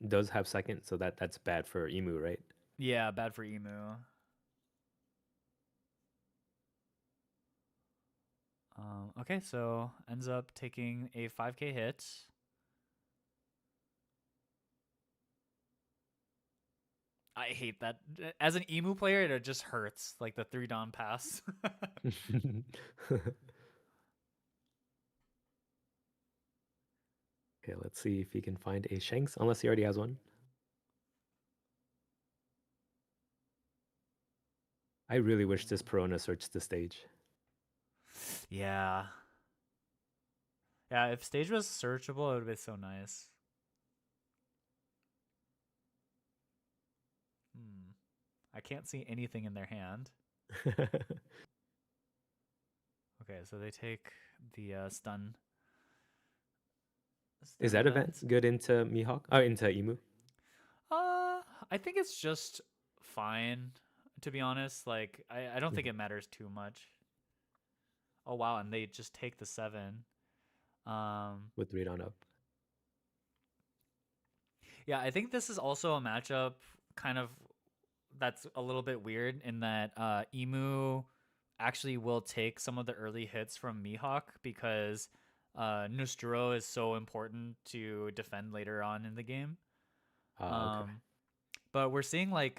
does have second, so that's bad for Emu, right? Yeah, bad for emu. Okay, so ends up taking a 5K hit. I hate that. As an emu player, it just hurts like the 3 dawn pass. Okay, let's see if he can find a Shanks, unless he already has one. I really wish this Perona searched the stage. Yeah. Yeah, if stage was searchable, it would be so nice. Hmm. I can't see anything in their hand. Okay, so they take the Is stun that event event. good into Mihawk? Oh, into Emu? I think it's just fine, to be honest. Like, I don't think Mhm. it matters too much. Oh wow, and they just take the 7. Um, With 3 down up. yeah, I think this is also a matchup kind of that's a little bit weird in that Emu actually will take some of the early hits from Mihawk because Nusturo is so important to defend later on in the game. Okay. Um, but we're seeing like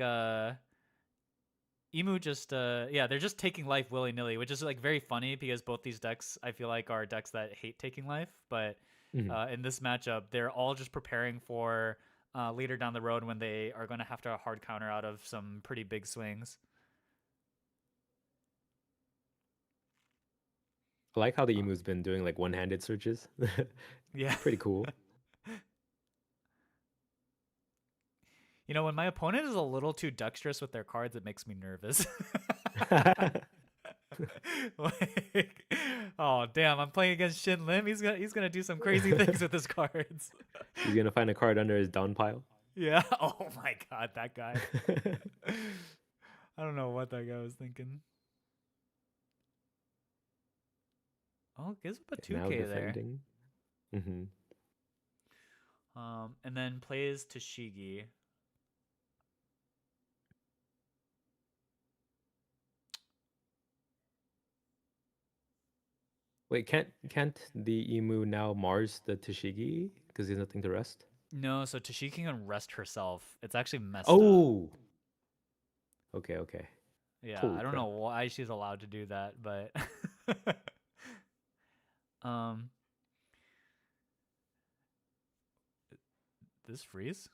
Emu just yeah, they're just taking life willy nilly, which is like very funny because both these decks I feel like are decks that hate taking life, but Mhm. in this matchup, they're all just preparing for later down the road when they are going to have to hard counter out of some pretty big swings. I like how the Uh, Emu's been doing like one-handed searches. yeah. Pretty cool. You know, when my opponent is a little too dexterous with their cards, it makes me nervous. Like, oh damn, I'm playing against Shin Lim. He's gonna do some crazy things with his cards. He's gonna find a card under his down pile. Yeah. Oh my god, that guy. I don't know what that guy was thinking. Oh, gives up a Okay, now 2K there. defending. Hmm. And then plays Tashigi. Wait, can't the Emu now Mars the Tashigi because he's nothing to rest? No, so Tashigi can rest herself. It's actually messed up. Oh, okay. Yeah, Holy I don't know crap! why she's allowed to do that, but um, this freeze.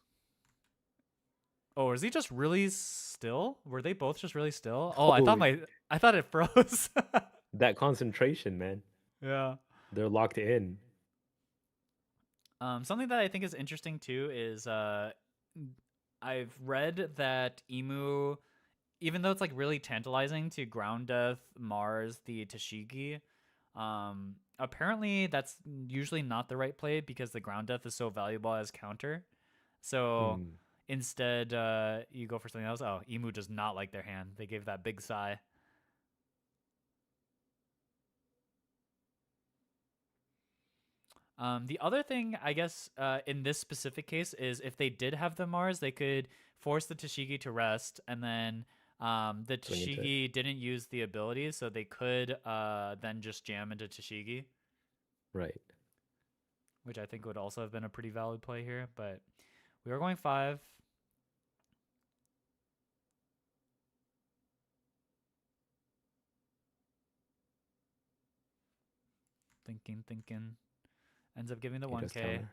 Oh, is he just really still? Were they both just really still? Oh, Holy! I thought it froze. That concentration, man. Yeah. They're locked in. Something that I think is interesting too is I've read that Emu, even though it's like really tantalizing to ground death Mars the Tashigi, apparently that's usually not the right play because the ground death is so valuable as counter. So Hmm. instead, you go for something else. Oh, Emu does not like their hand. They gave that big sigh. The other thing, I guess, in this specific case, is if they did have the Mars, they could force the Tashigi to rest, and then the Swing into it. Tashigi didn't use the abilities, so they could then just jam into Tashigi, Right. which I think would also have been a pretty valid play here. But we are going 5. Thinking. Ends up giving the He does 1K. counter.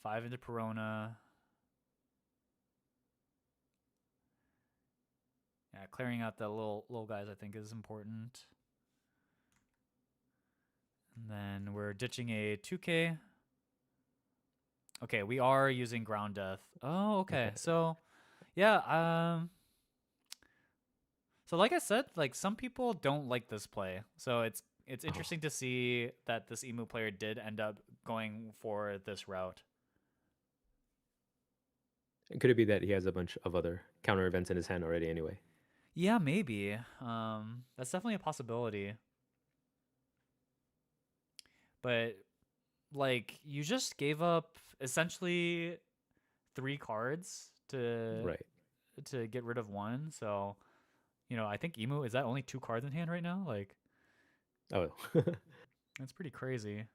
5 into Perona. Yeah, clearing out the little guys I think is important. And then we're ditching a 2K. Okay, we are using ground death. Oh, okay. So, yeah, so like I said, like some people don't like this play. So it's Oh. interesting to see that this Emu player did end up going for this route. Could it be that he has a bunch of other counter events in his hand already anyway? Yeah, maybe. That's definitely a possibility. But like you just gave up essentially 3 cards Right. to get rid of one. So, I think Emu is that only 2 cards in hand right now? Like Oh. that's pretty crazy.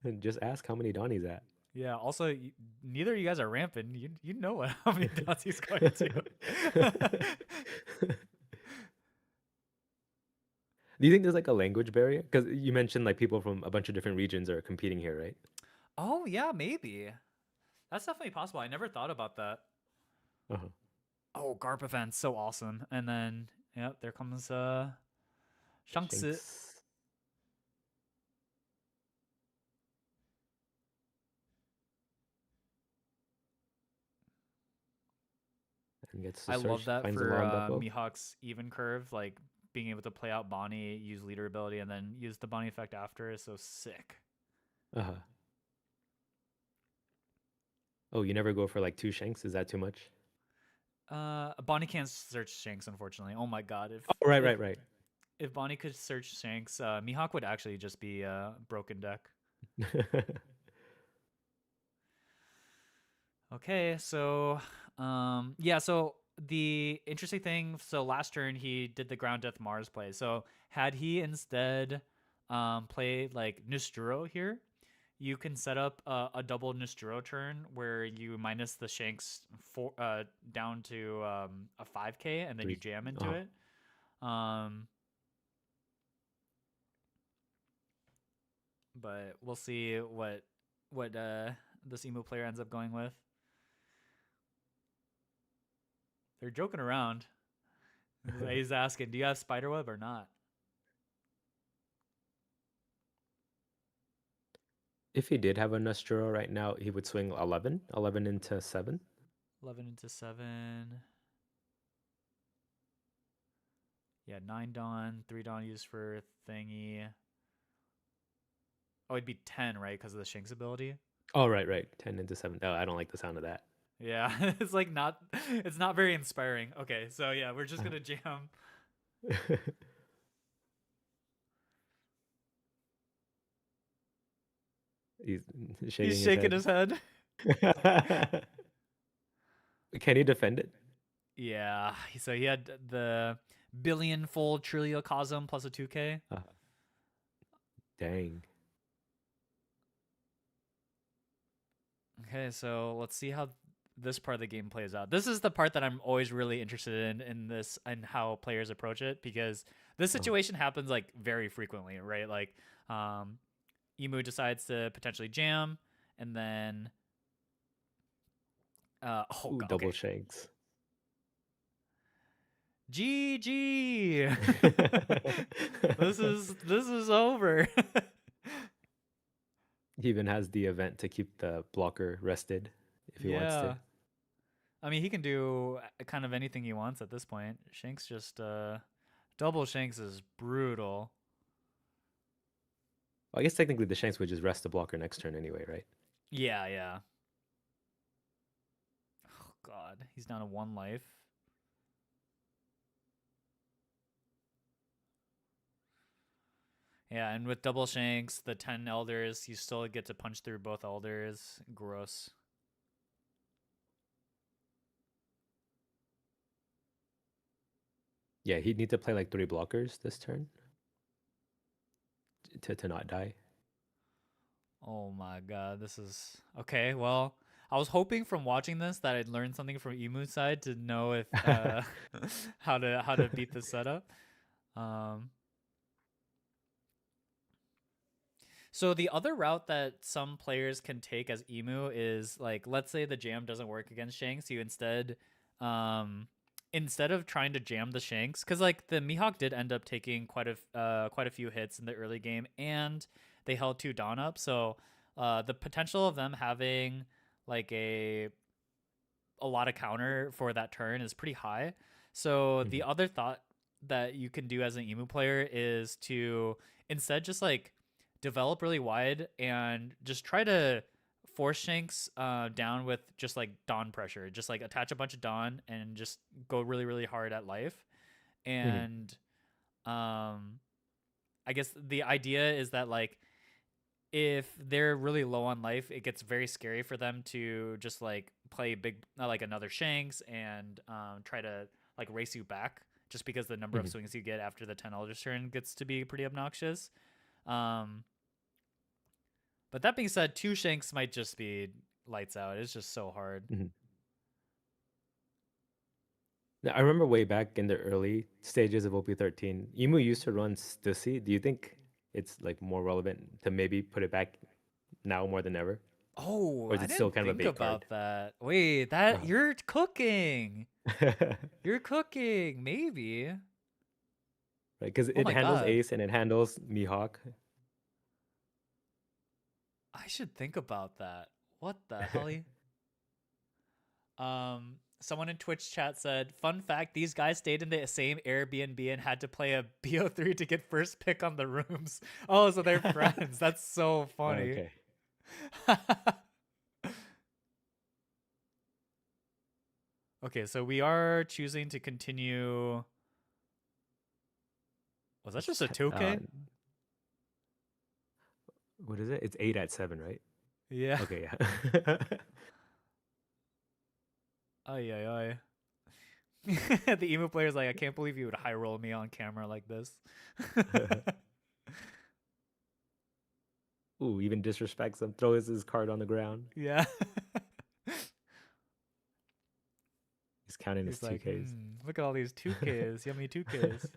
And just ask how many Donnie's at. Yeah. Also, neither of you guys are rampant. You know what how many dots he's going to. Do you think there's like a language barrier? Because you mentioned like people from a bunch of different regions are competing here, right? Oh yeah, maybe. That's definitely possible. I never thought about that. Uh-huh. Oh, Garp event, so awesome. And then, yep, there comes Shanks. Shanks. And gets to I love search, that finds a for long Beppo. Mihawk's even curve, like being able to play out Bonnie, use leader ability, and then use the Bonnie effect after is so sick. Uh-huh. Oh, you never go for like 2 Shanks? Is that too much? Bonnie can't search Shanks, unfortunately. Oh my god, if Oh, right, if right, right. if Bonnie could search Shanks, Mihawk would actually just be a broken deck. Okay, so yeah, so the interesting thing, so last turn he did the ground death Mars play. So had he instead played like Nusturo here, you can set up a double Nusturo turn where you minus the Shanks down to a 5K and then you Three. jam into Oh, it. Um, but we'll see what this emo player ends up going with. They're joking around. He's asking, "Do you have spiderweb or not?" if he did have a Nostro right now, he would swing 11, 11 into 7. 11 into 7. Yeah, 9 Dawn, 3 Dawn used for thingy. Oh, it'd be 10, right? Because of the Shanks ability. Oh, right, right. 10 into 7. Oh, I don't like the sound of that. Yeah, it's like it's not very inspiring. Okay, so yeah, we're just gonna jam. He's He's shaking his shaking head. his head. Can he defend it? Yeah, so he had the billion-fold Triliocosm plus a 2K. Dang. Okay, so let's see how this part of the game plays out. This is the part that I'm always really interested in this and how players approach it because this situation happens like very frequently, right? Like Emu decides to potentially jam and then oh Ooh, god, double okay. shanks. GG. This is over. He even has the event to keep the blocker rested if he wants to. Yeah. I mean, he can do kind of anything he wants at this point. Shanks just double Shanks is brutal. Well, I guess technically the shanks would just rest the blocker next turn anyway, right? Yeah, yeah. Oh god, he's down to 1 life. Yeah, and with double Shanks, the 10 elders, you still get to punch through both elders. Gross. Yeah, he'd need to play like 3 blockers this turn to not die. Oh my god, this is okay. Well, I was hoping from watching this that I'd learn something from Emu's side to know if how to beat the setup. Um, so the other route that some players can take as Emu is like, let's say the jam doesn't work against Shanks, you instead of trying to jam the Shanks, because like the Mihawk did end up taking quite a few hits in the early game, and they held 2 Dawn up, so the potential of them having like a lot of counter for that turn is pretty high. So the Mhm. other thought that you can do as an Emu player is to instead just like develop really wide and just try to force Shanks down with just like Dawn pressure. Just like attach a bunch of Dawn and just go really, really hard at life. Mhm. And um, I guess the idea is that like if they're really low on life, it gets very scary for them to just like play big like another Shanks and try to like race you back just because the number of Mhm. swings you get after the 10 Elders turn gets to be pretty obnoxious. Um, but that being said, 2 Shanks might just be lights out. It's just so hard. Mhm. Now, I remember way back in the early stages of OP13, Emu used to run Stussy. Do you think it's like more relevant to maybe put it back now more than ever? Oh, Or is I it still didn't kind of a think bait card? about that. Wait, that Uh-huh. you're cooking. You're cooking, maybe. Right, because Oh it my handles god. Ace and it handles Mihawk. I should think about that. What the hell? Someone in Twitch chat said, "Fun fact: these guys stayed in the same Airbnb and had to play a BO3 to get first pick on the rooms." Oh, so they're friends. That's so funny. Okay. Okay, so we are choosing to continue. Was that just It's a 2K? what is it? It's 8 at 7, right? Yeah. Okay, yeah. Ay ay ay. The emo player's like, I can't believe you would high roll me on camera like this. Ooh, even disrespects him, throws his card on the ground. Yeah. He's counting his He's like, 2Ks. look at all these 2Ks, yummy 2Ks.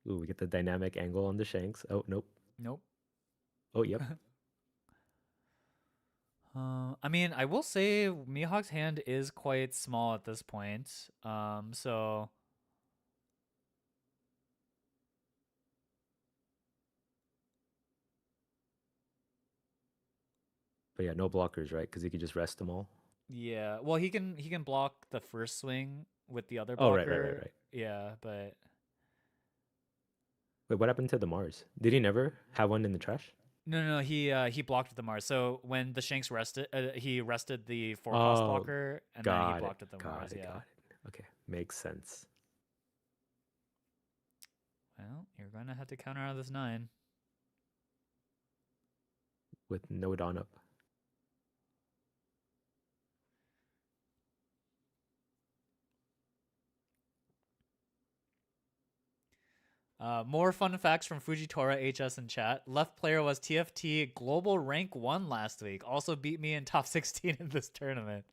Ooh, we get the dynamic angle on the Shanks. Oh, nope. Nope. Oh, yep. I mean, I will say Mihawk's hand is quite small at this point. So But yeah, no blockers, right? Because he could just rest them all. yeah, well, he can block the first swing with the other Oh, right, right, right, blocker. right. Yeah, but Wait, what happened to the Mars? Did he never have one in the trash? no, he blocked the Mars. So when the Shanks rested, he rested the 4 cost Oh, blocker, and then he got it. blocked the Got Mars. it. Yeah. Got it. Okay, makes sense. Well, you're gonna have to counter out of this 9. With no Dawn up. More fun facts from Fujitora HS in chat. Left player was TFT Global Rank 1 last week. Also beat me in top 16 in this tournament.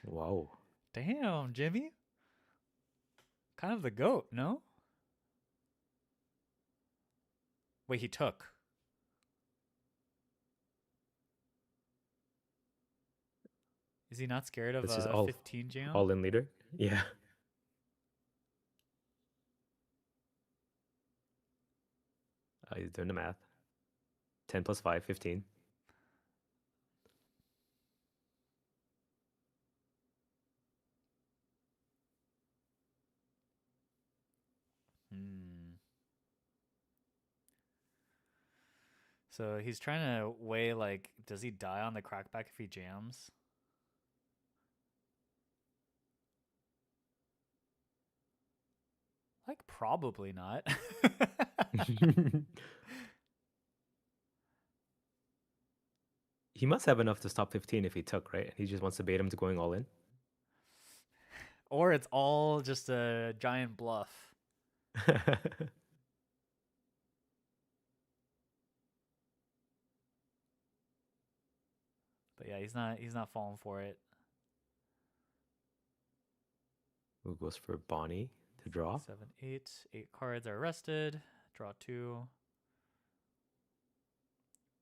Wow. Damn, Jimmy. Kind of the GOAT, no? Wait, he took. Is he not scared of This is a all 15 jam? all in leader. Yeah. He's doing the math. 10 plus 5, 15. Hmm. So he's trying to weigh like, does he die on the crackback if he jams? Like, probably not. He must have enough to stop 15 if he took, right? He just wants to bait him to going all in. Or it's all just a giant bluff. But yeah, he's not falling for it. Who goes for Bonnie to draw? 7, 8. 8 cards are rested. Draw 2.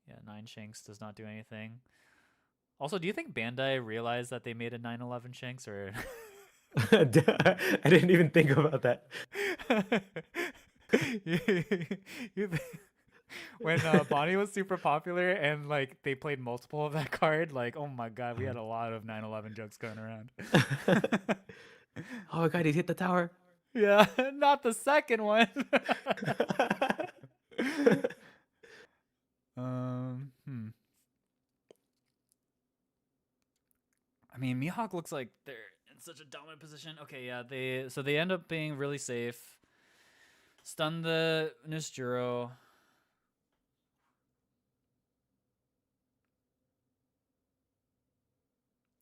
Yeah, 9 Shanks does not do anything. Also, do you think Bandai realized that they made a 9/11 Shanks, or I didn't even think about that. you when Bonnie was super popular and like they played multiple of that card, like oh my god, we had a lot of 9/11 jokes going around. Oh my god, he hit the tower. Yeah, not the second one. Hmm. I mean, Mihawk looks like they're in such a dominant position. Okay, yeah, they end up being really safe. Stun the Nisjuro.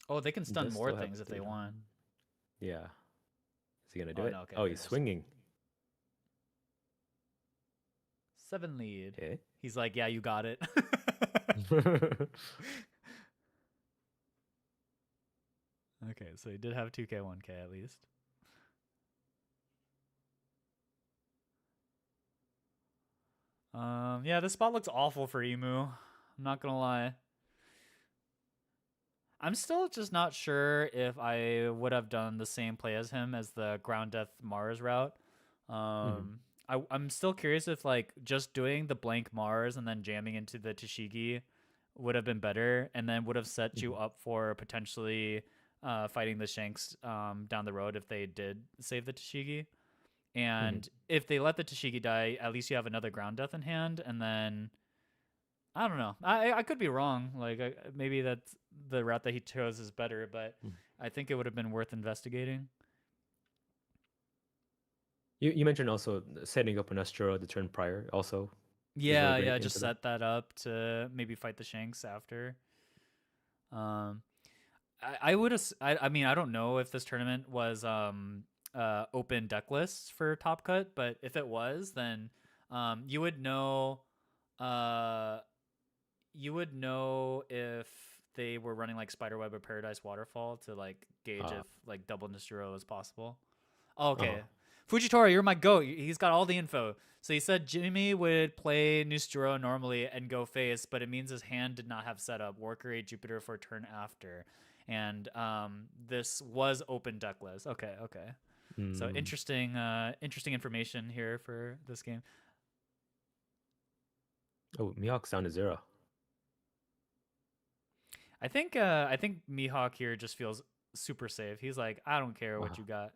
Oh, they can stun Does more still have things if they lead on. want. Yeah. Is he gonna do Oh it? no, okay. Oh, they're he's just- swinging. 7 lead. Okay. He's like, yeah, you got it. Okay, so he did have 2K, 1K at least. Yeah, this spot looks awful for Emu. I'm not gonna lie. I'm still just not sure if I would have done the same play as him as the Ground Death Mars route. I'm still curious if like just doing the blank Mars and then jamming into the Tashigi would have been better, and then would have set you up for potentially fighting the Shanks down the road if they did save the Tashigi. And if they let the Tashigi die, at least you have another Ground Death in hand, and then I don't know. I could be wrong. Like maybe that's the route that he chose is better, but I think it would have been worth investigating. You mentioned also setting up an Astro the turn prior also. Yeah, great yeah. into Just that. set that up to maybe fight the Shanks after. Um, I would. I mean, I don't know if this tournament was open deck lists for Top Cut, but if it was, then you would know. You would know if they were running like Spiderweb or Paradise Waterfall to like gauge if like double Nisturo is possible. Oh, okay. Fujitora, you're my goat. He's got all the info. So he said Jimmy would play Nisturo normally and go face, but it means his hand did not have setup. War Create Jupiter for turn after. And this was open deck list. Okay, okay. So interesting information here for this game. Oh, Mihawk's down to 0. I think Mihawk here just feels super safe. He's like, I don't care what you got.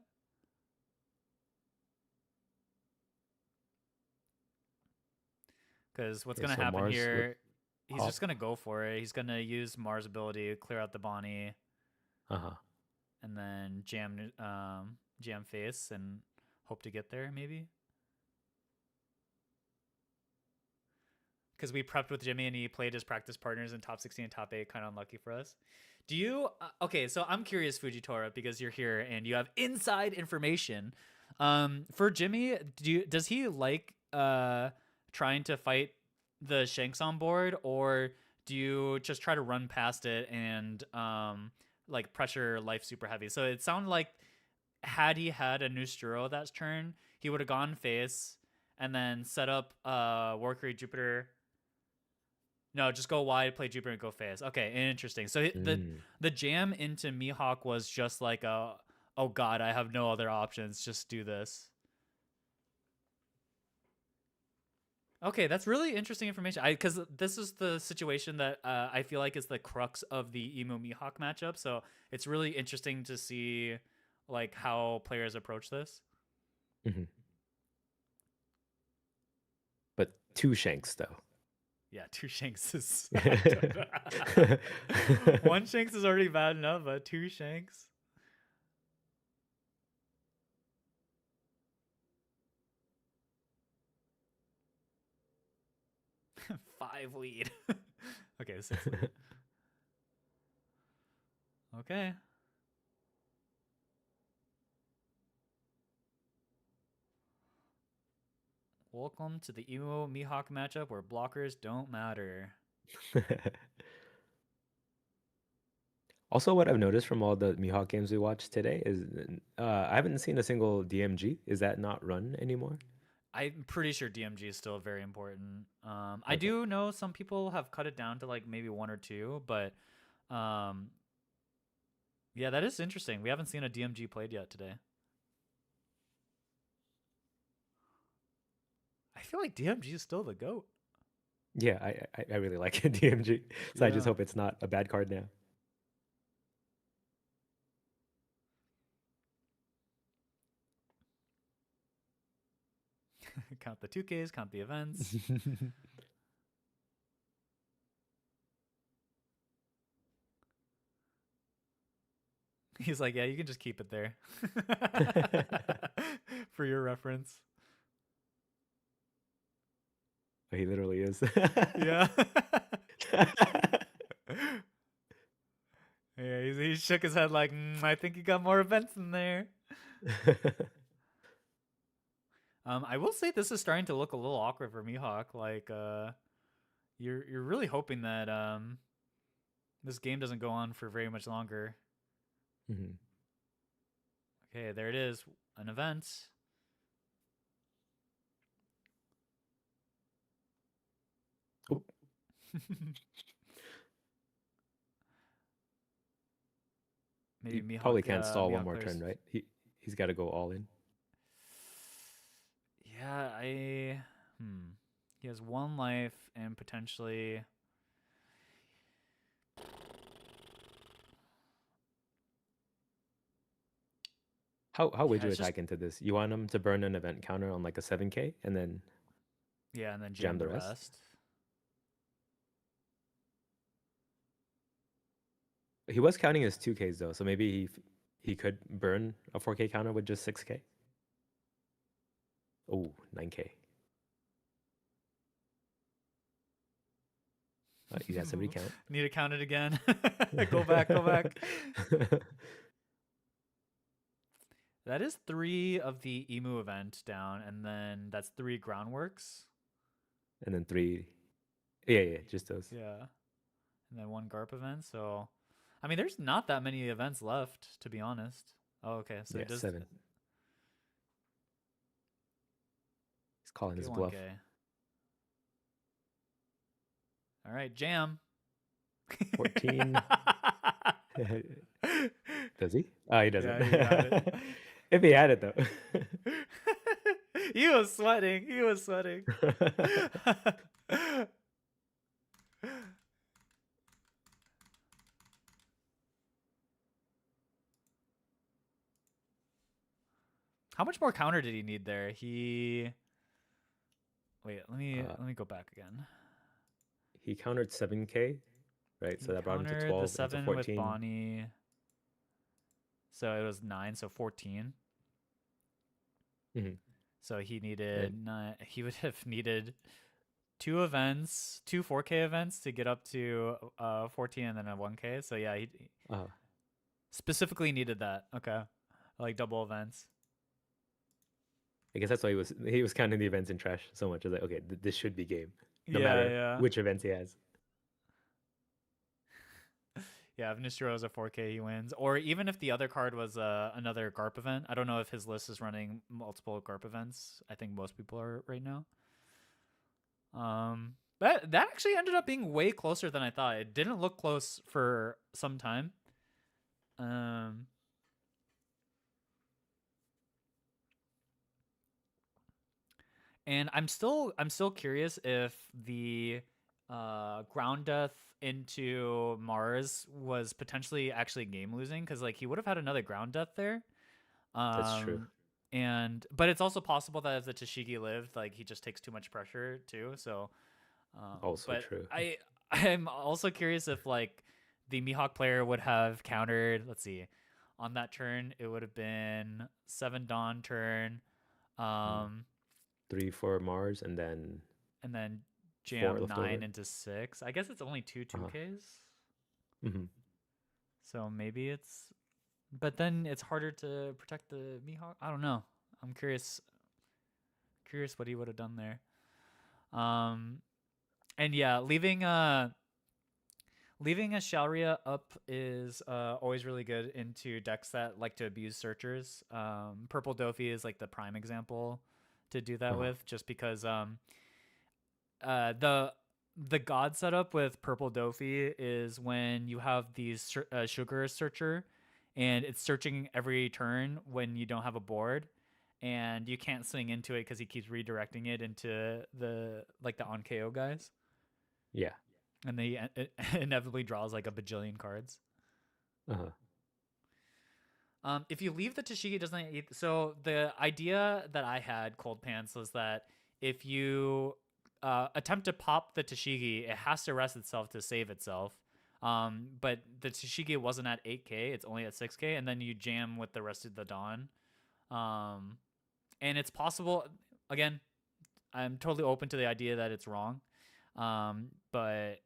Because what's gonna happen Mars here? He's Hop. just gonna go for it. He's gonna use Mars' ability, clear out the Bonnie, and then jam face and hope to get there maybe. Because we prepped with Jimmy and he played his practice partners in top 16 and top 8, kind of unlucky for us. Do you okay, so I'm curious, Fujitora, because you're here and you have inside information. For Jimmy, does he like trying to fight the Shanks on board, or do you just try to run past it and like pressure life super heavy? So it sounded like had he had a Nusturo that turn, he would have gone face and then set up War Creed Jupiter. No, just go wide, play Jupiter, and go phase. Okay, interesting. So Mm. the jam into Mihawk was just like a, oh god, I have no other options. Just do this. Okay, that's really interesting information. Because this is the situation that I feel like is the crux of the Emu Mihawk matchup. So it's really interesting to see like how players approach this. Mhm. But two Shanks though. Yeah, two Shanks is one Shanks is already bad enough, but two Shanks. 5 lead. Okay, 6 lead. Okay. Welcome to the Emo Mihawk matchup where blockers don't matter. Also, what I've noticed from all the Mihawk games we watched today is I haven't seen a single DMG. Is that not run anymore? I'm pretty sure DMG is still very important. I Okay. do know some people have cut it down to like maybe 1 or 2, but um, yeah, that is interesting. We haven't seen a DMG played yet today. I feel like DMG is still the GOAT. Yeah, I really like DMG. So I just Yeah. hope it's not a bad card now. Count the 2Ks, count the events. He's like, yeah, you can just keep it there. For your reference. He literally is. Yeah. Yeah, he shook his head like, I think you got more events in there. I will say this is starting to look a little awkward for Mihawk. Like, you're really hoping that this game doesn't go on for very much longer. Mhm. Okay, there it is, an event. Oh, Maybe he probably Mihawk, can't stall one Mihawk more players. turn, right? He's got to go all in. Yeah, He has 1 life and potentially. How would Yeah, you it's just. attack into this? You want him to burn an event counter on like a 7K and then Yeah, and then jam jam the the rest? rest. He was counting his 2Ks though, so maybe he could burn a 4K counter with just 6K. Oh, 9K. He has to recount. Need to count it again. Go back, go back. That is 3 of the Emu event down, and then that's 3 groundworks. And then 3. Yeah, just those. Yeah. And then 1 GARP event. So, I mean, there's not that many events left, to be honest. Oh, okay. So Yeah, he does 7. He's calling get his bluff. 1K. All right, jam. 14. Does he? Oh, he doesn't. Yeah, he got it. If he had it though. He was sweating. He was sweating. How much more counter did he need there? Wait, let me go back again. He countered 7K, right? He So that brought him to countered the 12 and to 7 with 14. Bonnie. So it was 9, so 14. Mhm. So he needed he would have needed 2 events, 2 4K events to get up to 14 and then a 1K. So yeah, he Uh, specifically needed that. Okay. Like double events. I guess that's why he was counting the events in trash so much. I was like, okay, this should be game, no Yeah, matter yeah. which events he has. Yeah, if Nishiro is a 4K, he wins. Or even if the other card was another GARP event. I don't know if his list is running multiple GARP events. I think most people are right now. But that actually ended up being way closer than I thought. It didn't look close for some time. And I'm still curious if the ground death into Mars was potentially actually game losing, because like he would have had another ground death there. That's true. And but it's also possible that if the Tashigi lived, like he just takes too much pressure too. So Also but true. I'm also curious if like the Mihawk player would have countered, let's see, on that turn it would have been 7 Dawn turn, Mm. um 3 for Mars and then and then 4 jam left 9 over. into 6. I guess it's only two Uh-huh. 2Ks. Hmm. So maybe it's, but then it's harder to protect the Mihawk. I don't know. I'm curious what he would have done there. And yeah, leaving a Shalria up is always really good into decks that like to abuse searchers. Purple Dofi is like the prime example to do that Uh-huh. with, just because the god setup with Purple Dofi is when you have these sugar searcher, and it's searching every turn when you don't have a board, and you can't swing into it because he keeps redirecting it into the like the on KO guys, Yeah. and they it inevitably draws like a bajillion cards. Uh-huh. If you leave the Tashigi, doesn't eat. So the idea that I had, Cold Pants, was that if you attempt to pop the Tashigi, it has to rest itself to save itself. But the Tashigi wasn't at 8K; it's only at 6K, and then you jam with the rest of the Dawn. Um, and it's possible. Again, I'm totally open to the idea that it's wrong. But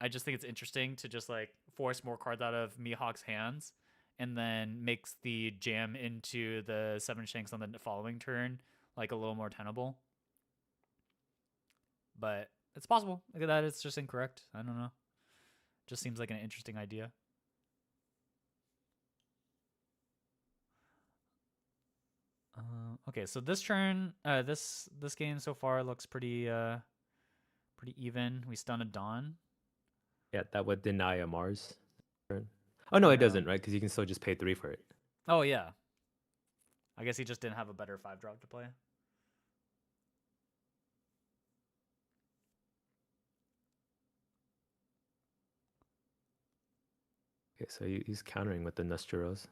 I just think it's interesting to just like force more cards out of Mihawk's hands, and then makes the jam into the 7 Shanks on the following turn like a little more tenable. But it's possible. Look at that. It's just incorrect. I don't know. Just seems like an interesting idea. Okay, so this turn, this game so far looks pretty even. We stun a Dawn. Yeah, that would deny a Mars turn. Oh no, it Yeah. doesn't, right? Because you can still just pay 3 for it. Oh yeah. I guess he just didn't have a better 5-drop to play. Okay, so he's countering with the Nostros.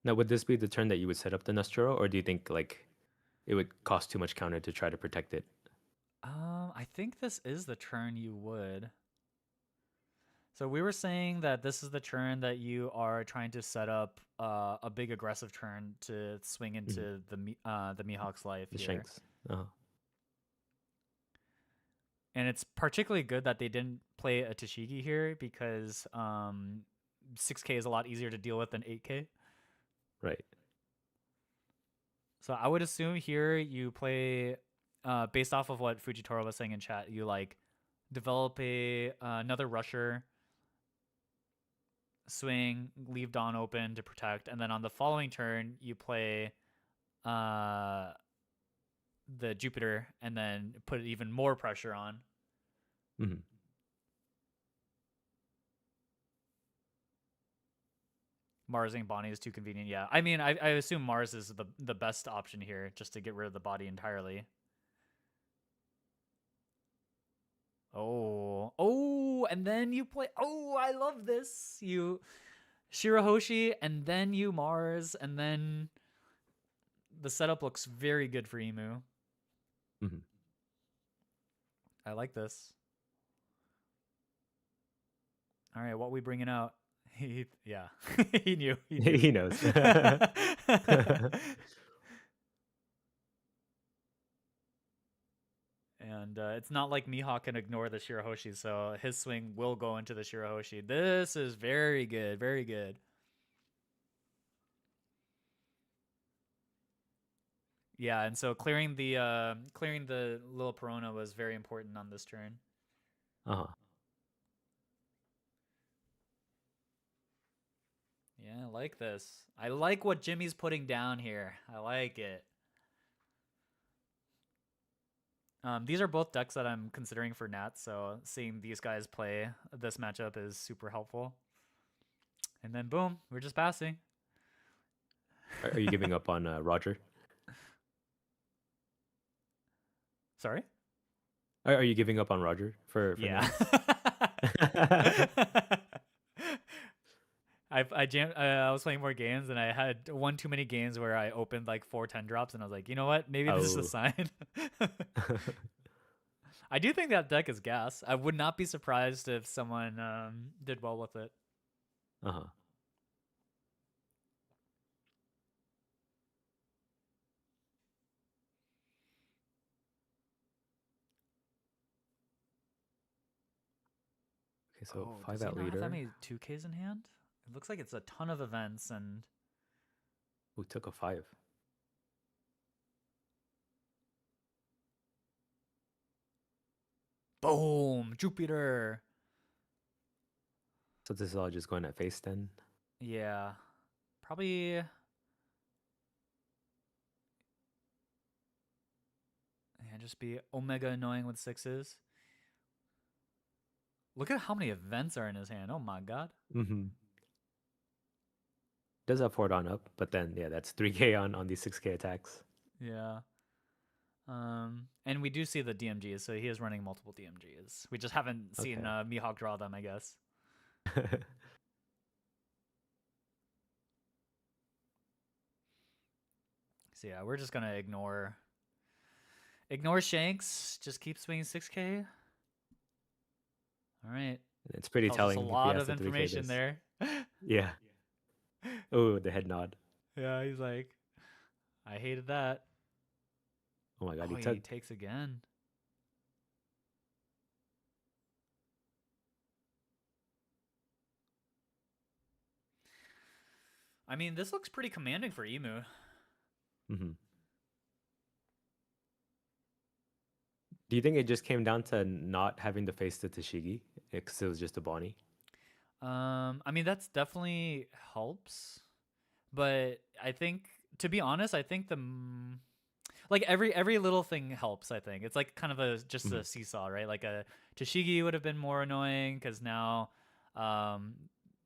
Now, would this be the turn that you would set up the Nostro, or do you think like it would cost too much counter to try to protect it? I think this is the turn you would. So we were saying that this is the turn that you are trying to set up a big aggressive turn to swing Mhm. into the Mihawk's life The here. Shanks. Uh-huh. And it's particularly good that they didn't play a Tashigi here, because 6K is a lot easier to deal with than 8K. Right. So I would assume here you play, based off of what Fujitoro was saying in chat, you like develop another rusher, swing, leave Dawn open to protect, and then on the following turn you play uh, the Jupiter, and then put even more pressure on. Mm-hmm. Marsing Bonnie is too convenient. Yeah, I mean, I assume Mars is the best option here, just to get rid of the body entirely. Oh, and then you play. Oh, I love this. You Shirahoshi, and then you Mars, and then the setup looks very good for Emu. Mm-hmm. I like this. All right, what we bringing out? Yeah, he knew. He knew. He knows. And it's not like Mihawk can ignore the Shirahoshi, so his swing will go into the Shirahoshi. This is very good, very good. Yeah, and so clearing the little Perona was very important on this turn. Uh-huh. Yeah, I like this. I like what Jimmy's putting down here. I like it. These are both decks that I'm considering for Nats, so seeing these guys play this matchup is super helpful. And then boom, we're just passing. Are you giving up on Roger? Sorry? Are you giving up on Roger for Yeah. Nats? I was playing more games and I had one too many games where I opened like 4 10 drops and I was like, you know what? Maybe this is a Oh. sign. I do think that deck is gas. I would not be surprised if someone did well with it. Uh-huh. Okay, so Oh, does 5 he out not have that leader. many 2Ks in hand? It looks like it's a ton of events and Who took a 5? boom, Jupiter. So this is all just going at face then? Yeah. Probably just be Omega annoying with 6s. Look at how many events are in his hand. Oh my god. Mm-hmm. Does have 4 on up, but then yeah, that's 3k on these 6k attacks. Yeah. And we do see the DMGs, so he is running multiple DMGs. We just haven't seen Okay. Mihawk draw them, I guess. So yeah, we're just gonna ignore Shanks. Just keep swinging 6K. All right. It's pretty Tells us a telling if he lot has of to 3k information this. there. Yeah. Oh, the head nod. Yeah, he's like, I hated that. Oh my god, Oh, he he took. takes again. I mean, this looks pretty commanding for Emu. Mm-hmm. Do you think it just came down to not having to face the Tashigi because it was just a Bonnie? I mean, that's definitely helps, but I think, to be honest, I think like every little thing helps. I think it's like kind of just Mm-hmm. a seesaw, right? Like a Tashigi would have been more annoying because now, um,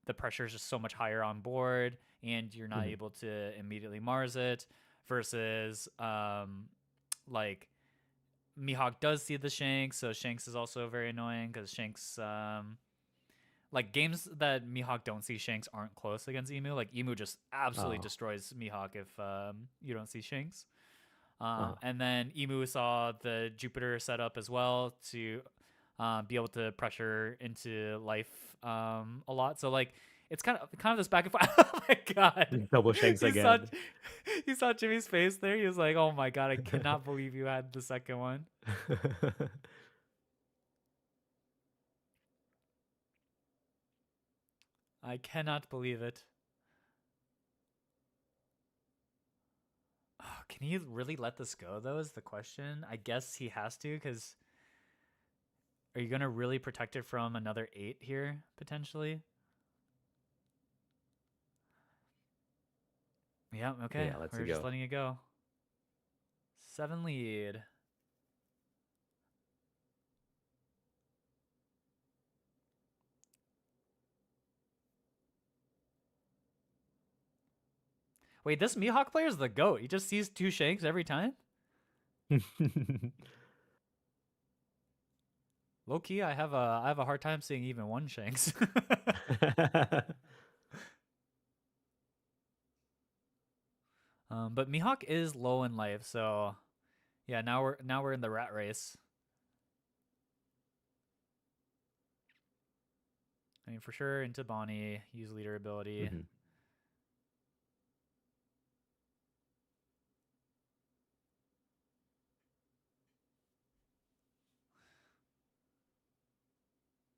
the pressure is just so much higher on board, and you're not Mm-hmm. able to immediately Mars it. Versus, like Mihawk does see the Shanks, so Shanks is also very annoying because Shanks, like games that Mihawk don't see Shanks aren't close against Emu. Like Emu just absolutely Oh. destroys Mihawk if you don't see Shanks. Uh-huh. And then Emu saw the Jupiter setup as well to be able to pressure into life a lot. So like it's kind of this back and forth. Oh my god! Double Shanks He saw again. he saw Jimmy's face there. He was like, "Oh my god! I cannot believe you had the second one." I cannot believe it. Oh, can he really let this go though? Is the question. I guess he has to, because are you gonna really protect it from another 8 here potentially? Yeah. Okay. Yeah, let's We're just go. letting it go. 7 lead. Wait, this Mihawk player is the goat. He just sees 2 Shanks every time. Low key, I have a hard time seeing even 1 Shanks. But Mihawk is low in life, so yeah. Now we're in the rat race. I mean, for sure, into Bonnie, use leader ability. Mm-hmm.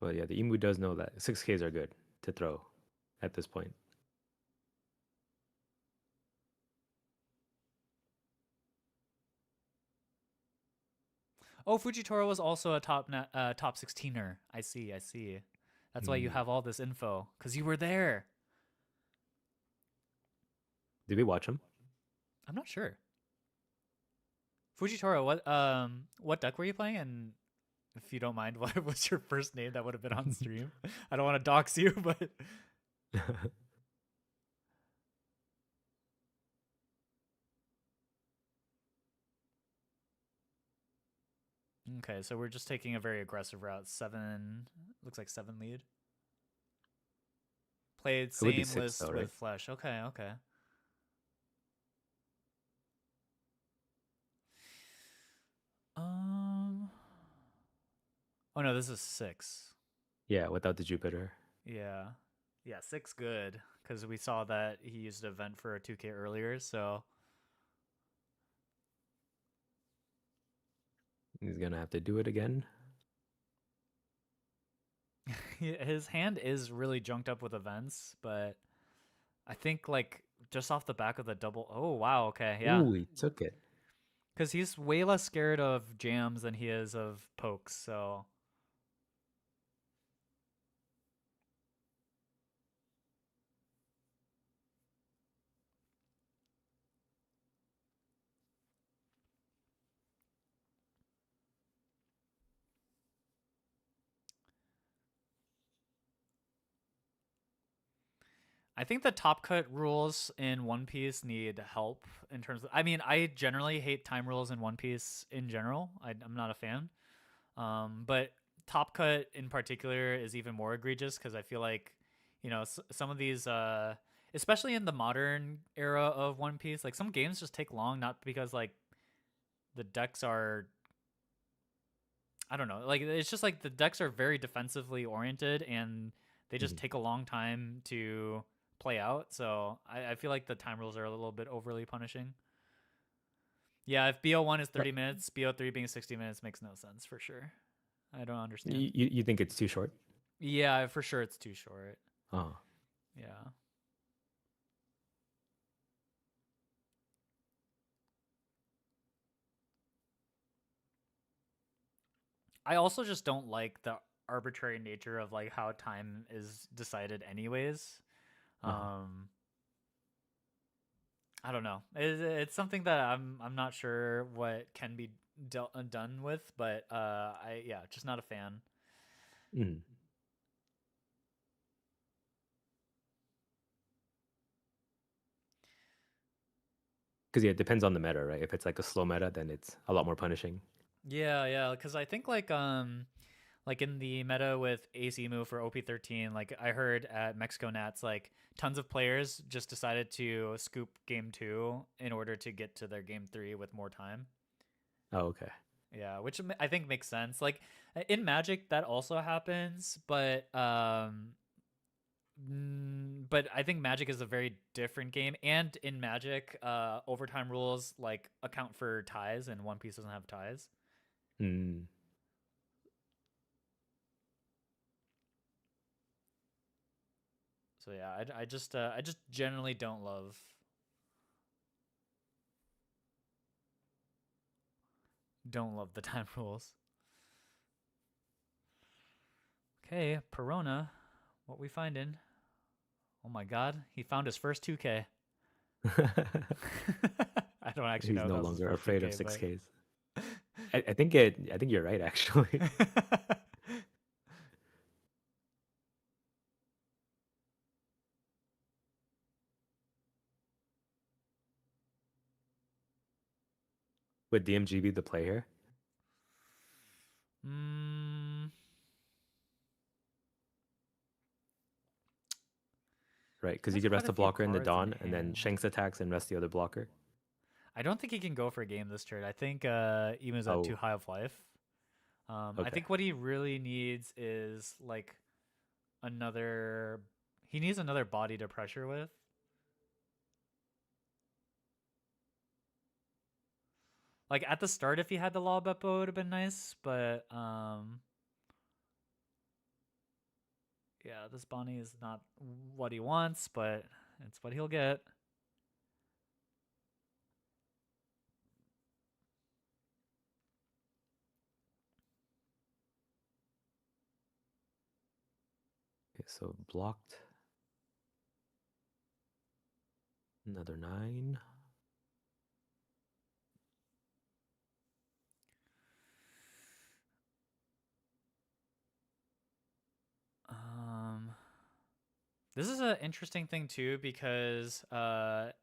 But yeah, the Emu does know that 6Ks are good to throw at this point. Oh, Fujitoro was also a top 16er. I see. I see. That's why you Mm. have all this info because you were there. Did we watch him? I'm not sure. Fujitoro, what deck were you playing? And if you don't mind, what was your first name that would have been on stream? I don't want to dox you, but okay. So we're just taking a very aggressive route. 7 looks like 7 lead. Played It would be same 6 list though, with right? Flesh. Okay, okay. Um. Oh no, this is 6. Yeah, without the Jupiter. Yeah, yeah, 6 good because we saw that he used an event for a 2K earlier. So He's gonna have to do it again. his hand is really junked up with events, but I think like just off the back of the double. Oh wow, okay, yeah, Ooh, he took it. because he's way less scared of jams than he is of pokes. So I think the top cut rules in One Piece need help in terms of. I mean, I generally hate time rules in One Piece in general. I'm not a fan. But top cut in particular is even more egregious because I feel like, some of these, especially in the modern era of One Piece, like some games just take long, not because like the decks are, I don't know, like it's just like the decks are very defensively oriented and they just Mhm. take a long time to play out. So I feel like the time rules are a little bit overly punishing. Yeah, if BO1 is But 30 minutes, BO3 being 60 minutes makes no sense for sure. I don't understand. you think it's too short? Yeah, for sure it's too short. Oh, Yeah. I also just don't like the arbitrary nature of like how time is decided anyways. uh-huh. Um I don't know. It's something that I'm not sure what can be done with, but I yeah, just not a fan. Mm. Because yeah, it depends on the meta, right? If it's like a slow meta, then it's a lot more punishing. Yeah, yeah, cuz I think like in the meta with AC move for OP13, like I heard at Mexico Nats, like tons of players just decided to scoop game 2 in order to get to their game 3 with more time. Oh, okay. Yeah, which I think makes sense. Like in Magic that also happens, but I think Magic is a very different game, and in Magic, overtime rules like account for ties, and One Piece doesn't have ties. Mm. So yeah, I just generally don't love the time rules. Okay, Perona, what we finding? Oh my God, he found his first 2K. I don't actually He's know if no that was his longer first afraid of 2K, 6Ks. I think you're right actually. but Would DMG be the play here? mm, Right, because he you has could quite rest a a few blocker in the cards in Dawn, and then hand. Shanks attacks and rest the other blocker. I don't think he can go for a game this turn. I think Emu's at too Oh, high of life. I okay. think what he really needs is like another. He needs another body to pressure with. Like at the start, if he had the Law Beppo, it would have been nice. But yeah, this Bonnie is not what he wants, but it's what he'll get. so blocked. Another 9. This is an interesting thing too because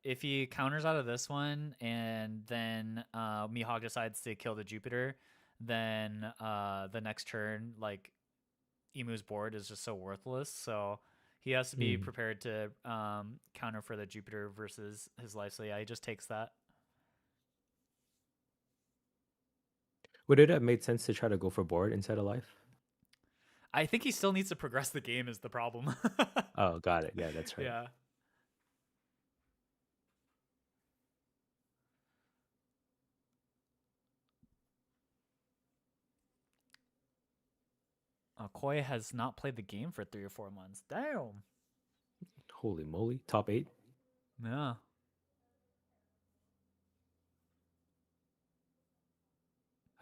if he counters out of this one and then Mihawk decides to kill the Jupiter, then the next turn like Emu's board is just so worthless. So he has to be prepared to counter for the Jupiter versus his life. So yeah, he just takes that. Would it have made sense to try to go for board instead of life? I think he still needs to progress the game is the problem. Oh, got it. Yeah, that's right. Yeah. Koi has not played the game for 3 or 4 months. Damn. Holy moly. Top 8? Yeah.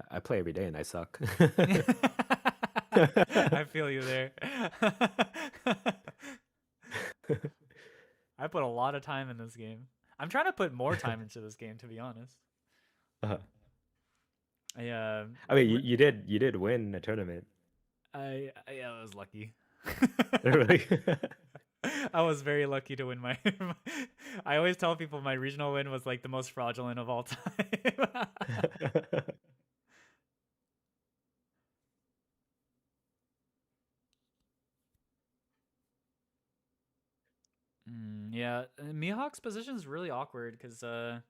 I play every day and I suck. I feel you there. I put a lot of time in this game. I'm trying to put more time into this game, to be honest. Uh-huh. I I mean, you did win a tournament. I was lucky. Really? I was very lucky to win my. I always tell people my regional win was like the most fraudulent of all time. Yeah, Mihawk's position is really awkward because I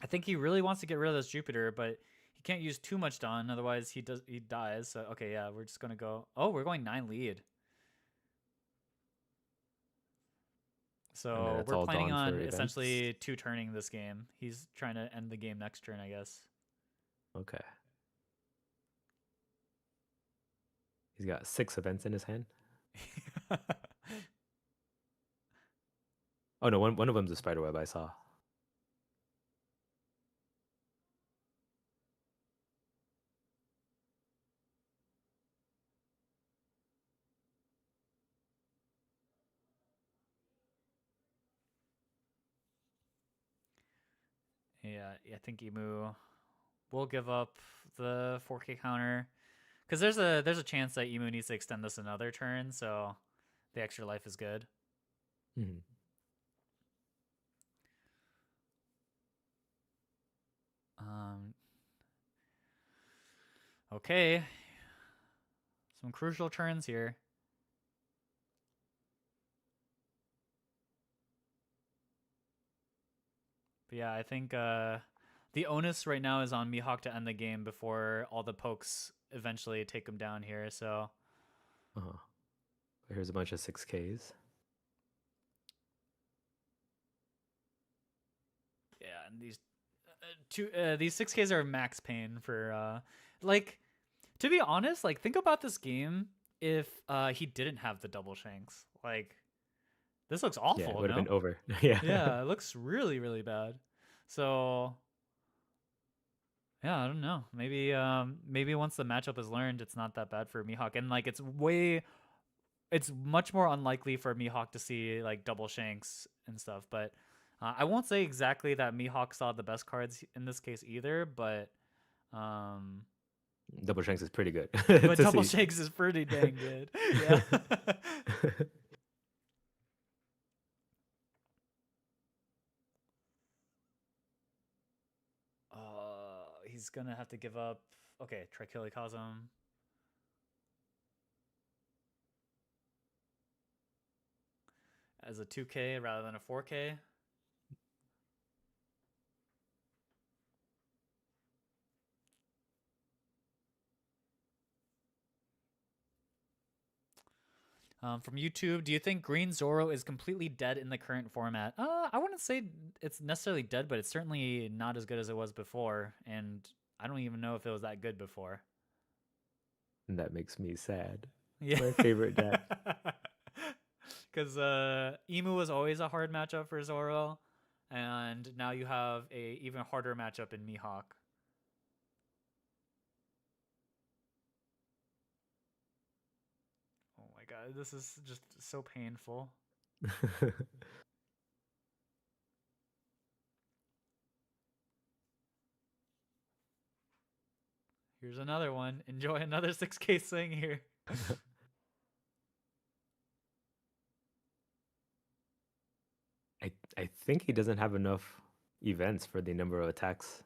think he really wants to get rid of this Jupiter, but he can't use too much Dawn, otherwise he dies. So okay, yeah, we're just gonna go. Oh, we're going 9 lead. So we're planning on essentially 2-turning this game. He's trying to end the game next turn, I guess. Okay. He's got 6 events in his hand. Oh no, one of them's a spider web I saw. Yeah, I think Emu will give up the 4K counter because there's a chance that Emu needs to extend this another turn, so the extra life is good. Mm-hmm. Okay, some crucial turns here. But yeah, I think the onus right now is on Mihawk to end the game before all the pokes eventually take him down here. So, here's a bunch of 6Ks. Yeah, and these 6Ks are max pain for like, to be honest, like think about this game if he didn't have the double shanks. Like, this looks awful. Yeah, it would have been over. Yeah. Yeah, it looks really, really bad. So yeah, I don't know. Maybe once the matchup is learned, it's not that bad for Mihawk. And like it's much more unlikely for Mihawk to see like double shanks and stuff. But I won't say exactly that Mihawk saw the best cards in this case either, but double shanks is pretty good. But double shanks is pretty dang good. Yeah. He's gonna have to give up. Okay, Trichiliocosm. As a 2K rather than a 4K. From YouTube, do you think Green Zoro is completely dead in the current format? I wouldn't say it's necessarily dead, but it's certainly not as good as it was before, and I don't even know if it was that good before. And that makes me sad. Yeah. My favorite deck. Because Emu was always a hard matchup for Zoro, and now you have a even harder matchup in Mihawk. Oh my god, this is just so painful. Here's another one. Enjoy another 6K swing here. I think he doesn't have enough events for the number of attacks.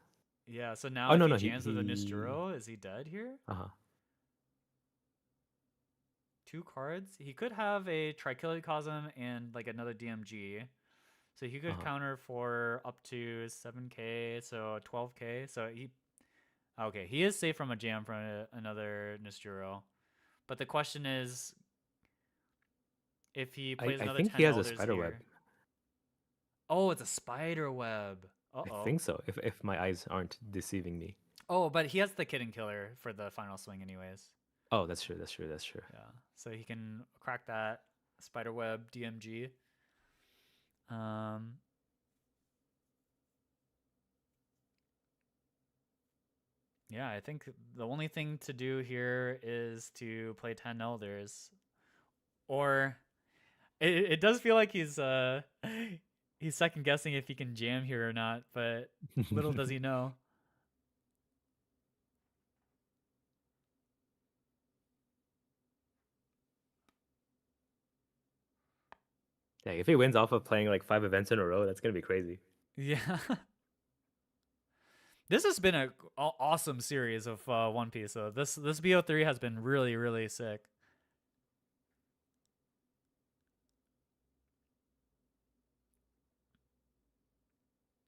Yeah, so now Oh if no he no jams with a he Nisturo, is he dead here? uh-huh. 2 cards. He could have a Trichiliocosm and like another DMG. So he could Uh-huh. counter for up to 7K, so 12K. So he is safe from a jam from another Nisturo. But the question is, if he plays I another think 10 he has a elders spider web. here. Oh, it's a spider web. I Uh-oh. think so. If my eyes aren't deceiving me. Oh, but he has the Kitten Killer for the final swing anyways. Oh, that's true. That's true. That's true. Yeah. So he can crack that spider web DMG. Yeah, I think the only thing to do here is to play 10 elders. Or it does feel like he's second guessing if he can jam here or not, but little does he know. Yeah, if he wins off of playing like 5 events in a row, that's gonna be crazy. Yeah. This has been a awesome series of One Piece. So this BO3 has been really, really sick.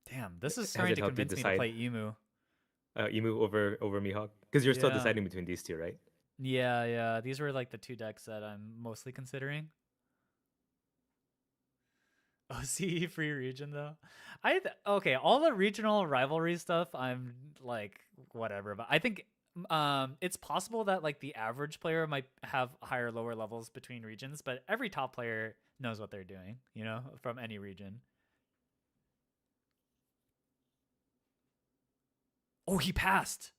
Damn, this is starting to convince me to play Emu. Emu over Mihawk, because you're still Yeah. deciding between these two, right? Yeah. These were like the 2 decks that I'm mostly considering. Oh, CE free region though. Okay, all the regional rivalry stuff, I'm like whatever, but I think it's possible that like the average player might have higher lower levels between regions, but every top player knows what they're doing, from any region. Oh, he passed.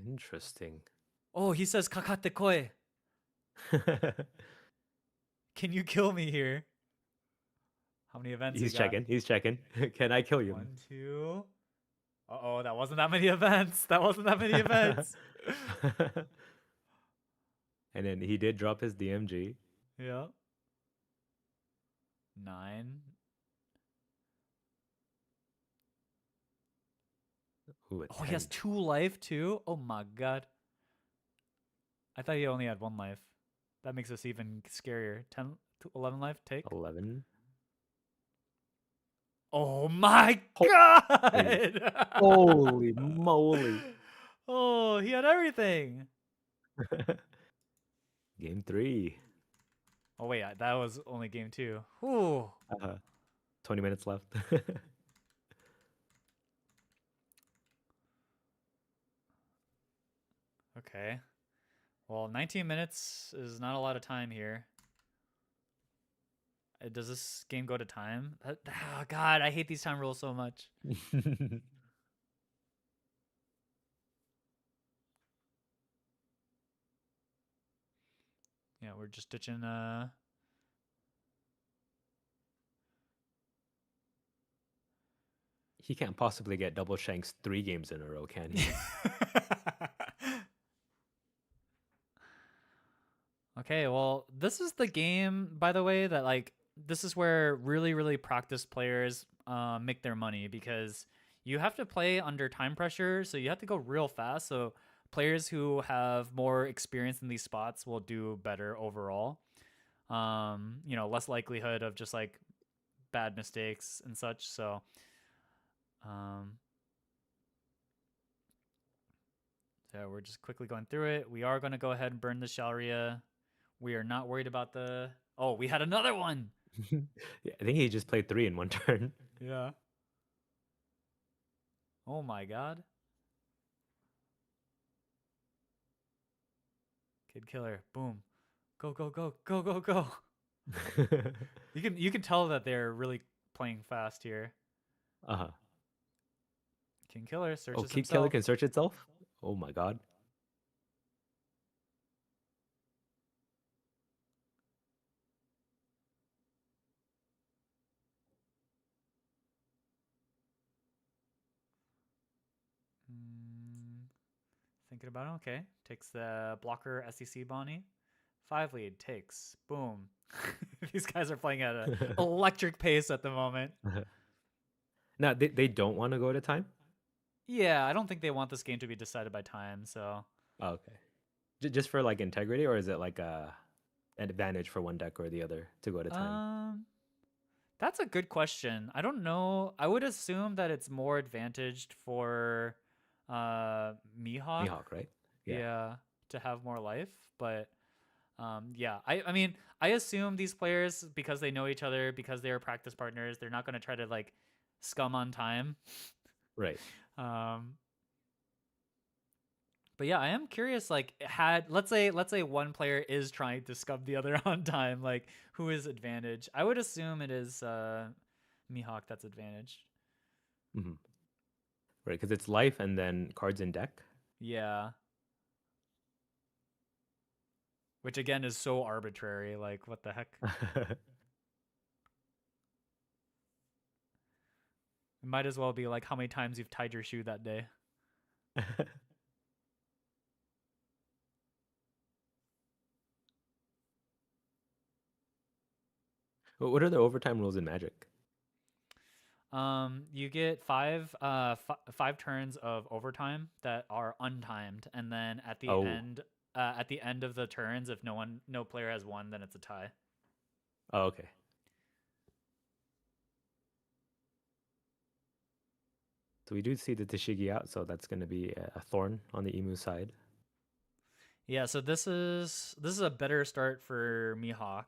Interesting. Oh, he says kakate koi. Can you kill me here? How many events? He's checking. He's checking. Can I kill you? 1, 2. Uh-oh, that wasn't that many events. That wasn't that many events. And then he did drop his DMG. Yeah. 9. Ooh, Oh, he has 2 life too? Oh my god. I thought he only had 1 life. That makes us even scarier. 10 to 11 life, take. 11. Oh my god! Holy moly. Oh, he had everything. Game 3. Oh wait, that was only game 2. Ooh. 20 minutes left. Okay. Well, 19 minutes is not a lot of time here. Does this game go to time? Oh, God, I hate these time rules so much. Yeah, we're just ditching. He can't possibly get double shanks 3 games in a row, can he? Okay, well, this is the game, by the way, that like this is where really, really practiced players make their money, because you have to play under time pressure, so you have to go real fast. So players who have more experience in these spots will do better overall. Less likelihood of just like bad mistakes and such. So, so we're just quickly going through it. We are going to go ahead and burn the Shalria. We are not worried about the... Oh, we had another one! Yeah, I think he just played 3 in 1 turn. Yeah. Oh my god. Kid Killer. Boom. Go, go, go, go, go, go. You can tell that they're really playing fast here. Uh-huh. Kid Killer searches Oh, Kid himself. Killer can search itself? Oh my god. thinking about it. Okay. Takes the blocker SEC Bonnie. 5 lead. Takes. Boom. These guys are playing at an electric pace at the moment. Now they don't want to go to time. Yeah, I don't think they want this game to be decided by time. So Oh, okay. Just for like integrity, or is it like an advantage for one deck or the other to go to time? That's a good question. I don't know. I would assume that it's more advantaged for Mihawk. Mihawk, right? Yeah, to have more life. But yeah, I mean, I assume these players, because they know each other, because they are practice partners, they're not going to try to like scum on time. Right. But yeah, I am curious. Like, let's say one player is trying to scum the other on time. Like, who is advantage? I would assume it is Mihawk that's advantaged. Mm-hmm. Right, because it's life and then cards in deck. Yeah. Which again is so arbitrary. Like, what the heck? It might as well be like how many times you've tied your shoe that day. What are the overtime rules in Magic? You get five turns of overtime that are untimed, and then at the end of the turns, if no player has won, then it's a tie. Oh, okay. So we do see the Tashigi out, so that's going to be a thorn on the Emu side. Yeah, so this is a better start for Mihawk.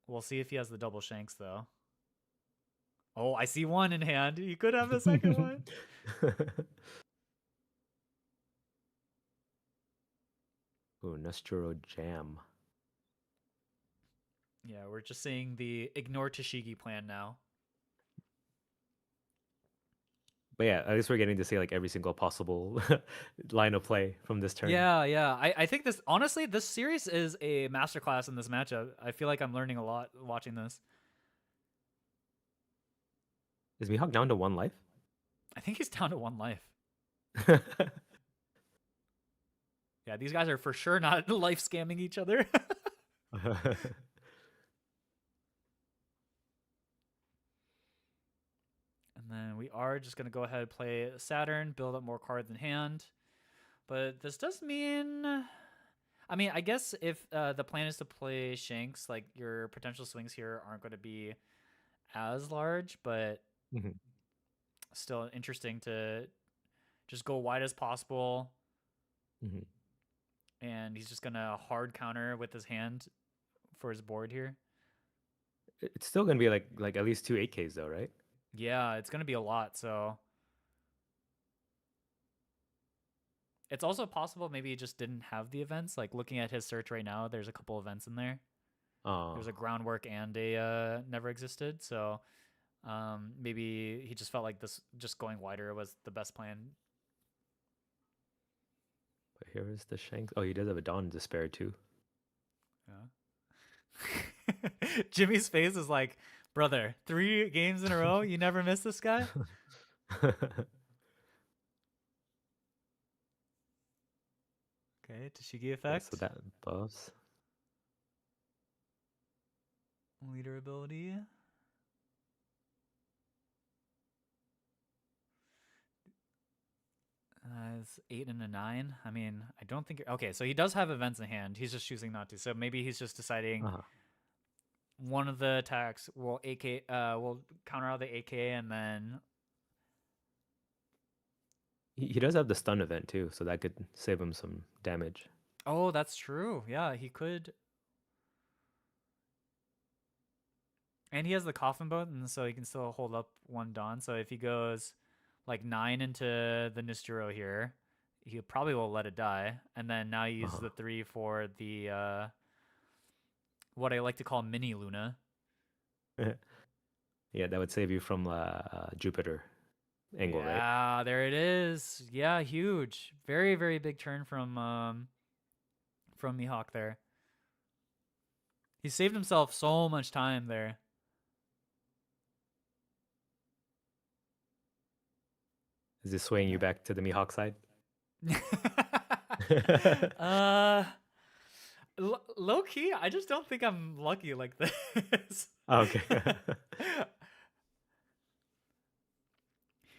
We'll see if he has the double shanks though. Oh, I see one in hand. He could have a second one. Ooh, Nostro Jam. Yeah, we're just seeing the ignore Tashigi plan now. But yeah, at least we're getting to see like every single possible line of play from this turn. Yeah. I think this series is a masterclass in this matchup. I feel like I'm learning a lot watching this. Is Mihawk down to 1 life? I think he's down to 1 life. Yeah, these guys are for sure not life scamming each other. And then we are just going to go ahead and play Saturn, build up more cards in hand. But this does mean... I mean, I guess if the plan is to play Shanks, like your potential swings here aren't going to be as large, but still interesting to just go wide as possible. And he's just going to hard counter with his hand for his board here. It's still going to be like at least 2 8Ks though, right? Yeah, it's going to be a lot, so... It's also possible maybe he just didn't have the events. Like, looking at his search right now, there's a couple events in there. There's a groundwork and a never existed, so maybe he just felt like this just going wider was the best plan. But here is the Shanks. Oh, he does have a Dawn to spare too. Yeah. Jimmy's face is like, brother, 3 games in a row? You never miss this guy? Okay, Tashigi effect. So that buffs. Leader ability. It's 8 and a 9. I mean, I don't think... Okay, so he does have events in hand. He's just choosing not to. So maybe he's just deciding one of the attacks will will counter out the AK, and then... He does have the stun event too, so that could save him some damage. Oh, that's true. Yeah, he could... And he has the coffin boat, and so he can still hold up 1 Dawn. So if he goes like 9 into the Nisturo here, he probably will let it die. And then now he uses the 3 for the what I like to call mini Luna. Yeah, that would save you from Jupiter angle, right? Yeah, there it is. Yeah, huge. Very, very big turn from Mihawk there. He saved himself so much time there. Is this swaying you back to the Mihawk side? uh, low key, I just don't think I'm lucky like this. Okay.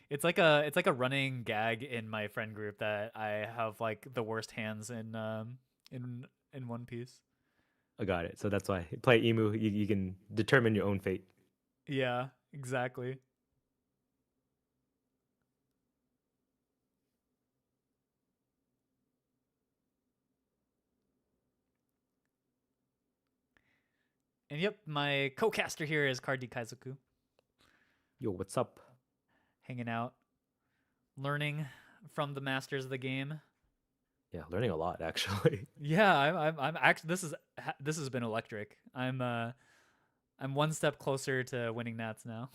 It's like a running gag in my friend group that I have like the worst hands in One Piece. I got it. So that's why play Emu. You can determine your own fate. Yeah, exactly. And yep, my co-caster here is Kardi Kaizoku, Yo, what's up? hanging out, learning from the masters of the game. Yeah, learning a lot actually. Yeah, I'm actually this has been electric. I'm one step closer to winning Nats now.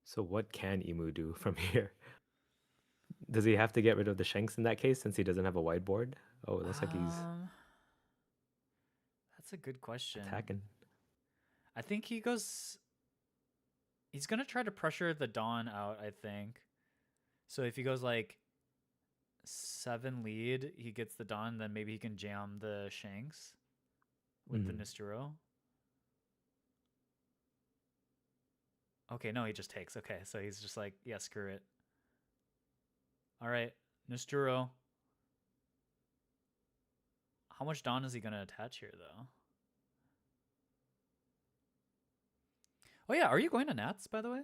So what can Emu do from here? Does he have to get rid of the Shanks in that case since he doesn't have a whiteboard? Oh, it looks like he's That's a good question. attacking. I think he's gonna try to pressure the Dawn out, I think. So if he goes like 7 lead, he gets the Dawn, then maybe he can jam the Shanks with the Nisturo. Okay, no, he just takes. Okay, so he's just like, yeah, screw it. All right, Nisturo. How much Dawn is he gonna attach here, though? Oh yeah, are you going to Nats, by the way?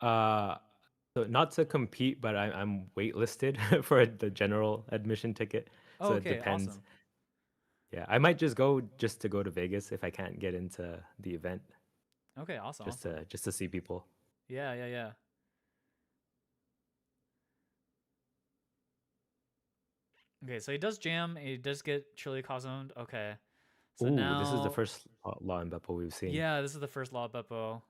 So not to compete, but I'm waitlisted for the general admission ticket. Oh, So okay, it depends. awesome. Yeah, I might just go to go to Vegas if I can't get into the event, Okay, awesome. just to see people. Yeah, yeah, yeah. Okay, so he does jam. He does get Chili Cosmoed. Okay. So Ooh, now this is the first Law and Beppo we've seen. Yeah, this is the first Law Beppo.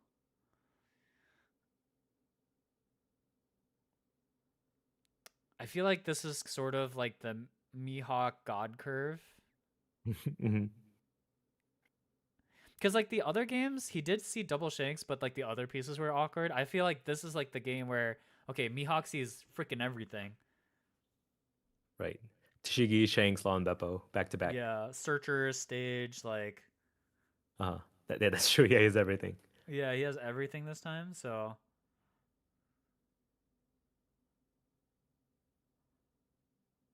I feel like this is sort of like the Mihawk God curve. Because like the other games, he did see double Shanks, but like the other pieces were awkward. I feel like this is like the game where, okay, Mihawk sees freaking everything. Right. Tashigi, Shanks, Law and Beppo, back to back. Yeah, Searcher, Stage, like. That's true. Yeah, he has everything. Yeah, he has everything this time, so.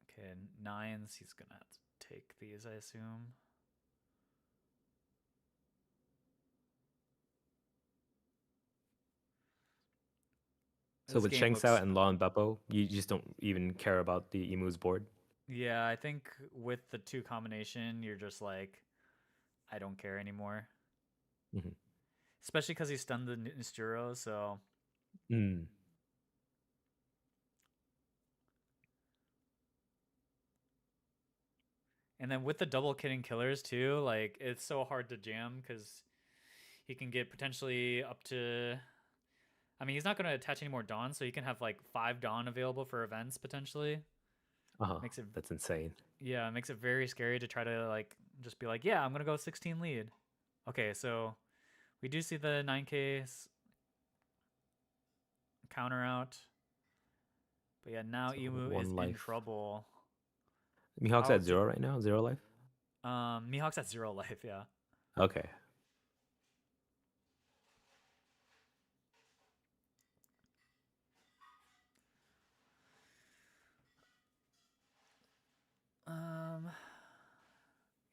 Okay, 9s, he's gonna have to take these, I assume. So with Shanks out and Law and Beppo, you just don't even care about the Emu's board? Yeah, I think with the 2 combination, you're just like, I don't care anymore. Especially because he stunned the Nisturo, so. And then with the double kitting killers too, like it's so hard to jam because he can get potentially up to. I mean, he's not going to attach any more Dawn, so he can have like 5 Dawn available for events potentially. That's insane. Yeah, it makes it very scary to try to like just be like, yeah, I'm gonna go 16 lead. Okay, so we do see the 9K counter out, but yeah, now so Emu is in trouble. Mihawk's at 0 right now. 0 life. Mihawk's at 0 life. Yeah. Okay.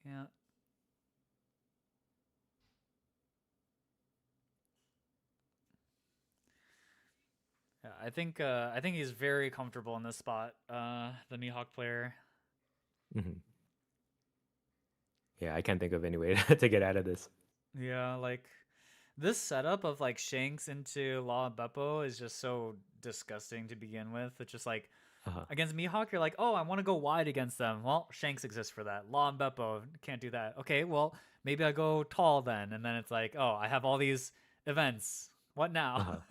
Yeah. Yeah, I think he's very comfortable in this spot. The Mihawk player. Yeah, I can't think of any way to get out of this. Yeah, like this setup of like Shanks into Law and Beppo is just so disgusting to begin with. It's just like against Mihawk, you're like, oh, I want to go wide against them. Well, Shanks exists for that. Law and Beppo can't do that. Okay, well, maybe I go tall then. And then it's like, oh, I have all these events. What now?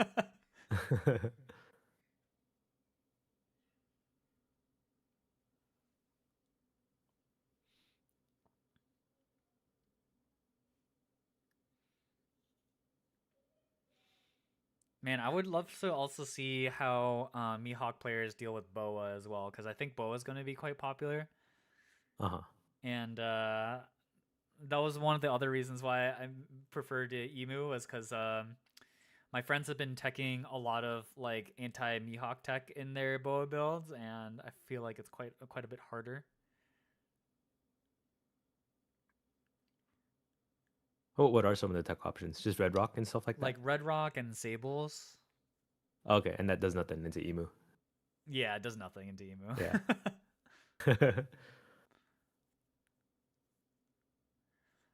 Man, I would love to also see how Mihawk players deal with Boa as well, because I think Boa is going to be quite popular. Uh-huh. And that was one of the other reasons why I preferred Emu, was because my friends have been teching a lot of like anti Mihawk tech in their Boa builds, and I feel like it's quite a bit harder. What are some of the tech options? Just Red Rock and stuff like that? Like Red Rock and Sables. Okay, and that does nothing into Emu. Yeah, it does nothing into Emu. Yeah.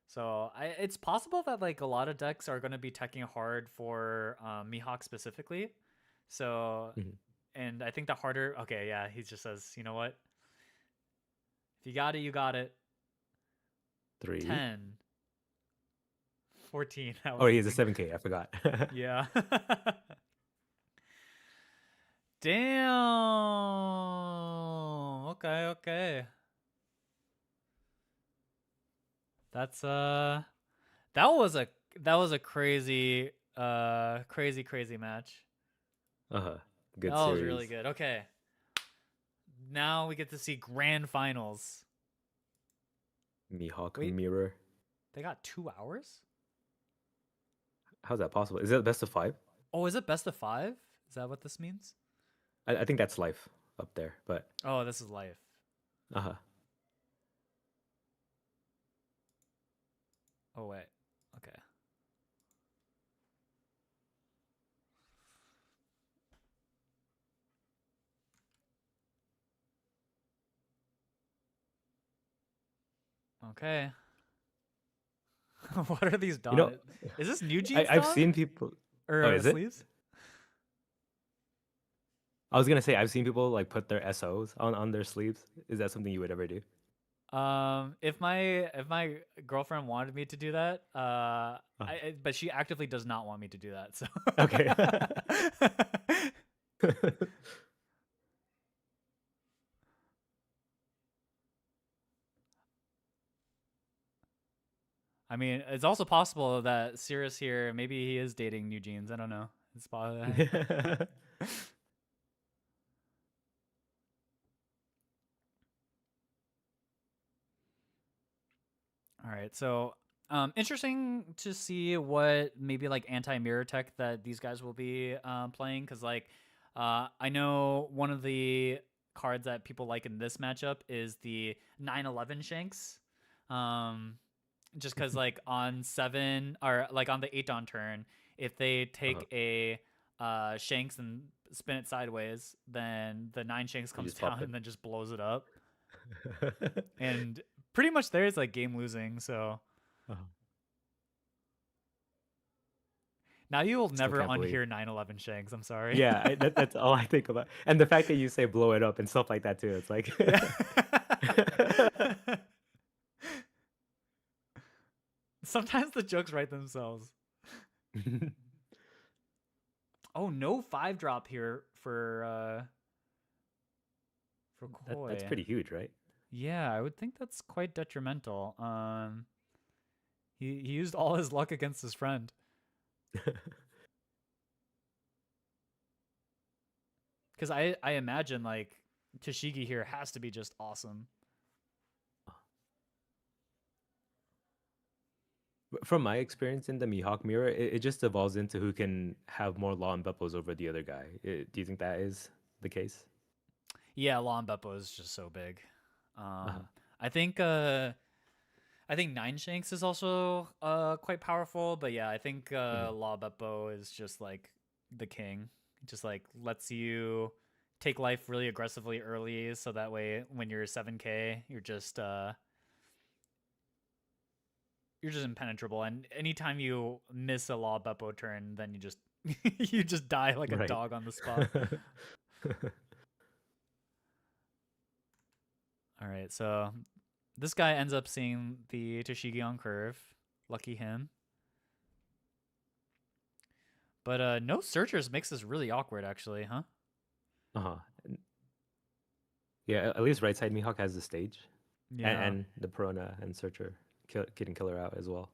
So it's possible that like a lot of decks are going to be teching hard for Mihawk specifically. So, Mhm. and I think the harder, okay, yeah, he just says, you know what? If you got it, you got it. 3. 10, 14. That Oh, was he has a easy. 7K. I forgot. Yeah. Damn. Okay, okay. That's that was a crazy match. Uh-huh. Good That was really series. good. Okay. Now we get to see grand finals. Mihawk Wait, Mirror. they got 2 hours? How's that possible? Is it best of 5? Oh, is it best of 5? Is that what this means? I think that's life up there, but Oh, this is life. uh-huh. Oh, wait. Okay. Okay. What are these You know, Dawn? Is this New Jeans I've Dawn? seen people. Oh, Or is it? sleeves? I was gonna say I've seen people like put their SOs on their sleeves. Is that something you would ever do? If my girlfriend wanted me to do that, Uh, but she actively does not want me to do that. So okay. I mean, it's also possible that Cirrus here, maybe he is dating New Jeans. I don't know. It's possible. All right, so interesting to see what maybe like anti-mirror tech that these guys will be playing, because like I know one of the cards that people like in this matchup is the 911 Shanks. Um, just because like on 7 or like on the 8 on turn, if they Uh-huh. take a Shanks and spin it sideways, then the 9 Shanks You comes just pop down it. and then just blows it up. And pretty much there is like game losing. So Uh-huh. now you will Still never can't believe. unhear 911 Shanks. I'm sorry. Yeah, that's all I think about. And the fact that you say blow it up and stuff like that too. It's like Yeah. Sometimes the jokes write themselves. Oh, no 5-drop here for that's Koi. pretty huge, right? Yeah, I would think that's quite detrimental. He used all his luck against his friend. Because I imagine like Tashigi here has to be just awesome. From my experience in the Mihawk mirror, it just evolves into who can have more law and Beppos over the other guy. Do you think that is the case? Yeah, Lon Beppo is just so big. Uh-huh. I think Nine Shanks is also quite powerful, but yeah, I think Mhm. Law Beppo is just like the king. It just like lets you take life really aggressively early, so that way when you're 7K, you're just impenetrable. And anytime you miss a Law Beppo turn, then you just you just die like a Right. dog on the spot. All right, so this guy ends up seeing the Toshigi on curve. Lucky him. But no searchers makes this really awkward, actually, huh? Uh-huh. Yeah, at least right side Mihawk has the stage. Yeah. And the Perona and Searcher Kid and Killer out as well.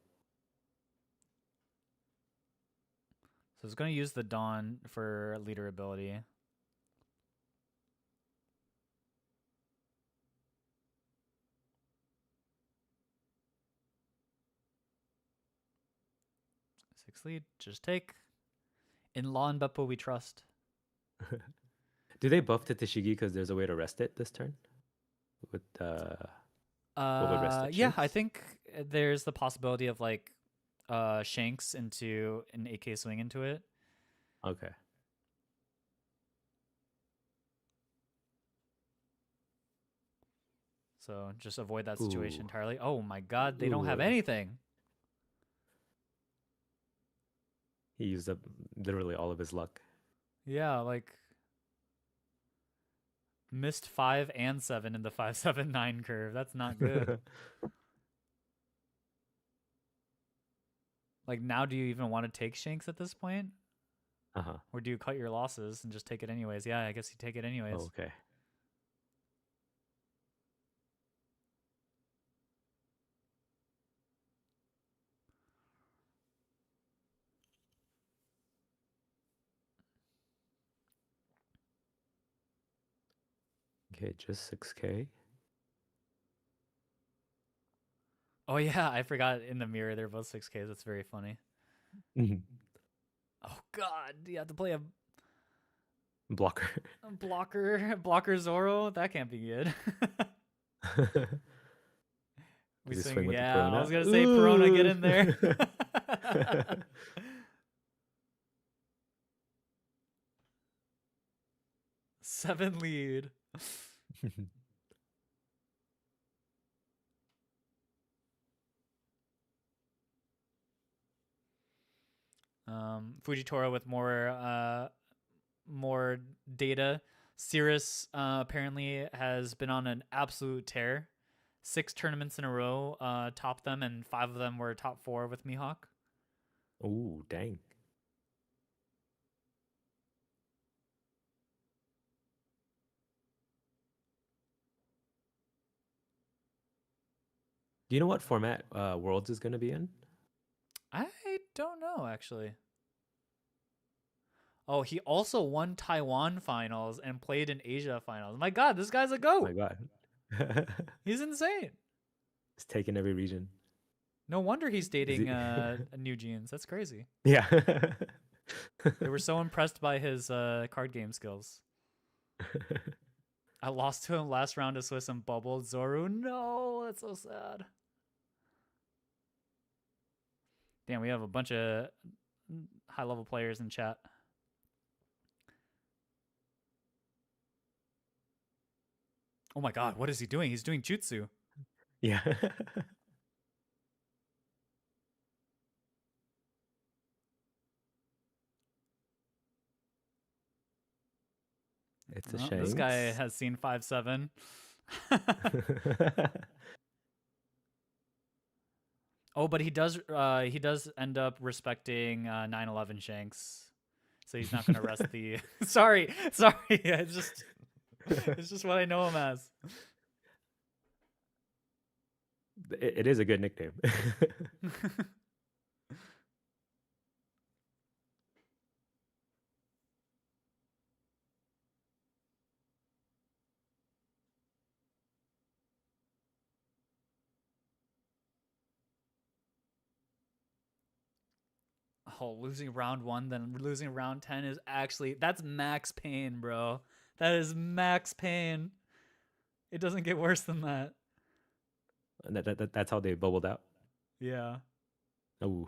So it's going to use the Dawn for leader ability. Six lead, just take. In Law and Beppo we trust. Do they buff to Tashigi because there's a way to rest it this turn? With what would rest it? Yeah, I Shanks? think there's the possibility of like Shanks into an AK swing into it. Okay. So just avoid that situation Ooh. entirely. Oh my god, they don't have Ooh. anything. He used up literally all of his luck. Yeah, like missed 5 and 7 in the 5-7-9 curve. That's not good. Like now do you even want to take Shanks at this point? Uh-huh. Or do you cut your losses and just take it anyways? Yeah, I guess you take it anyways. Oh, okay. Okay, just 6K. Oh yeah, I forgot in the mirror they're both 6Ks. That's very funny. Oh god, you have to play a Blocker. blocker Zoro. That can't be good. We Does he swing, swing with the yeah. I was Perona? gonna say Perona, get in there. Ooh. 7 lead. Fujitora with more data. Cirrus apparently has been on an absolute tear. 6 tournaments in a row, topped them, and 5 of them were top 4 with Mihawk. Ooh, dang. Do you know what format Worlds is going to be in? I don't know actually. Oh, he also won Taiwan finals and played in Asia finals. My God, this guy's a Oh goat. my god. He's insane. He's taking every region. No wonder he's dating he- New Jeans. That's crazy. Yeah. They were so impressed by his card game skills. I lost to him last round of Swiss and bubbled. Zoru, no, that's so sad. Damn, we have a bunch of high-level players in chat. Oh my god, what is he doing? He's doing jutsu. Yeah. It's a shame. This guy has seen 5-7. Oh, but he does end up respecting 9/11 Shanks. So he's not going to rest the Sorry. It's just what I know him as. It is a good nickname. Oh, losing round 1 then losing round 10 is actually that's max pain, bro. That is max pain. It doesn't get worse than that. That's how they bubbled out. Yeah. Oh.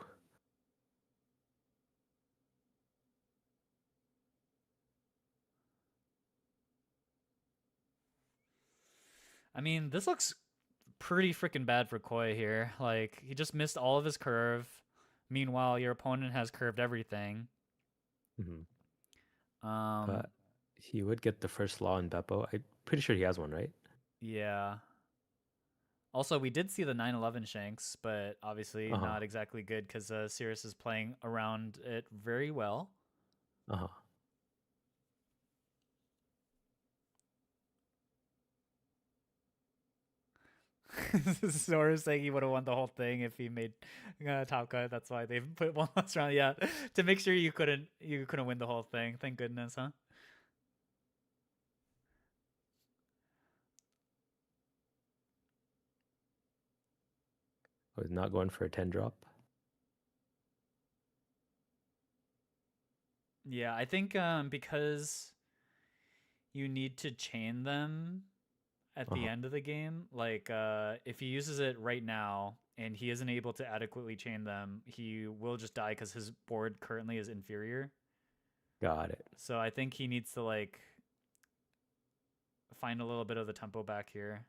I mean, this looks pretty freaking bad for Koi here. Like, he just missed all of his curve. Meanwhile, your opponent has curved everything. But he would get the first law in Beppo. I'm pretty sure he has one, right? Yeah. Also, we did see the 9/11 Shanks, but obviously not exactly good because Cirrus is playing around it very well. Sora's saying he would have won the whole thing if he made top cut. That's why they put one last round. Yeah, to make sure you couldn't win the whole thing. Thank goodness, huh? Was not going for a 10 drop. Yeah, I think because you need to chain them at the end of the game. Like, if he uses it right now and he isn't able to adequately chain them, he will just die because his board currently is inferior. Got it. So I think he needs to like find a little bit of the tempo back here.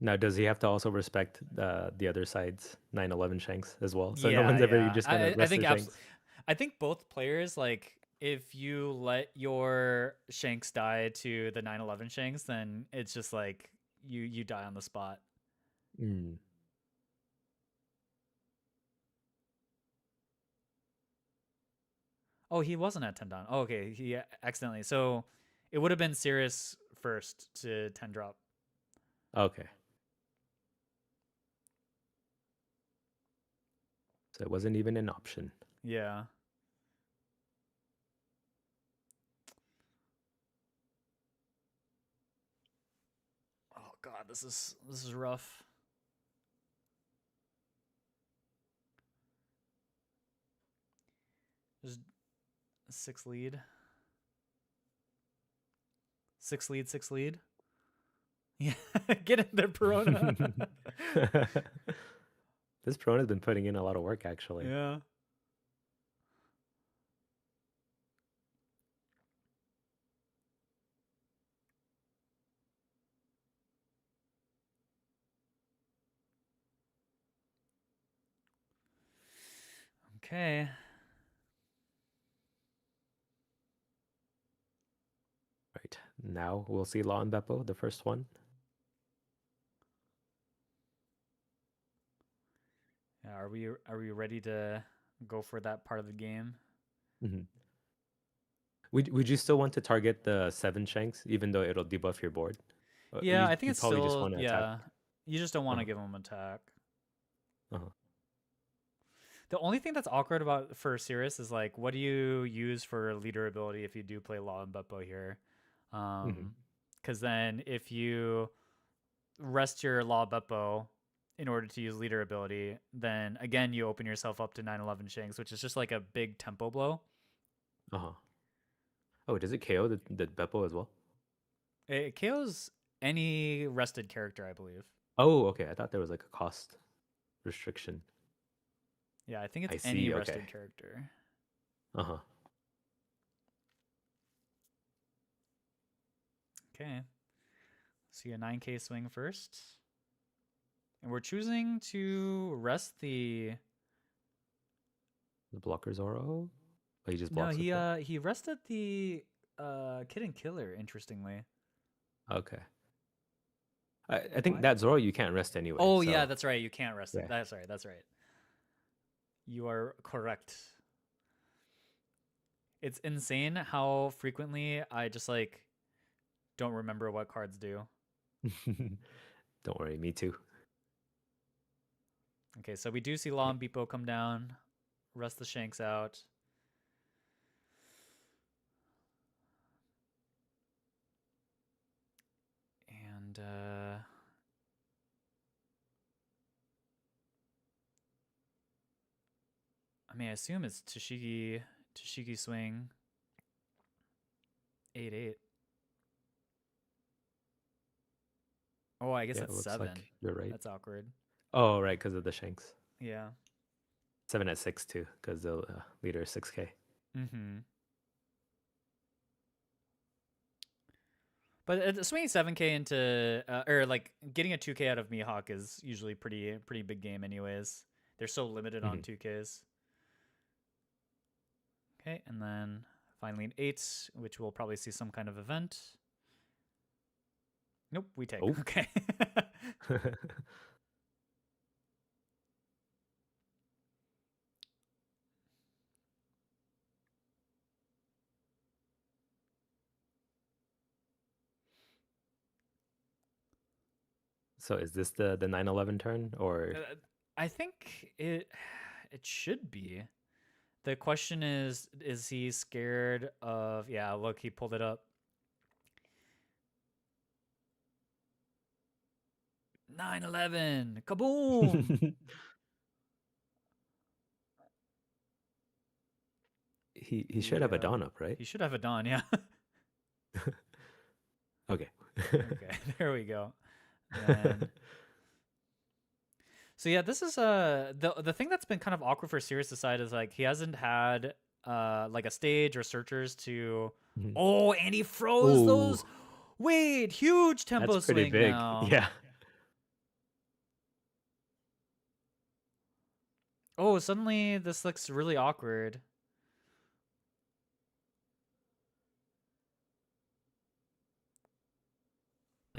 Now, does he have to also respect the other side's 9/11 Shanks as well? So no Yeah, one's ever yeah. just gonna rest think their Shanks. I think both players, like, if you let your Shanks die to the 9/11 Shanks, then it's just like you die on the spot. Mm. Oh, he wasn't at 10 down. Oh, okay, he accidentally. So it would have been Sirius first to 10 drop. Okay. So it wasn't even an option. Yeah. Oh god, this is rough. There's 6 lead. 6 lead, 6 lead. Yeah, get in there, Perona. This Perona's been putting in a lot of work, actually. Yeah. Okay. Right. Now we'll see Law and Beppo, the first one. Yeah, are we ready to go for that part of the game? Mm-hmm. Would you still want to target the 7 Shanks, even though it'll debuff your board? Yeah, I think You it's probably still just want to attack. You just don't want to give him attack. Uh-huh. The only thing that's awkward about for Sirius is like, what do you use for leader ability if you do play Law and Beppo here? Because then if you rest your Law Beppo in order to use leader ability, then again you open yourself up to 9/11 Shanks, which is just like a big tempo blow. Uh-huh. Oh, does it KO the Beppo as well? It KOs any rested character, I believe. Oh, okay. I thought there was like a cost restriction. Yeah, I think it's I any see, rested okay. character. Uh-huh. Okay. See a 9k swing first. And we're choosing to rest the blocker Zoro? Oh, he just No, blocks with it? he rested the Kid and Killer, interestingly. Okay. I think that Zoro you can't rest anyway. Oh, so... yeah, that's right. You can't rest it. Yeah. That's right. You are correct. It's insane how frequently I just like don't remember what cards do. Don't worry, me too. Okay, so we do see Law and Beppo come down, rest the Shanks out. And I mean, I assume it's Toshigi swing 8/8. Oh, I guess Yeah, it's it looks 7. like you're right. That's awkward. Oh, right, because of the Shanks. Yeah. 7 at 6 too, because the leader is 6k. Mm-hmm. But swinging 7k into or like getting a 2k out of Mihawk is usually pretty big game anyways. They're so limited on 2ks. Okay, and then finally an 8, which we'll probably see some kind of event. Nope, we take. Oh. Okay. So is this the 911 turn or I think it should be. The question is he scared of? Yeah, look, he pulled it up. 9/11, kaboom! he should have a Yeah, Dawn up, right? he should have a Dawn. Yeah. Okay. Okay, there we go. Then so yeah, this is the thing that's been kind of awkward for Sirius Decide is like he hasn't had like a stage or searchers to. Mhm. Oh, and he froze Ooh, those. Wait, huge tempo that's pretty swing big. now. Yeah. Oh, suddenly this looks really awkward.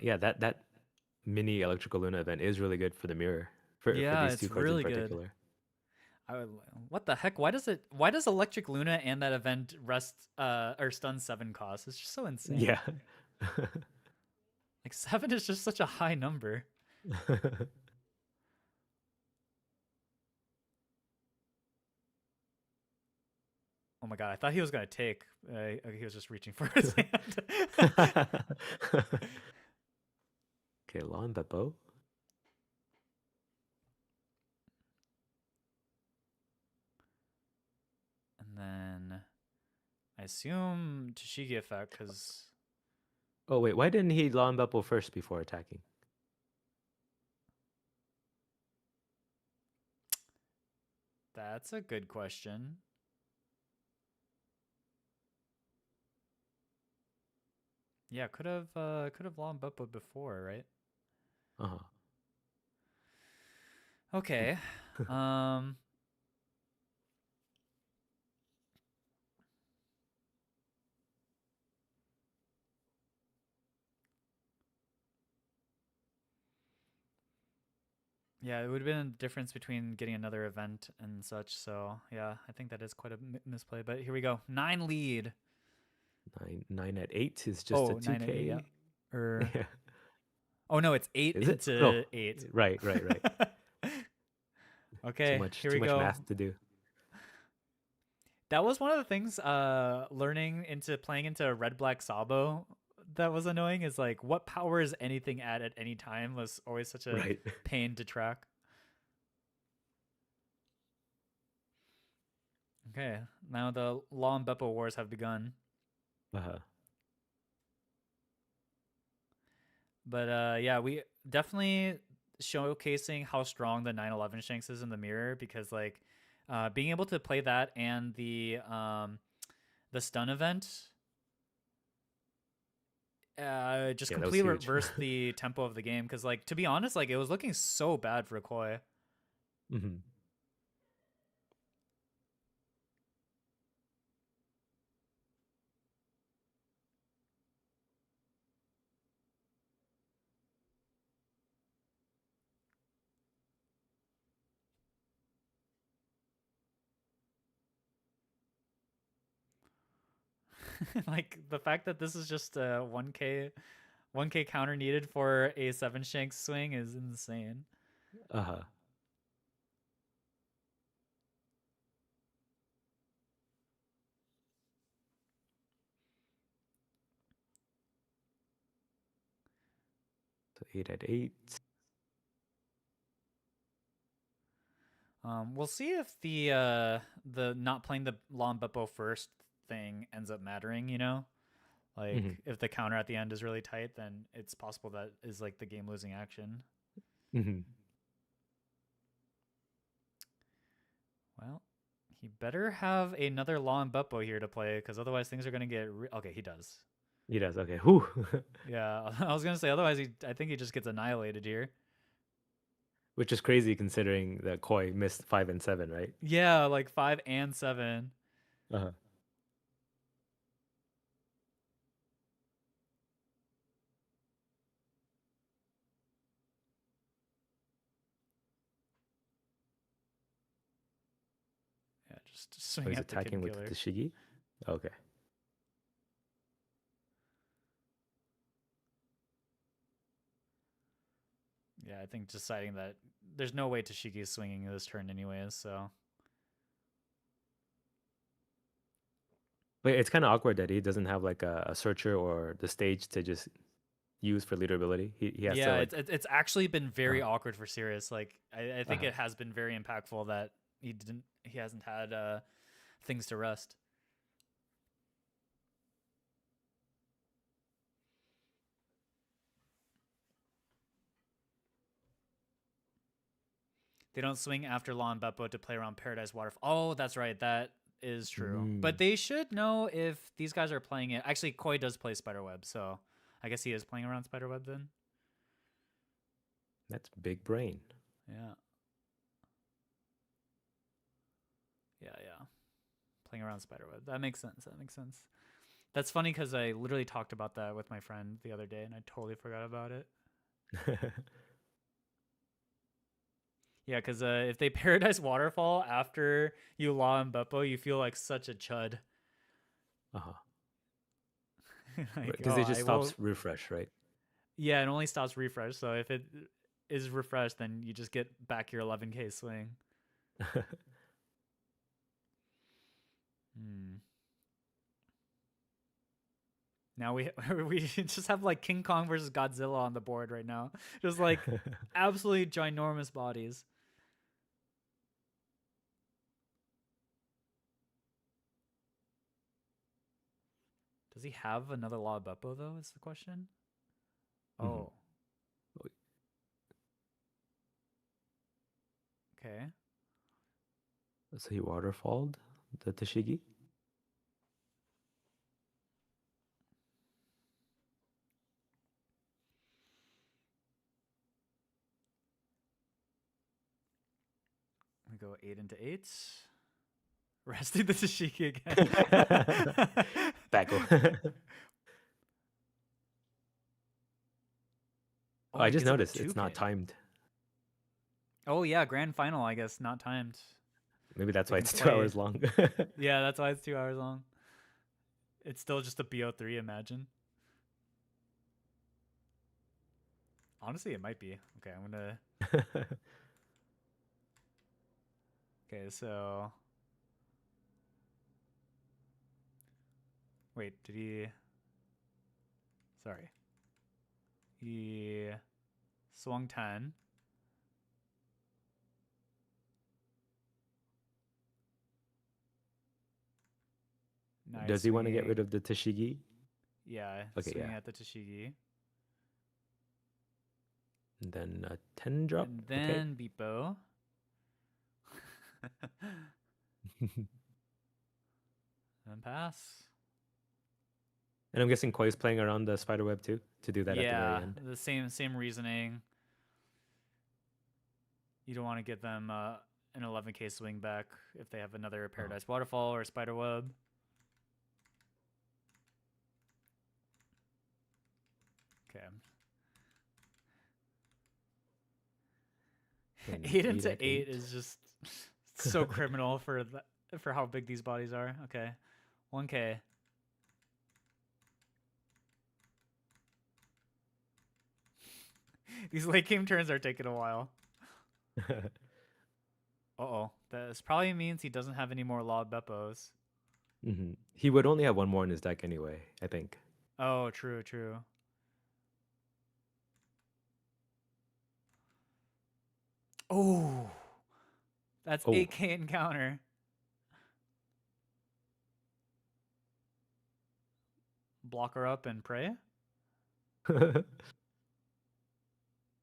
Yeah, that mini Electrical Luna event is really good for the mirror for Yeah, these two it's cards in really good. particular. What the heck? Why does Electric Luna and that event rest or stun 7 cost? It's just so insane. Yeah. Like 7 is just such a high number. Oh my god, I thought he was gonna take. He was just reaching for his hand. Okay, Lawn Beppo. And then I assume Toshigi effect because Oh wait, why didn't he Lawn Beppo first before attacking? that's a good question. Yeah, could have Long Beppo before, right? Uh-huh. Okay. Yeah, it would have been a difference between getting another event and such. So yeah, I think that is quite a misplay. But here we go. 9 lead. 9 at 8 is just a 2K. 9 at 8, yeah. Or Yeah. oh no, it's 8 Is it? into No. 8. Right. Okay, Too much math to do. That was one of the things learning into playing into Red Black Sabo that was annoying is like what power is anything at any time was always such a Right. pain to track. Okay, now the Law and Beppo wars have begun. Uh-huh. But yeah, we definitely showcasing how strong the 911 Shanks is in the mirror because like being able to play that and the stun event just Yeah, that was completely huge. reversed the tempo of the game because like to be honest like it was looking so bad for Koi. Mm-hmm. Like the fact that this is just a 1k counter needed for a 7 Shanks swing is insane. Uh-huh. So 8 at 8. We'll see if the not playing the Law Beppo first thing ends up mattering, you know? Like Mm-hmm. if the counter at the end is really tight, then it's possible that is like the game losing action. Mm-hmm. Well, he better have another Law and Beppo here to play because otherwise things are going to get okay, he does. He does. Okay. Whew. Yeah, I was going to say otherwise I think he just gets annihilated here. Which is crazy considering that Koi missed 5 and 7, right? Yeah, like 5 and 7. Uh-huh. Yeah, just So swing he's at the Kid attacking with Killer. the Shigi? Okay. Yeah, I think deciding that there's no way Tashigi is swinging this turn anyways, so. But it's kind of awkward that he doesn't have like a searcher or the stage to just use for leader ability. He has to Yeah, like. it's actually been very Uh-huh. awkward for Sirius. Like I think Uh-huh. it has been very impactful that he hasn't had things to rest. They don't swing after Law and Beppo to play around Paradise Waterfall. Oh, that's right. That is true. But they should know if these guys are playing it. Actually, Koi does play Spiderweb, so I guess he is playing around Spiderweb then. That's big brain. Yeah. Yeah. Playing around Spiderweb. That makes sense. That's funny because I literally talked about that with my friend the other day and I totally forgot about it. Yeah, because if they Paradise Waterfall after you Law and Beppo, you feel like such a chud. Uh-huh. Like, Because oh, it just stops refresh, right? Yeah, it only stops refresh. So if it is refreshed, then you just get back your 11k swing. Now we just have like King Kong versus Godzilla on the board right now. Just like absolutely ginormous bodies. Does he have another Law of Beppo though? Is the question. Oh. Okay. So he waterfalled the Tashigi. We go 8 into 8. Resting the Tashiki again. Back. Oh, I he just gets up noticed it's 2K. not timed. Oh yeah, grand final. I guess not timed. Maybe that's We why can it's 2 play- hours long. Yeah, that's why it's 2 hours long. It's still just a BO3. Imagine. Honestly, it might be. Okay, I'm gonna. Okay, so. Wait, did he? Sorry. He swung 10. Nice Does he want to get rid swinging. of the Tashigi? Yeah, Okay, swinging yeah. at the Tashigi. And then a 10 drop. And then Beepo. And pass. And I'm guessing Koi's playing around the spiderweb too to do that at the very end. The same reasoning. You don't want to get them an 11k swing back if they have another Paradise Waterfall or Spiderweb. Okay. And 8 into at 8 is just so criminal for how big these bodies are. Okay. 1k. These late game turns are taking a while. Uh-oh. This probably means he doesn't have any more Law Beppos. He would only have one more in his deck anyway, I think. Oh, true. Oh. That's 8k encounter. Block her up and pray?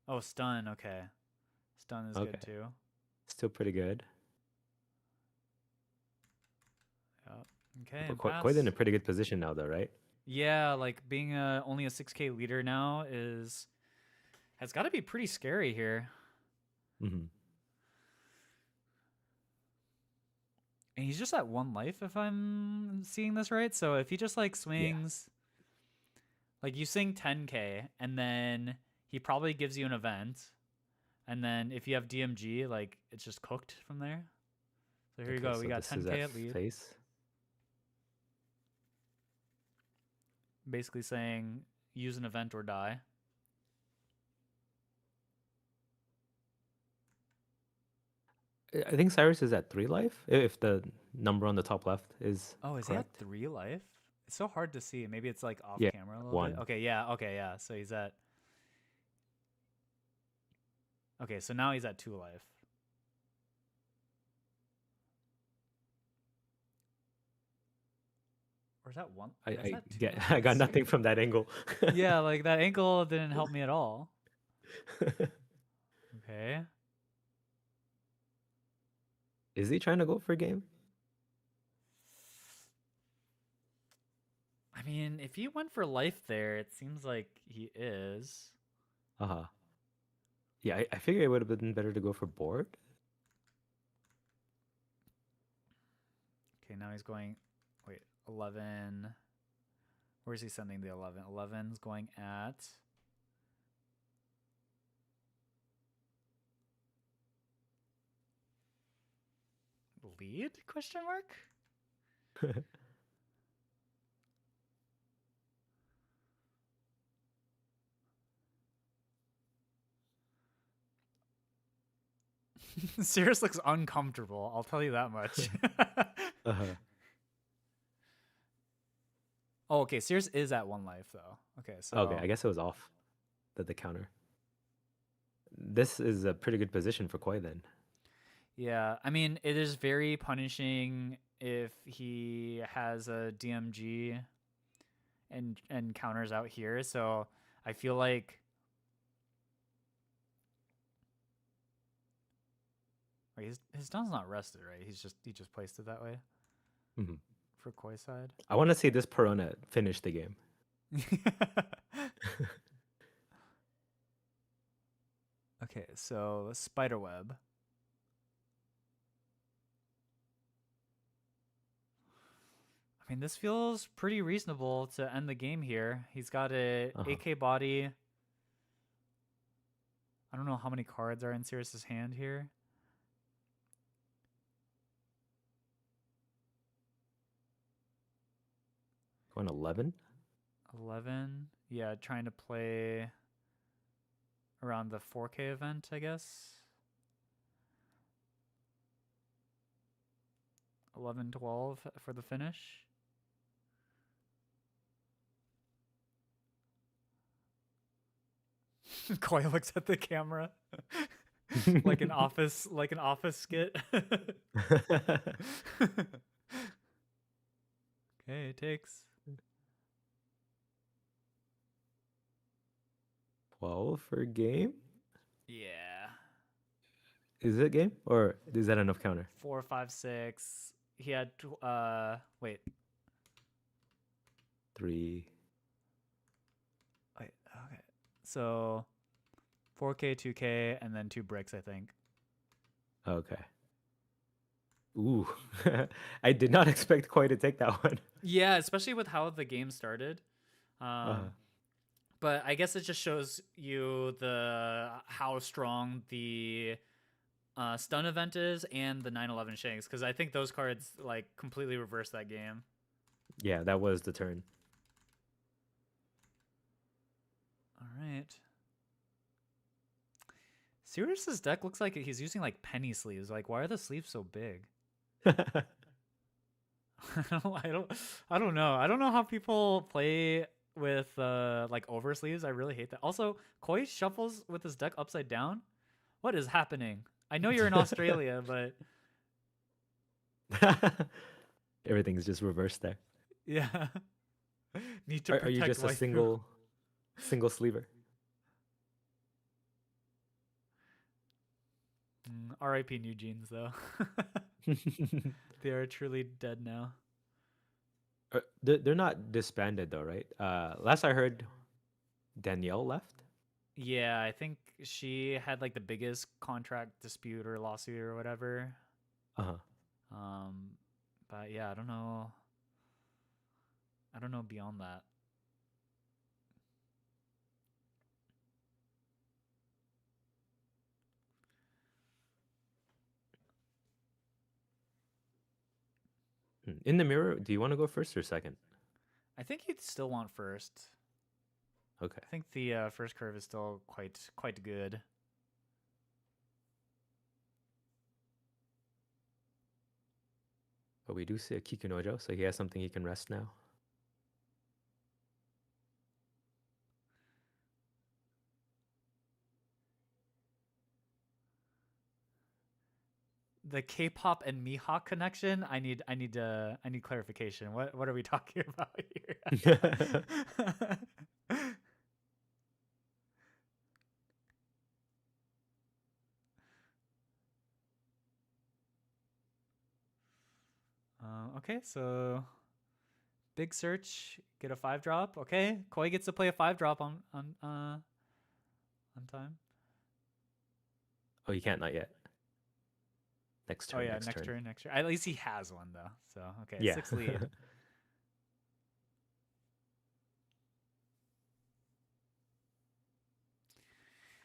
Oh, stun. Okay. Stun is good too. Still pretty good. Yep. Okay. But quite in a pretty good position now, though, right? Yeah, like being only a 6k leader now has got to be pretty scary here. Mm-hmm. And he's just at 1 life, if I'm seeing this right. So if he just like swings, like you sing 10k, and then he probably gives you an event, and then if you have DMG, like it's just cooked from there. So here you go. We got 10k at lead. Face. Basically saying use an event or die. I think Cyrus is at 3 life, if the number on the top left is Oh, is he at correct. 3 life? It's so hard to see. Maybe it's like off Yeah, camera a little bit. 1. Okay, yeah. So he's at. Okay, so now he's at 2 life. Or is that 1? I, Is I that 2 get life? I got nothing from that angle. Yeah, like that ankle didn't help me at all. Okay. Is he trying to go for game? I mean, if he went for life there, it seems like he is. Uh-huh. Yeah, I figure it would have been better to go for board. Okay, now he's going. Wait, 11. Where's he sending the 11? 11's going at. Lead? Question mark? Sirius looks uncomfortable. I'll tell you that much. Uh-huh. Oh, okay. Sirius is at 1 life though. Okay, so Okay, I guess it was off the counter. This is a pretty good position for Koi then. yeah, I mean, it is very punishing if he has a DMG and counters out here. So I feel like wait, his Dun's not rested, right? He just placed it that way Mhm. for Koi side. I want to see this Perona finish the game. Okay, so spiderweb. I mean, this feels pretty reasonable to end the game here. He's got a Uh-huh. AK body. I don't know how many cards are in Sirius's hand here. Going 11? 11. Yeah, trying to play around the 4K event, I guess. 11, 12 for the finish. Koi looks at the camera like an office skit. Okay, it takes 12 for game? yeah. Is it game? Or is that enough counter? 4, 5, 6. He had wait. 3. Wait, okay. So 4K, 2K, and then 2 bricks, I think. Okay. Ooh. I did not expect Koi to take that one. Yeah, especially with how the game started. Uh-huh. But I guess it just shows you the how strong the stun event is and the 9/11 Shanks, because I think those cards like completely reverse that game. Yeah, that was the turn. All right. Sirius's deck looks like he's using like penny sleeves. Like, why are the sleeves so big? I don't know. I don't know how people play with like oversleeves. I really hate that. Also, Koi shuffles with his deck upside down. What is happening? I know you're in Australia, but Everything's just reversed there. yeah. Need to Are protect you just a waifu. single sleever? R.I.P. New Jeans though. They are truly dead now. They're not disbanded though, right? Last I heard, Danielle left. Yeah, I think she had like the biggest contract dispute or lawsuit or whatever. Uh-huh. But yeah, I don't know. I don't know beyond that. In the mirror, do you want to go first or second? I think you'd still want first. Okay. I think the first curve is still quite good. But we do see a Kikunojo, so he has something he can rest now. The K-pop and Mihawk connection. I need clarification. What are we talking about here? Okay, so big search, get a 5-drop. Okay, Koi gets to play a 5-drop on time. Oh, you can't, not yet. Next turn. Oh yeah, next turn. next turn. At least he has one though. So okay, Yeah. 6 lead.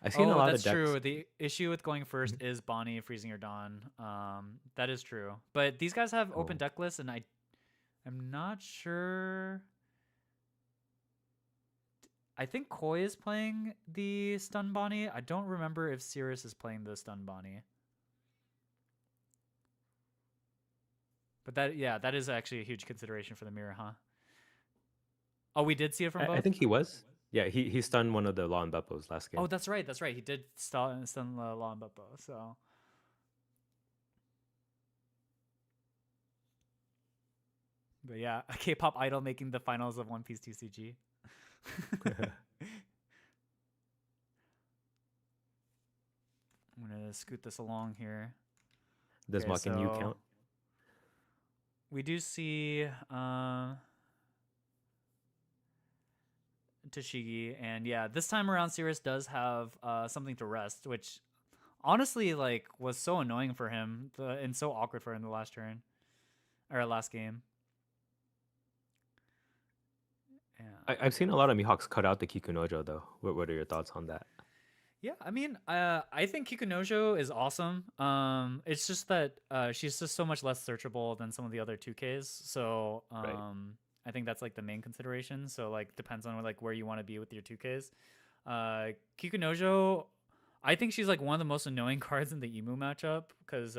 I've seen a lot that's of decks. true. The issue with going first is Bonnie freezing your Dawn. That is true. But these guys have open deck lists, and I'm not sure. I think Koi is playing the Stun Bonnie. I don't remember if Cirrus is playing the Stun Bonnie. But that is actually a huge consideration for the mirror, huh? Oh, we did see it from both? I think he was. Yeah, he stunned one of the Law and Beppos last game. Oh, that's right. He did stun Law and Beppo, so. But yeah, a K-pop idol making the finals of One Piece TCG. I'm gonna scoot this along here. Does Makin Yu count? We do see Tashigi, and yeah, this time around Cirrus does have something to rest, which honestly like was so annoying for him and so awkward for him the last turn or last game. Yeah. I've seen a lot of Mihawks cut out the Kikunojo though. What are your thoughts on that? Yeah, I mean, I think Kikunojo is awesome. It's just that she's just so much less searchable than some of the other 2Ks. So Right. I think that's like the main consideration. So like depends on like where you want to be with your 2Ks. Kikunojo, I think she's like one of the most annoying cards in the Emu matchup because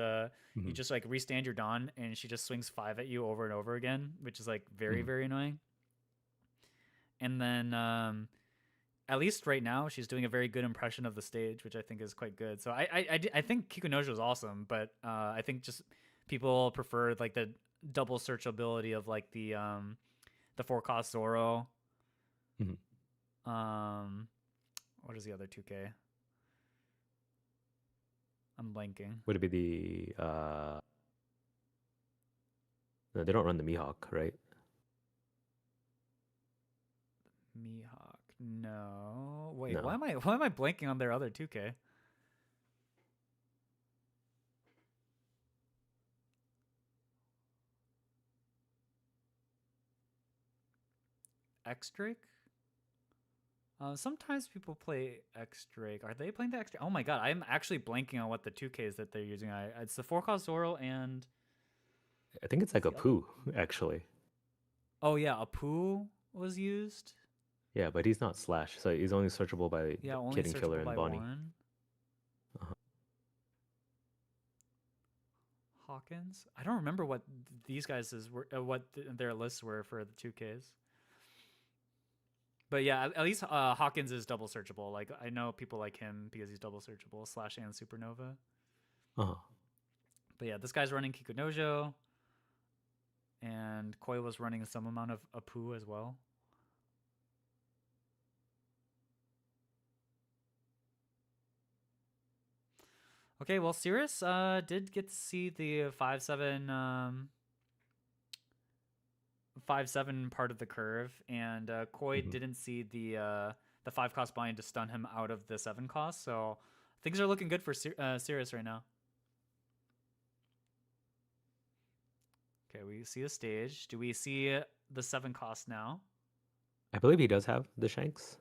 you just like restand your Dawn and she just swings 5 at you over and over again, which is like very very annoying. And then at least right now, she's doing a very good impression of the stage, which I think is quite good. So I think Kikunojo is awesome, but I think just people prefer like the double searchability of like the 4-cost Zoro. What is the other 2K? I'm blanking. Would it be the no, they don't run the Mihawk, right? Mihawk. No. Wait, No. why am I blanking on their other 2K? X Drake? Sometimes people play X Drake. Are they playing the X Drake? Oh my god, I'm actually blanking on what the 2Ks that they're using. It's the 4-cost Zoro and I think it's like a Poo, actually. Oh yeah, Apu was used. Yeah, but he's not Slash, so he's only searchable by only Kid and Killer searchable and by Bonnie. one. Hawkins? I don't remember what these guys were, their lists were for the 2Ks. But yeah, at least Hawkins is double searchable. Like I know people like him because he's double searchable, Slash and Supernova. But yeah, this guy's running Kikunojo, and Koi was running some amount of Apu as well. Okay, well, Cirrus did get to see the 5-7 part of the curve, and Koi didn't see the 5-cost bind to stun him out of the 7-cost. So things are looking good for Cirrus right now. Okay, we see a stage. Do we see the 7-cost now? I believe he does have the Shanks.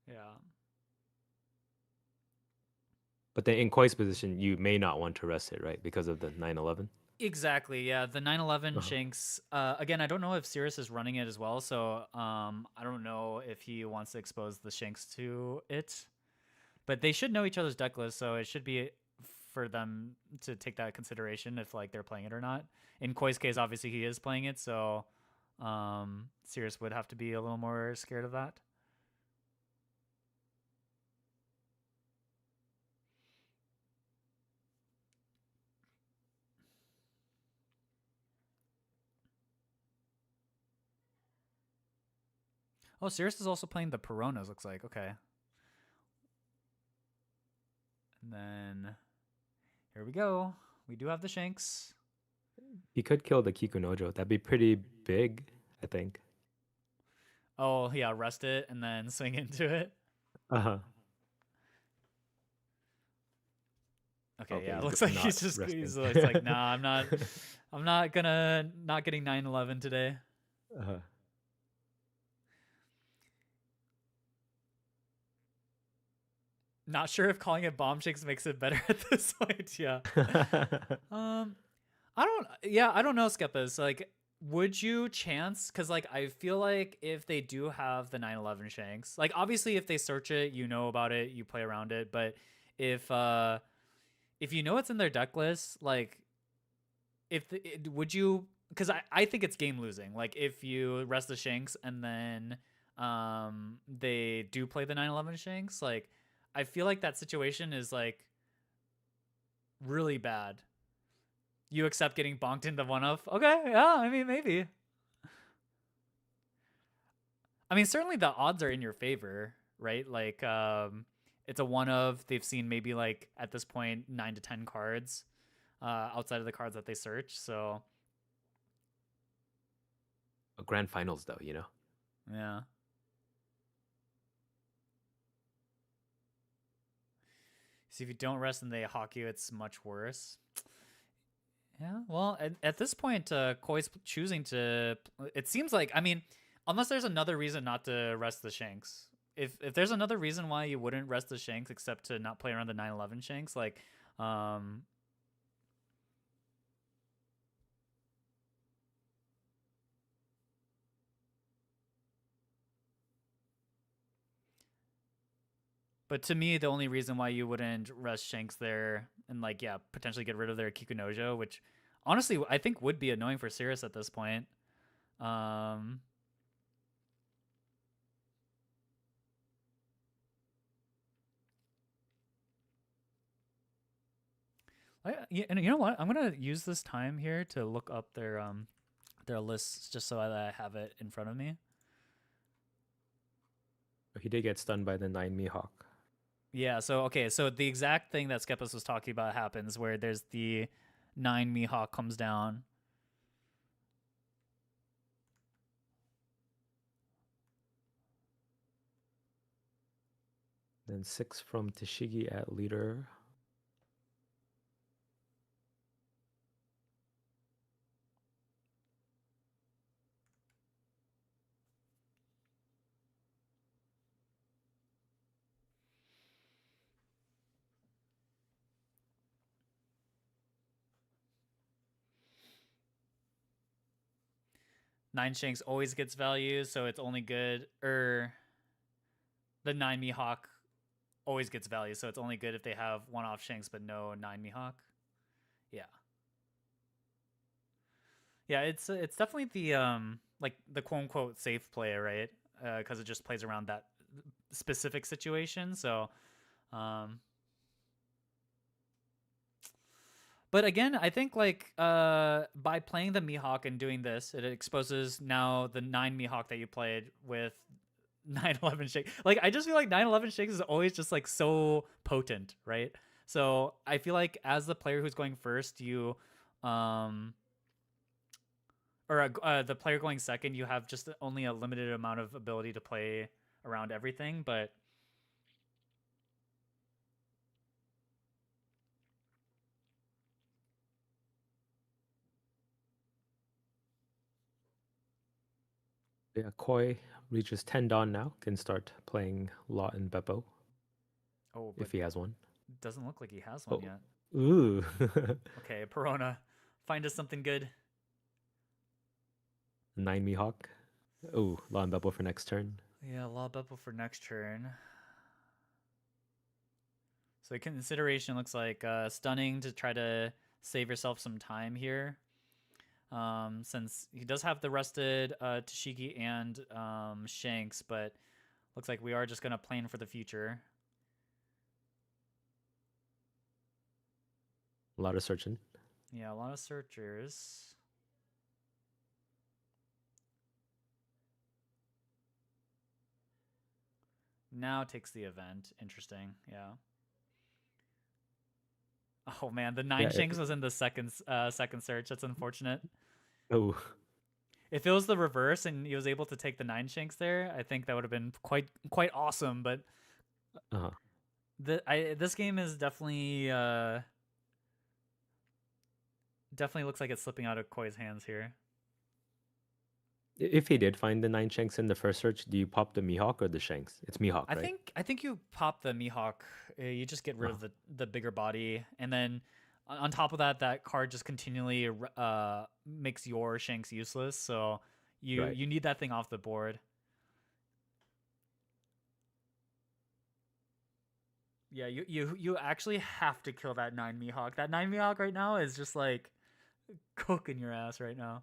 Yeah. But then in Koi's position, you may not want to rest it, right? Because of the 911. Exactly, yeah. The 911 Shanks. Again, I don't know if Cirrus is running it as well, so I don't know if he wants to expose the Shanks to it. But they should know each other's deck list, so it should be for them to take that consideration if like they're playing it or not. In Koi's case, obviously he is playing it, so Sirius would have to be a little more scared of that. Oh, Sirius is also playing the Peronas, looks like. Okay. And then here we go. We do have the Shanks. He could kill the Kikunojo. That'd be pretty big, I think. Oh, yeah, rest it and then swing into it. Uh-huh. Okay, Okay, yeah, it he's looks like not he's resting. like, nah, I'm not getting 9/11 today. Uh-huh. Not sure if calling it bomb shakes makes it better at this point. Yeah. I don't know, Skeppas. Like, would you chance? Because like I feel like if they do have the 9/11 shanks, like obviously if they search it, you know about it, you play around it. But if you know it's in their deck list, like would you? Because I think it's game losing. Like if you rest the shanks and then they do play the 9/11 shanks, like I feel like that situation is like really bad. You accept getting bonked into one of? Okay, yeah, I mean, maybe. I mean, certainly the odds are in your favor, right? Like, it's a one of, they've seen maybe like at this point 9 to 10 cards outside of the cards that they search. So, Grand finals, though, you know? yeah. See, if you don't rest and they hawk you, it's much worse. Yeah, well, at this point, Koi's choosing to. It seems like, I mean, unless there's another reason not to rest the shanks. If there's another reason why you wouldn't rest the shanks except to not play around the 9/11 shanks, like, but to me, the only reason why you wouldn't rest shanks there and like, yeah, potentially get rid of their Kikunojo, which honestly I think would be annoying for Sirius at this point. And you know what? I'm gonna use this time here to look up their lists just so that I have it in front of me. He did get stunned by the 9 Mihawk. Yeah. So okay. So the exact thing that Skeppas was talking about happens where there's the 9 Mihawk comes down. Then 6 from Tashigi at leader. Nine Shanks always gets value, so it's only good. The 9 Mihawk always gets value, so it's only good if they have one off Shanks but no 9 Mihawk. Yeah. Yeah, it's definitely the like the quote unquote safe play, right? Because it just plays around that specific situation. So, but again, I think like by playing the Mihawk and doing this, it exposes now the 9 Mihawk that you played with 9/11 shake. Like I just feel like 9/11 shakes is always just like so potent, right? So I feel like as the player who's going first, you the player going second, you have just only a limited amount of ability to play around everything, but Yeah, Koi reaches 10 Dawn now. Can start playing Law and Beppo. Oh, if he has one. Doesn't look like he has one yet. Ooh. Okay, Perona, find us something good. 9 Mihawk. Ooh, Law and Beppo for next turn. Yeah, Law Beppo for next turn. So consideration looks like stunning to try to save yourself some time here. Since he does have the rested Tashigi and Shanks, but looks like we are just going to plan for the future. A lot of searching. Yeah, a lot of searchers. Now takes the event. Interesting. Yeah. Oh man, the 9 Shanks was in the second search. That's unfortunate. Oh. If it was the reverse and he was able to take the 9 Shanks there, I think that would have been quite awesome. But this game is definitely definitely looks like it's slipping out of Koi's hands here. If he did find the 9 Shanks in the first search, do you pop the Mihawk or the Shanks? It's Mihawk, right? I think you pop the Mihawk. You just get rid of the bigger body, and then on top of that, that card just continually makes your Shanks useless. So you need that thing off the board. Yeah, you actually have to kill that 9 Mihawk. That 9 Mihawk right now is just like cooking your ass right now.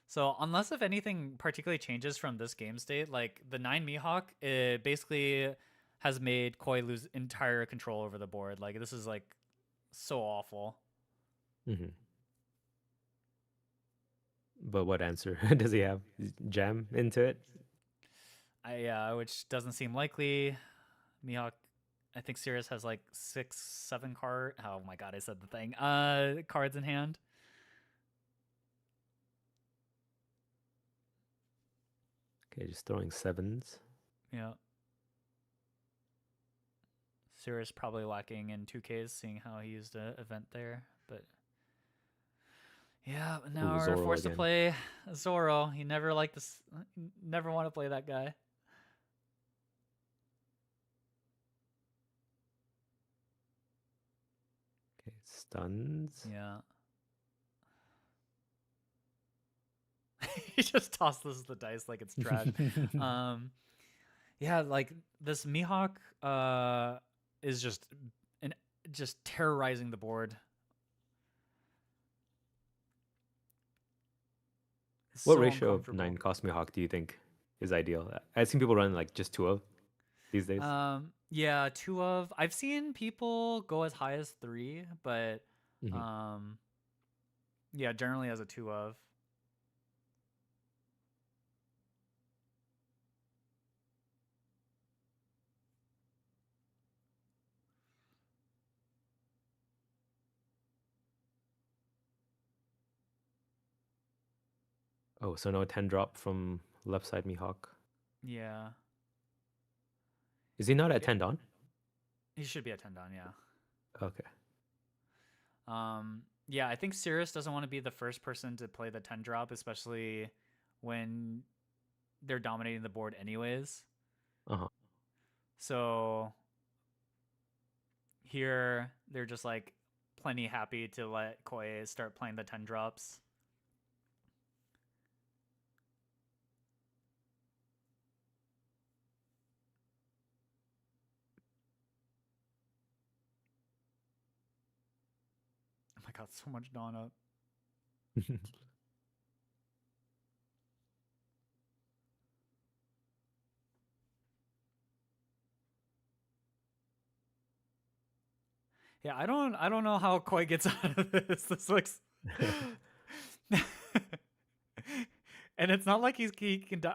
So unless if anything particularly changes from this game state, like the 9 Mihawk, it basically has made Koi lose entire control over the board. Like this is like so awful. But what answer does he have? Jam into it? Which doesn't seem likely. Mihawk, I think Sirius has like 6, 7 card. Oh my god, I said the thing. Cards in hand. Okay, just throwing 7s. Yeah. Sirius probably lacking in 2Ks, seeing how he used an event there. But yeah, but now we're forced to play Zoro. You never like this. Never want to play that guy. Okay, stuns. Yeah. He just tosses the dice like it's trash. Yeah, like this Mihawk is just terrorizing the board. It's what so ratio of 9 cost Mihawk do you think is ideal? I've seen people run like just 2 of these days. Yeah, 2 of. I've seen people go as high as 3, but yeah, generally as a 2 of. Oh, so no 10 drop from left side Mihawk. Yeah. Is he not at 10 Dawn? He should be at 10 Dawn, yeah. Okay. Yeah, I think Sirius doesn't want to be the first person to play the 10 drop, especially when they're dominating the board anyways. So here they're just like plenty happy to let Koi start playing the 10 drops. Oh my god, so much Dawn up. Yeah, I don't know how Koi gets out of this. This looks and it's not like he can die.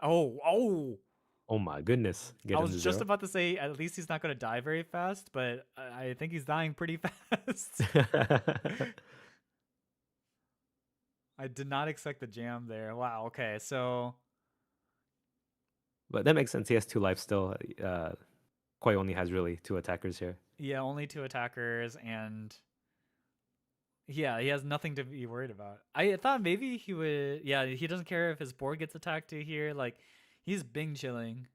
Oh my goodness. I was just about to say at least he's not going to die very fast, but I think he's dying pretty fast. I did not expect the jam there. Wow, okay. So but that makes sense. He has 2 lives still. Koi only has really 2 attackers here. Yeah, only 2 attackers, and yeah, he has nothing to be worried about. I thought maybe he would. Yeah, he doesn't care if his board gets attacked to here. Like, he's Bing chilling.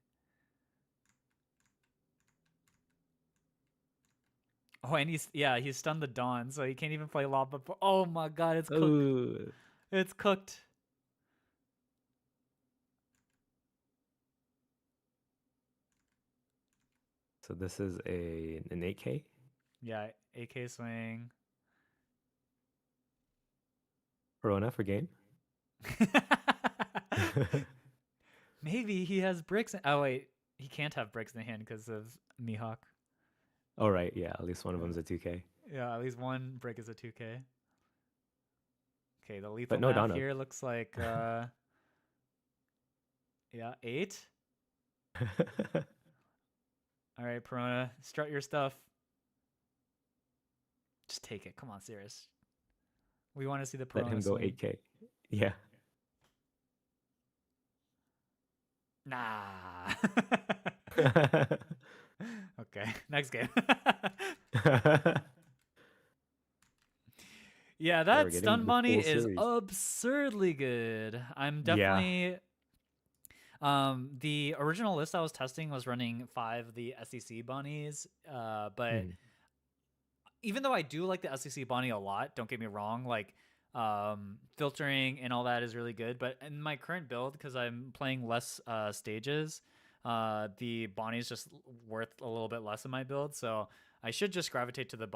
Oh, and he's stunned the Dawn, so he can't even play Lava. Oh my god, it's cooked. Ooh. It's cooked. So this is an 8K. Yeah, AK swing. Corona for game. Maybe he has bricks. Oh wait, he can't have bricks in hand because of Mihawk. Oh right, yeah. At least one of them's a 2K. Yeah, at least one brick is a 2K. Okay, the lethal But no math Donna. here looks like yeah, 8. All right, Perona, strut your stuff. Just take it. Come on, serious. We want to see the Let him Perona go swing. 8K. Yeah. Nah. Okay, next game. Yeah, we're that getting stun the bunny full is series. absurdly good. I'm Yeah. definitely the original list I was testing was running 5 of the SEC bunnies. But Mhm. even though I do like the SEC bunny a lot, don't get me wrong, like filtering and all that is really good. But in my current build, because I'm playing less stages, the Bonnie is just worth a little bit less in my build. So I should just gravitate to the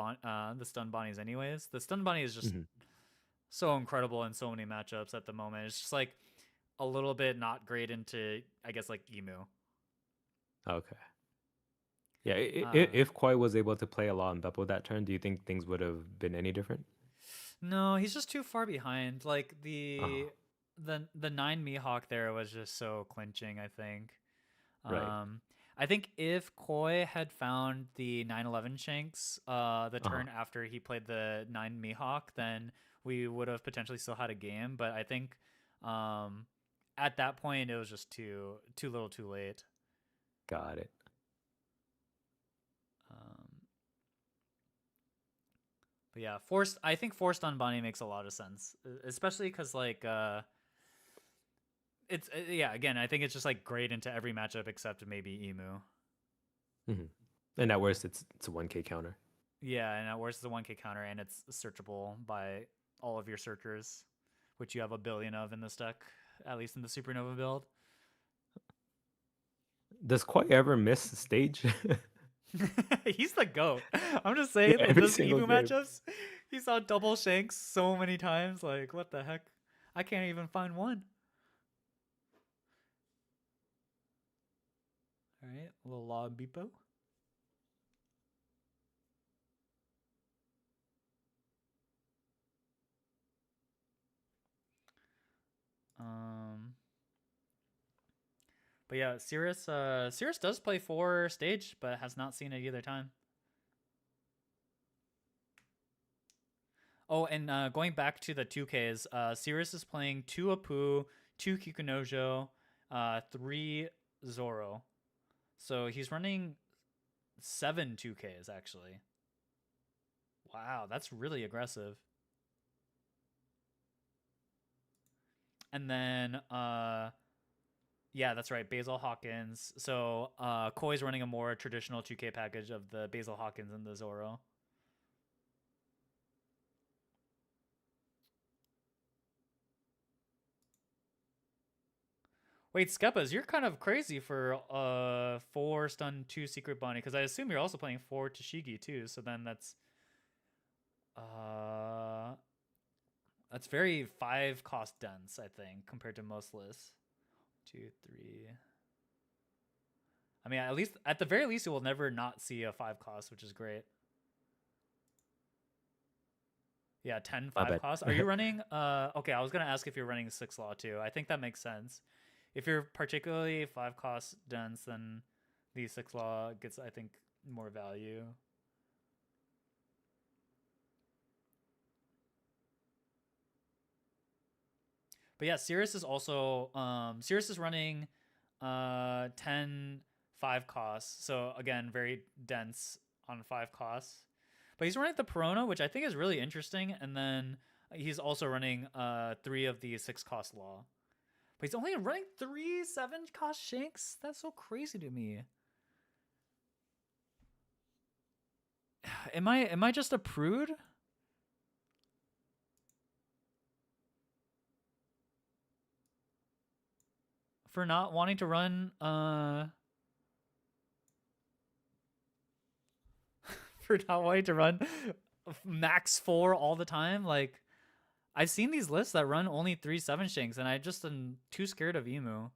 stun Bonnies anyways. The stun Bonnie is just Mhm. so incredible in so many matchups at the moment. It's just like a little bit not great into, I guess, like Emu. Okay. Yeah, Uh, if Koi was able to play a lot on Beppo that turn, do you think things would have been any different? No, he's just too far behind. Like Uh-huh. the 9 Mihawk there was just so clinching, I think. Right. I think if Koi had found the 911 Shanks the Uh-huh. turn after he played the 9 Mihawk, then we would have potentially still had a game. But I think at that point it was just too little too late. Got it. But yeah, forced. I think forced on Bonnie makes a lot of sense, especially because like it's yeah. Again, I think it's just like great into every matchup except maybe Emu. Hmm. And at worst, it's a 1K counter. Yeah, and at worst, it's a 1K counter, and it's searchable by all of your searchers, which you have a billion of in this deck, at least in the Supernova build. Does Koi ever miss the stage? He's the GOAT. I'm just saying, in Every this single Emu game. matchups, he saw double shanks so many times. Like, what the heck? I can't even find one. All right, a little lob beepo. But yeah, Cirrus does play 4 stage, but has not seen it either time. Oh, and going back to the 2Ks, Cirrus is playing 2 Apu, 2 Kikunojo, 3 Zoro. So he's running 7 2Ks actually. Wow, that's really aggressive. And then yeah, that's right, Basil Hawkins. So Koi's running a more traditional 2K package of the Basil Hawkins and the Zoro. Wait, Skeppas, you're kind of crazy for 4 stun 2 secret bunny, because I assume you're also playing 4 Tashigi too. So then that's very 5 cost dense, I think, compared to most lists. 2, 3. I mean, at the very least, you will never not see a 5 cost, which is great. Yeah, 10 My 5 bad. costs. Are you running? Okay, I was gonna ask if you're running 6 law too. I think that makes sense. If you're particularly 5 cost dense, then the 6 law gets, I think, more value. But yeah, Cirrus is also Cirrus is running 10 5 costs. So again, very dense on 5 costs. But he's running the Perona, which I think is really interesting, and then he's also running 3 of the 6 cost law. But he's only running 3 7 cost shanks? That's so crazy to me. Am I just a prude? For not wanting to run for not wanting to run max 4 all the time. Like, I've seen these lists that run only 3 7 shanks, and I just am too scared of Emu.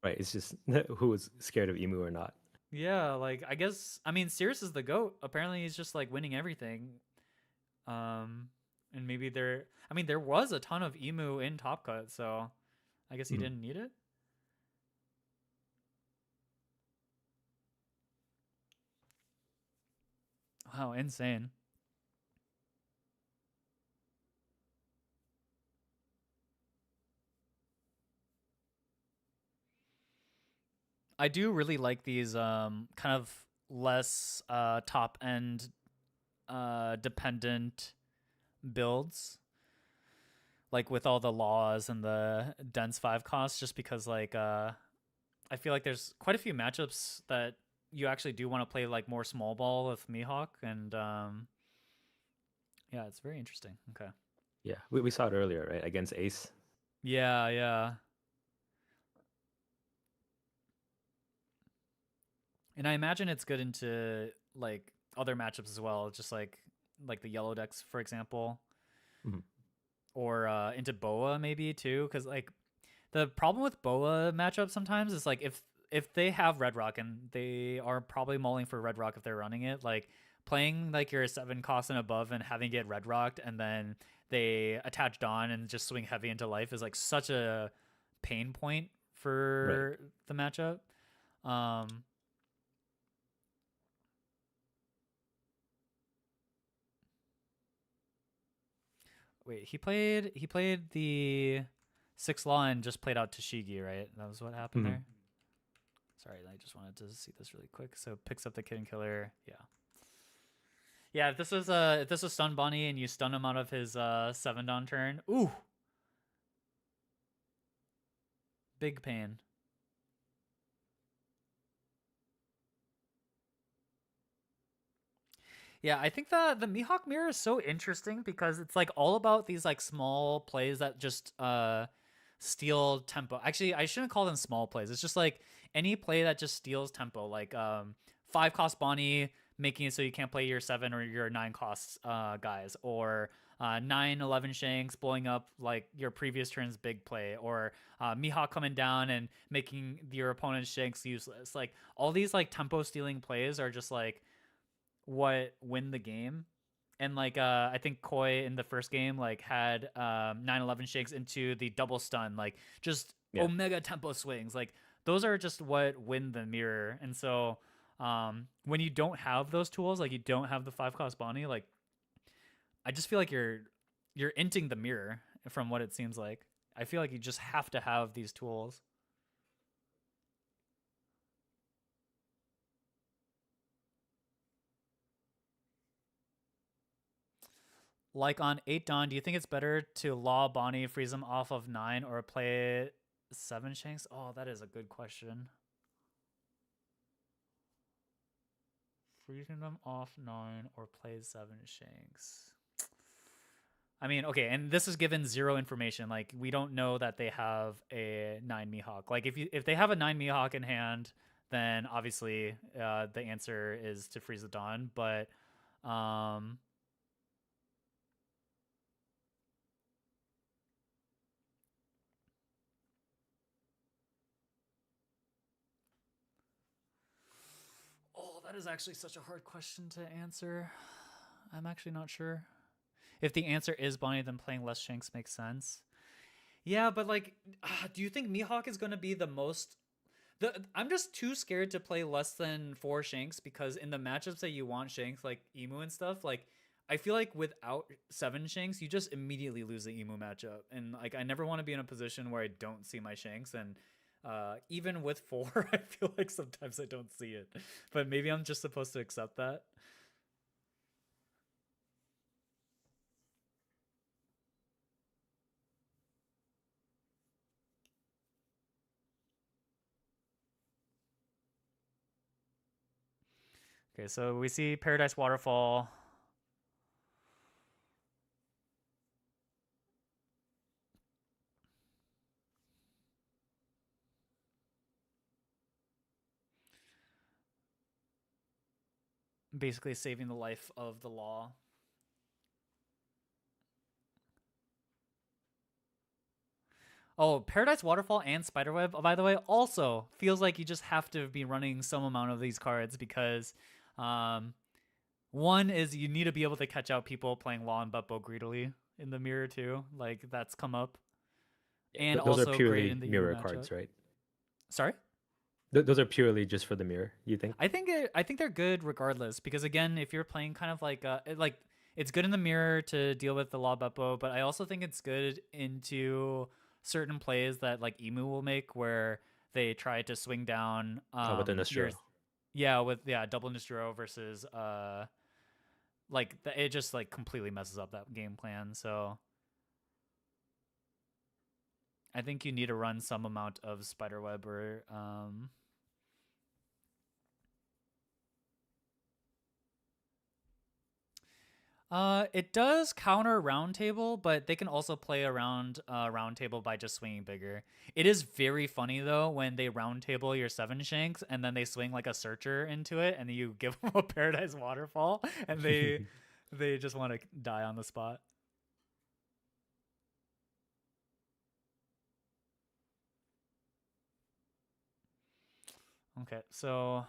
Right. It's just who is scared of Emu or not. Yeah, like I guess I mean Sirius is the GOAT. Apparently he's just like winning everything. And maybe there was a ton of Emu in Top Cut, so I guess he Mhm. didn't need it. Wow, insane. I do really like these kind of less top end dependent builds, like with all the laws and the dense 5 costs, just because like I feel like there's quite a few matchups that you actually do want to play like more small ball with Mihawk, and yeah, it's very interesting. Okay. Yeah, we saw it earlier, right? Against Ace. Yeah, yeah. And I imagine it's good into like other matchups as well, just like the yellow decks, for example, Mhm. or into Boa maybe too, because like the problem with Boa matchups sometimes is like if they have Red Rock and they are probably mulling for Red Rock if they're running it, like playing like your 7 cost and above and having it Red Rocked and then they attach Dawn and just swing heavy into life is like such a pain point Right. for the matchup. Um, Wait, he played the 6 law and just played out Tashigi, right? That was what happened Mhm. there. Sorry, I just wanted to see this really quick. So picks up the Kid and Killer. Yeah. Yeah, if this was Stun Bonnie and you stun him out of his 7 down turn. Ooh. Big pain. Yeah, I think the Mihawk mirror is so interesting because it's like all about these like small plays that just steal tempo. Actually, I shouldn't call them small plays. It's just like any play that just steals tempo, like 5 cost Bonnie making it so you can't play your 7 or your 9 costs guys, or 9-11 Shanks blowing up like your previous turn's big play, or Mihawk coming down and making your opponent's Shanks useless. Like all these like tempo stealing plays are just like what win the game. And like I think Koi in the first game like had 9-11 shakes into the double stun, like just Yeah. omega tempo swings. Like those are just what win the mirror. And so when you don't have those tools, like you don't have the 5 cost Bonnie, like I just feel like you're inting the mirror from what it seems like. I feel like you just have to have these tools. Like on 8 Dawn, do you think it's better to Law Bonnie, freeze them off of 9, or play 7 Shanks? Oh, that is a good question. Freezing them off 9 or play 7 Shanks. I mean, okay, and this is given 0 information. Like we don't know that they have a 9 Mihawk. Like if they have a 9 Mihawk in hand, then obviously the answer is to freeze the Dawn. But oh, that is actually such a hard question to answer. I'm actually not sure. If the answer is Bonnie, then playing less Shanks makes sense. Yeah, but like, do you think Mihawk is going to be the most? I'm just too scared to play less than 4 Shanks because in the matchups that you want Shanks, like Emu and stuff, like I feel like without 7 Shanks, you just immediately lose the Emu matchup. And like, I never want to be in a position where I don't see my Shanks. And even with 4, I feel like sometimes I don't see it. But maybe I'm just supposed to accept that. Okay, so we see Paradise Waterfall. basically saving the life of the law. Oh, Paradise Waterfall and Spiderweb, by the way, also feels like you just have to be running some amount of these cards because one is you need to be able to catch out people playing Law and Butbo greedily in the mirror too. Like that's come up. And Those are also great purely in the mirror matchup. cards, right? Sorry? Those are purely just for the mirror, you think? I think they're good regardless because again, if you're playing kind of like it's good in the mirror to deal with the Law Beppo, but I also think it's good into certain plays that like Emu will make where they try to swing down With an Astro. double Nistro versus it just like completely messes up that game plan. So I think you need to run some amount of Spiderweb or it does counter Roundtable, but they can also play around Roundtable by just swinging bigger. It is very funny though when they Roundtable your 7 Shanks and then they swing like a Searcher into it and you give them a Paradise Waterfall and they just want to die on the spot. Okay, so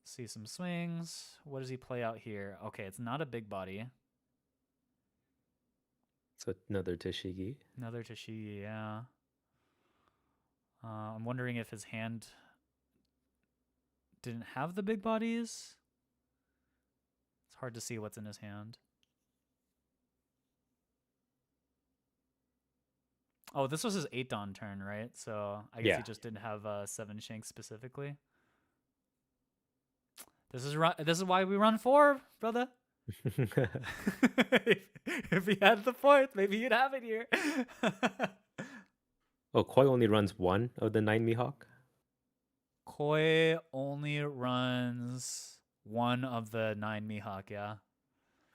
see some swings. What does he play out here? Okay, it's not a big body. So another Tashigi. Another Tashigi, yeah. I'm wondering if his hand didn't have the big bodies. It's hard to see what's in his hand. Oh, this was his 8 Dawn turn, right? So I guess he just didn't have 7 Shanks specifically. This is why we run 4, brother. If he had the 4th, maybe he'd have it here. Oh, Koi only runs 1 of the 9 Mihawk? Koi only runs 1 of the 9 Mihawk, yeah.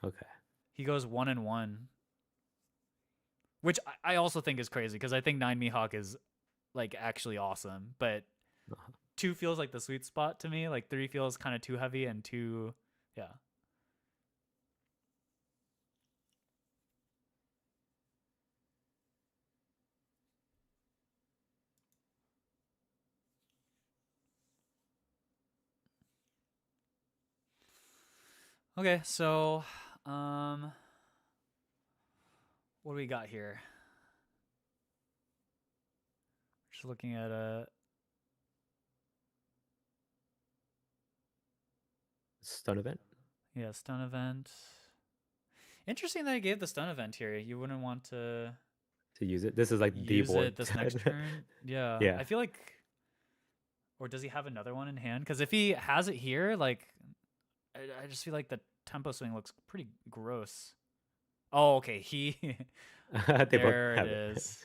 Okay. He goes 1 and 1. Which I also think is crazy because I think 9 Mihawk is like actually awesome, but 2 feels like the sweet spot to me. Like 3 feels kind of too heavy and 2, yeah. Okay, so what do we got here? Just looking at a stun event. Yeah, stun event. Interesting that I gave the stun event here. You wouldn't want to use it. This is like the use board. it this next turn. Yeah. Yeah. I feel like, or does he have another one in hand? Because if he has it here, like, I just feel like the tempo swing looks pretty gross. Oh, okay. There it is.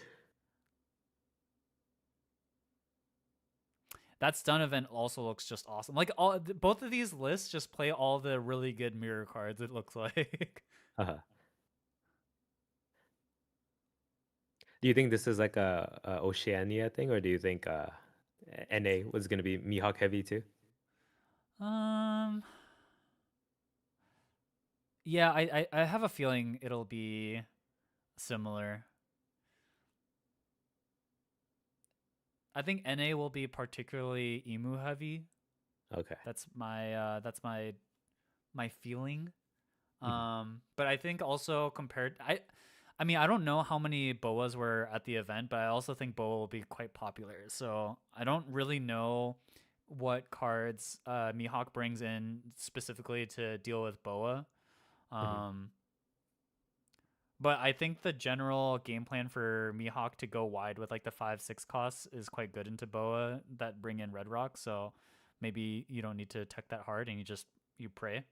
That stun event also looks just awesome. Like both of these lists just play all the really good mirror cards. It looks like. Do you think this is like a Oceania thing, or do you think NA was gonna be Mihawk heavy too? Yeah, I have a feeling it'll be similar. I think NA will be particularly Emu heavy. Okay. That's my feeling. But I think also compared I mean, I don't know how many boas were at the event, but I also think boa will be quite popular. So I don't really know what cards Mihawk brings in specifically to deal with boa. But I think the general game plan for Mihawk to go wide with like the 5-6 costs is quite good into boa that bring in Red Rock. So maybe you don't need to tech that hard and you pray.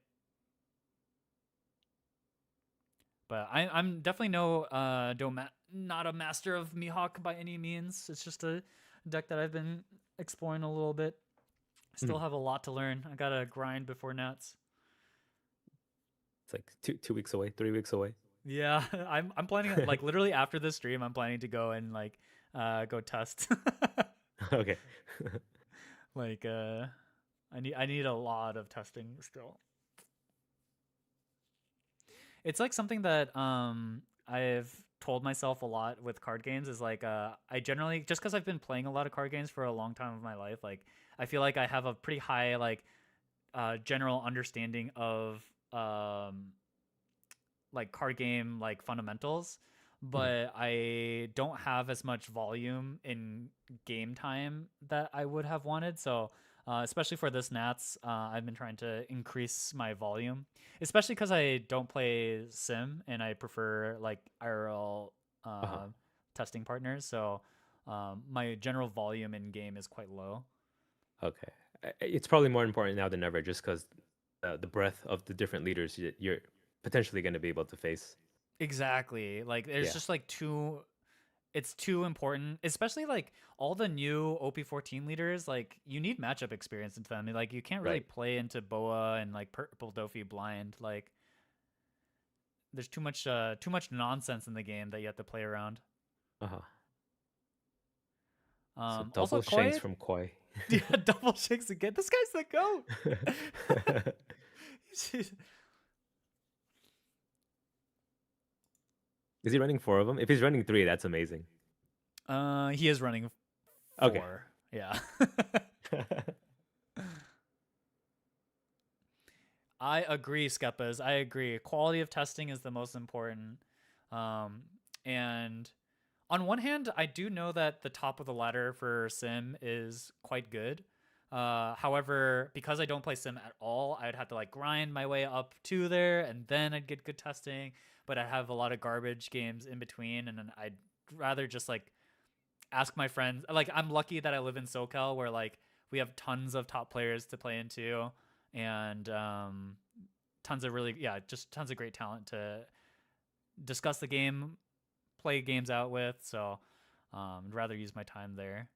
But I'm definitely not a master of Mihawk by any means. It's just a deck that I've been exploring a little bit. Still have a lot to learn. I gotta grind before Nats. It's like 2 weeks away, 3 weeks away. Yeah, I'm planning like literally after this stream, I'm planning to go and like go test. Okay. Like I need a lot of testing still. It's like something that I've told myself a lot with card games is like I generally, just because I've been playing a lot of card games for a long time of my life, like I feel like I have a pretty high like general understanding of like card game like fundamentals, Mhm. but I don't have as much volume in game time that I would have wanted. So especially for this Nats, I've been trying to increase my volume, especially because I don't play sim and I prefer like IRL Uh-huh. testing partners. So my general volume in game is quite low. Okay. It's probably more important now than ever, just because the breadth of the different leaders you're potentially going to be able to face. Exactly. Like there's Yeah. just like too it's too important, especially like all the new OP14 leaders. Like you need matchup experience into them. Like you can't really Right. play into Boa and like Purple Dofi blind. Like there's too much nonsense in the game that you have to play around. Uh-huh. So Also double shanks Koi, from Koi. yeah, double shakes again. This guy's the goat. Is he running four of them? If he's running three, that's amazing. He is running Okay. 4. Yeah. I agree, Skeppas. I agree. Quality of testing is the most important. Um, and on one hand, I do know that the top of the ladder for Sim is quite good. However, because I don't play Sim at all, I'd have to like grind my way up to there, and then I'd get good testing. But I have a lot of garbage games in between, and then I'd rather just like ask my friends. Like I'm lucky that I live in SoCal, where like we have tons of top players to play into, and tons of really just tons of great talent to discuss the game, play games out with. So I'd rather use my time there.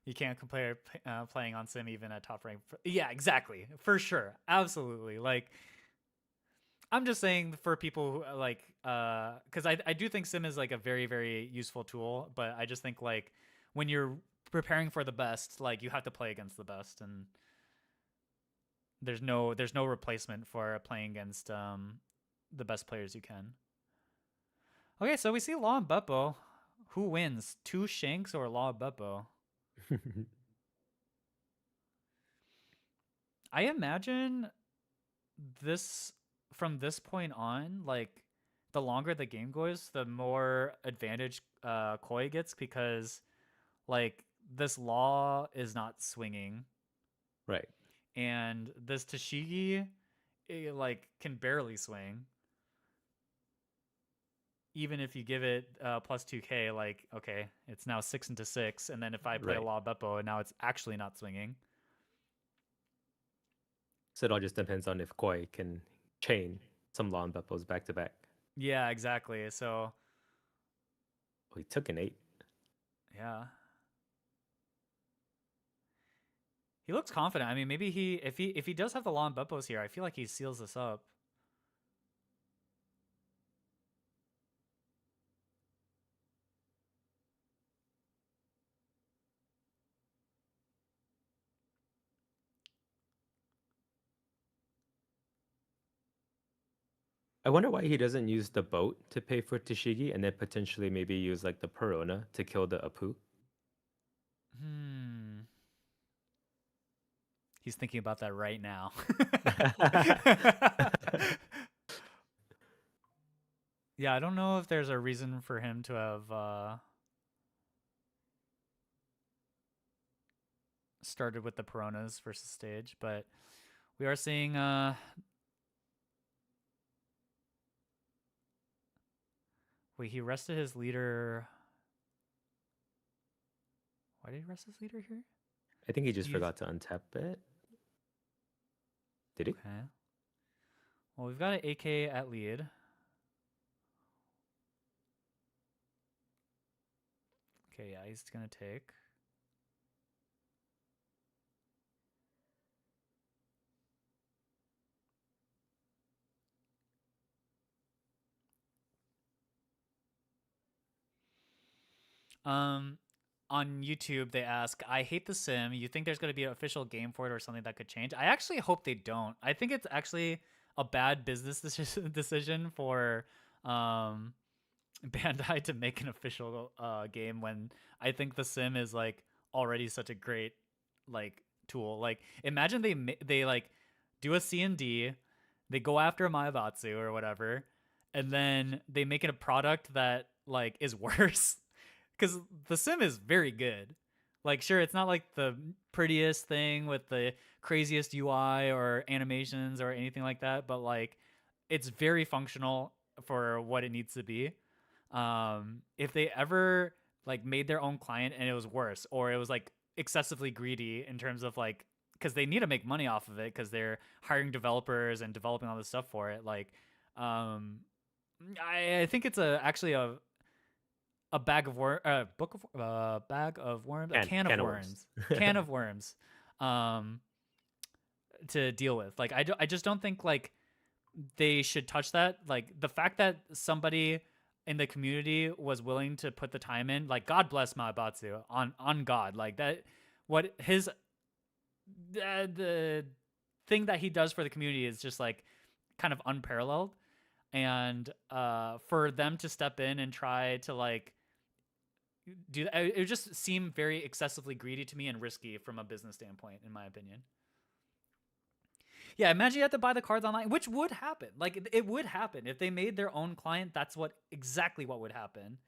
You can't compare playing on sim even at top rank. Yeah, exactly, for sure, absolutely. Like I'm just saying for people who like because I do think sim is like a very very useful tool, but I just think like when you're preparing for the best, like you have to play against the best, and there's no replacement for playing against the best players you can. Okay, so we see Law and Beppo. Who wins, two Shanks or Law and Beppo? I imagine this from this point on, like the longer the game goes, the more advantage Koi gets because like this Law is not swinging, Right. and this Tashigi like can barely swing. Even if you give it plus 2k, like okay, it's now 6 into 6, and then if I play a Right. Law Beppo, and now it's actually not swinging. So it all just depends on if Koi can chain some lawn Beppos back to back. Yeah, exactly. So Oh, he took an 8. yeah, he looks confident. I mean, maybe if he does have the Law Beppos here, I feel like he seals this up. I wonder why he doesn't use the boat to pay for Tashigi and then potentially maybe use like the Perona to kill the Apu. Hmm. He's thinking about that right now. Yeah, I don't know if there's a reason for him to have started with the Peronas versus stage, but we are seeing wait, he rested his leader. Why did he rest his leader here? I think he just He's forgot to untap it. Did he? okay. Well, we've got an AK at lead. Okay, yeah, he's gonna take. Um, on YouTube, they ask, "I hate The Sim. You think there's going to be an official game for it or something that could change?" I actually hope they don't. I think it's actually a bad business decision for um, Bandai to make an official game when I think The Sim is like already such a great like tool. Like, imagine they like do a C&D, they go after a Maebatsu or whatever, and then they make it a product that like is worse because The Sim is very good. Like, sure, it's not like the prettiest thing with the craziest UI or animations or anything like that, but like it's very functional for what it needs to be. If they ever like made their own client and it was worse, or it was like excessively greedy in terms of like, because they need to make money off of it because they're hiring developers and developing all this stuff for it, like um I think it's actually a bag of worm, book of bag of worms, a can of Can of worms. worms, can of worms, um, to deal with. Like, I just don't think like they should touch that. Like, the fact that somebody in the community was willing to put the time in, like, God bless Maebatsu on God, like that. What his the thing that he does for the community is just like kind of unparalleled, and for them to step in and try to like do that, it would just seem very excessively greedy to me and risky from a business standpoint, in my opinion. Yeah, imagine you have to buy the cards online, which would happen. Like, it would happen if they made their own client. That's what exactly what would happen.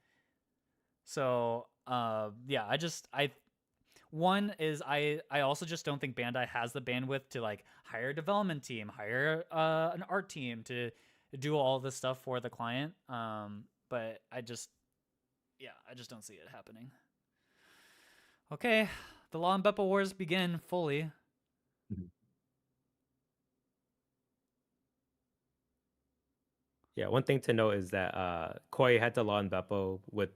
So, yeah, I one is I also just don't think Bandai has the bandwidth to like hire a development team, hire an art team to do all this stuff for the client. But I just don't see it happening. Okay, the Law and Beppo Wars begin fully. Mhm. Yeah, one thing to note is that Koi had to law in Beppo with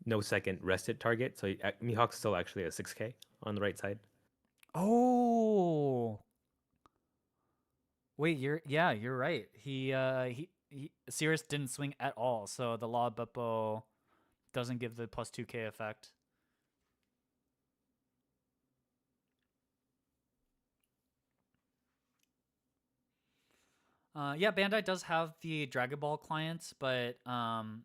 no second rested target, so Mihawk's still actually a 6K on the right side. Oh, wait, you're right. He Sirius didn't swing at all, so the Law of Beppo doesn't give the plus 2k effect. Yeah, Bandai does have the Dragon Ball clients, but I'm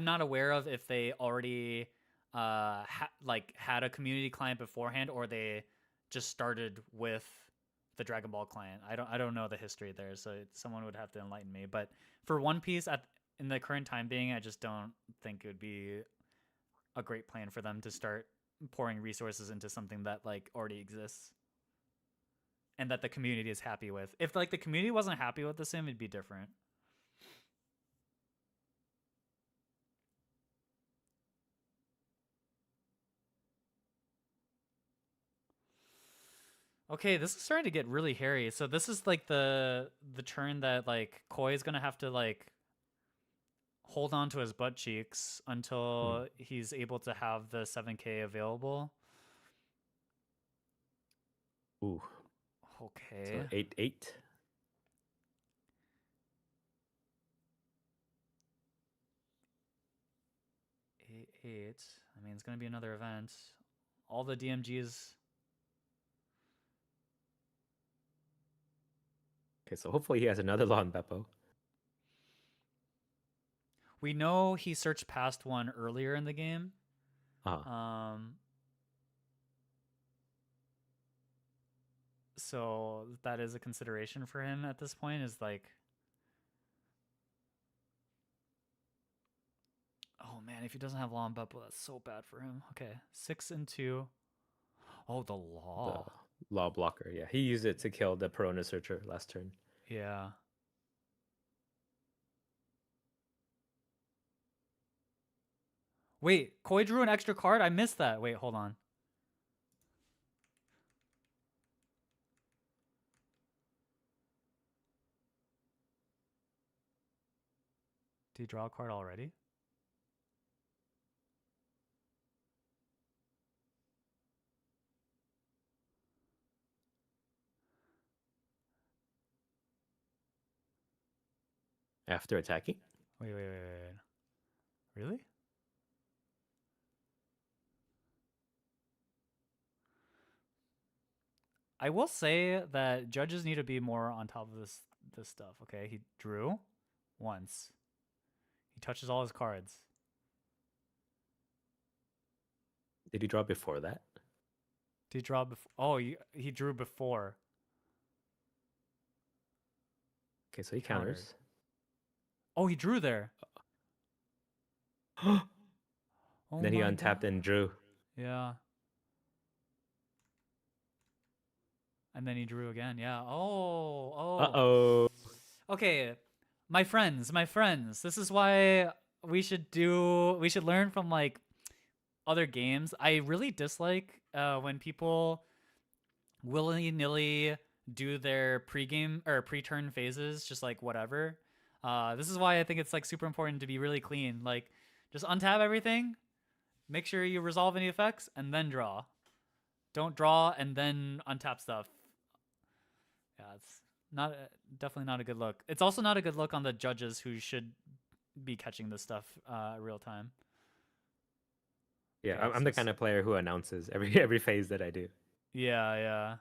not aware of if they already had a community client beforehand, or they just started with the Dragon Ball client. I don't know the history there, so someone would have to enlighten me. But for One Piece in the current time being, I just don't think it would be a great plan for them to start pouring resources into something that like already exists and that the community is happy with. If like the community wasn't happy with the sim, it'd be different. Okay, this is starting to get really hairy. So this is like the turn that like Koi is gonna have to like hold on to his butt cheeks until he's able to have the 7k available. Ooh, so Okay. 8-8. 8-8. I mean, it's gonna be another event. All the DMGs. Okay, so hopefully he has another law in Beppo. We know he searched past one earlier in the game. Um, so that is a consideration for him at this point. Is like, oh man, if he doesn't have Law and Beppo, that's so bad for him. Okay, 6 and 2. Oh, the Law. The law blocker, yeah. He used it to kill the Perona Searcher last turn. Yeah. Wait, Koi drew an extra card? I missed that. Wait, hold on. Did he draw a card already? After attacking? Wait. Really? I will say that judges need to be more on top of this stuff. Okay, he drew once. He touches all his cards. Did he draw before that? Did he draw before? Oh, he drew before. Okay, so he Countered. counters. Oh, he drew there. Then Oh he my untapped God. and drew. Yeah. And then he drew again. Yeah. Oh. Uh-oh. Okay. My friends. This is why we should learn from like other games. I really dislike when people willy-nilly do their pre-game or pre-turn phases just like whatever. This is why I think it's like super important to be really clean. Like just untap everything, make sure you resolve any effects, and then draw. Don't draw and then untap stuff. Yeah, it's not definitely not a good look. It's also not a good look on the judges who should be catching this stuff real time. Yeah, Okay, I'm so the kind of player who announces every phase that I do. Yeah.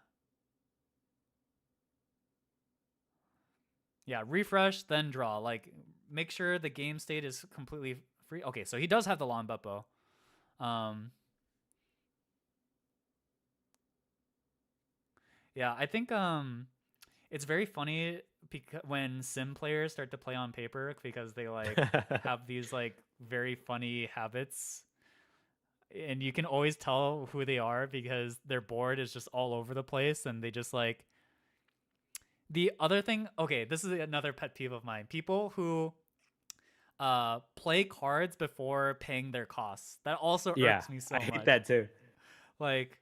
Yeah, refresh, then draw. Like, make sure the game state is completely free. Okay, so he does have the long beppo. Yeah, I think it's very funny when sim players start to play on paper because they like have these like very funny habits, and you can always tell who they are because their board is just all over the place, and they just like. The other thing, okay, this is another pet peeve of mine. People who play cards before paying their costs. That also Yeah, irks me so I hate much. that too. Like,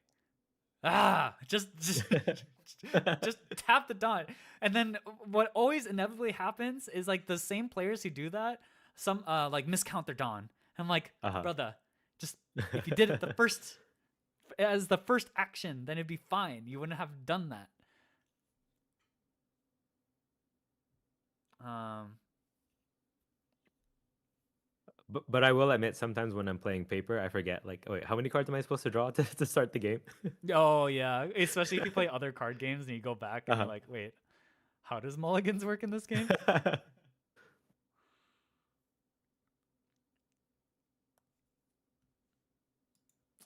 just just tap the dot. And then what always inevitably happens is like the same players who do that, some like miscount their dawn. I'm like, brother, just if you did it as the first action, then it'd be fine. You wouldn't have done that. But I will admit, sometimes when I'm playing paper, I forget, like, oh, wait, how many cards am I supposed to draw to start the game? Oh yeah, especially if you play other card games and you go back and you're like, wait, how does mulligans work in this game?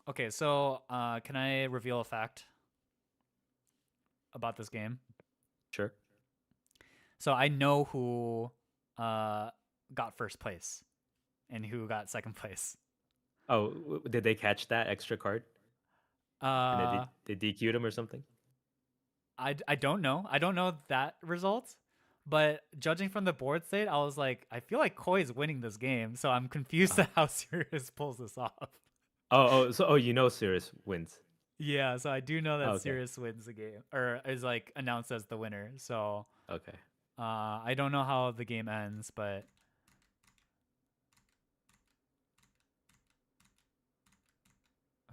Okay, so can I reveal a fact about this game? Sure. So I know who got first place and who got second place. Oh, did they catch that extra card? And they DQ'd him or something? I don't know. I don't know that result. But judging from the board state, I was like, I feel like Koi is winning this game. So I'm confused at how Sirius pulls this off. So you know Sirius wins. Yeah, so I do know that Okay. Sirius wins the game or is like announced as the winner. So Okay. I don't know how the game ends, but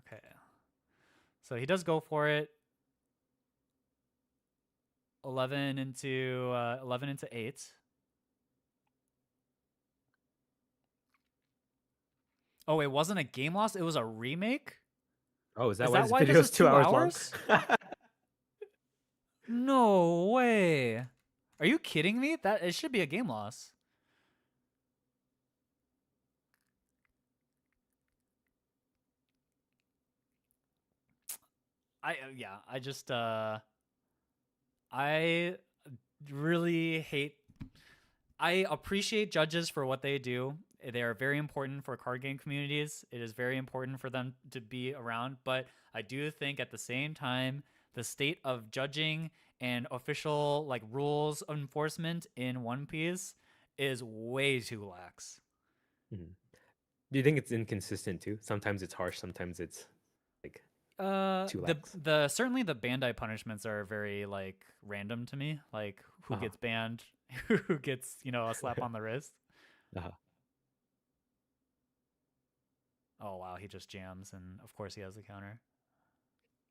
okay. So he does go for it. 11 into 8. Oh, it wasn't a game loss. It was a remake. Oh, is that Is why that this why video this is is 2 2 hours hours? long? No way. Are you kidding me? That it should be a game loss. I just I really hate. I appreciate judges for what they do. They are very important for card game communities. It is very important for them to be around. But I do think at the same time, the state of judging and official like rules enforcement in One Piece is way too lax. Do you think it's inconsistent too? Sometimes it's harsh, sometimes it's like too lax. The certainly the Bandai punishments are very like random to me. Like who gets banned, who gets a slap on the wrist. Oh wow, he just jams, and of course he has the counter.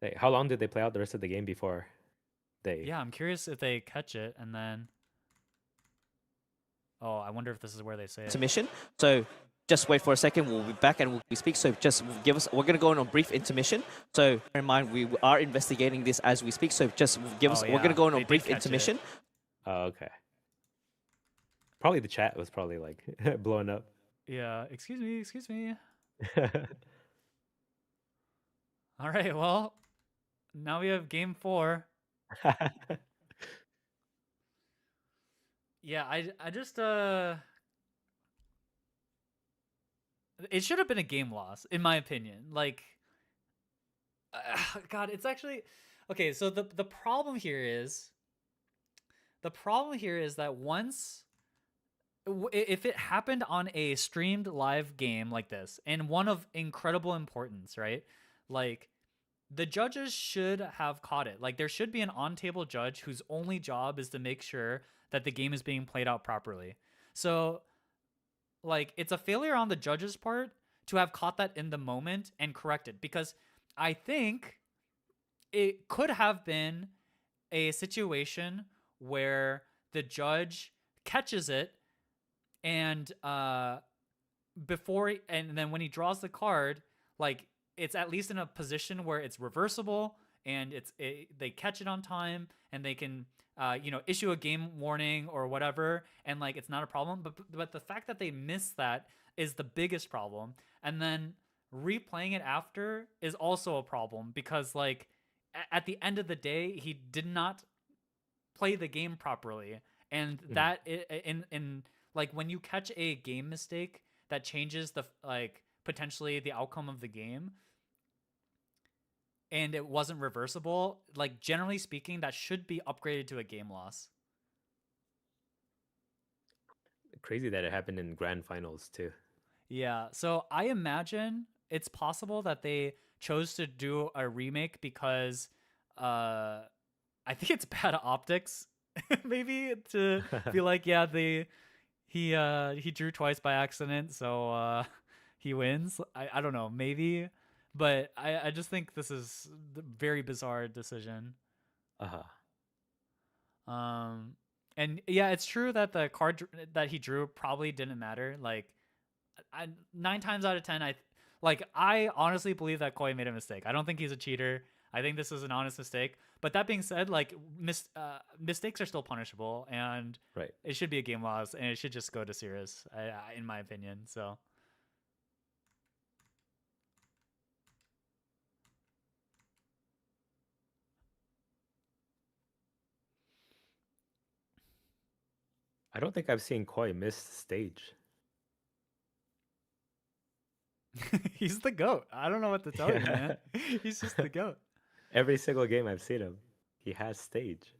Hey, how long did they play out the rest of the game before they? Yeah, I'm curious if they catch it and then. Oh, I wonder if this is where they say it. Submission. So just wait for a second. We'll be back and we'll speak. So just give us. We're gonna go on a brief intermission. So bear in mind, we are investigating this as we speak. So just give us. Oh, We're gonna yeah, go on they a did brief catch it. intermission. Oh, okay. Probably the chat was probably like blowing up. Yeah, excuse me. All right, well, now we have game 4. Yeah, I just it should have been a game loss in my opinion. Like God, it's actually okay, so the problem here is that once if it happened on a streamed live game like this and one of incredible importance, right? Like the judges should have caught it. Like there should be an on-table judge whose only job is to make sure that the game is being played out properly. So like it's a failure on the judge's part to have caught that in the moment and corrected, because I think it could have been a situation where the judge catches it and and then when he draws the card, like it's at least in a position where it's reversible and they catch it on time and they can issue a game warning or whatever, and like it's not a problem. But the fact that they missed that is the biggest problem, and then replaying it after is also a problem, because like at the end of the day he did not play the game properly, and that in like when you catch a game mistake that changes the like potentially the outcome of the game and it wasn't reversible, like generally speaking that should be upgraded to a game loss. Crazy that it happened in grand finals too. Yeah, so I imagine it's possible that they chose to do a remake because I think it's bad optics maybe to be like, yeah, he drew twice by accident, so he wins. I don't know, maybe, but I just think this is a very bizarre decision. And yeah, it's true that the card that he drew probably didn't matter. Like 9 times out of 10, I honestly believe that Koi made a mistake. I don't think he's a cheater. I think this is an honest mistake. But that being said, like mistakes are still punishable, and Right. it should be a game loss, and it should just go to Cirrus, in my opinion. So I don't think I've seen Koi miss stage. he's the GOAT. I don't know what to tell you, man. He's just the GOAT. Every single game I've seen him, he has stage.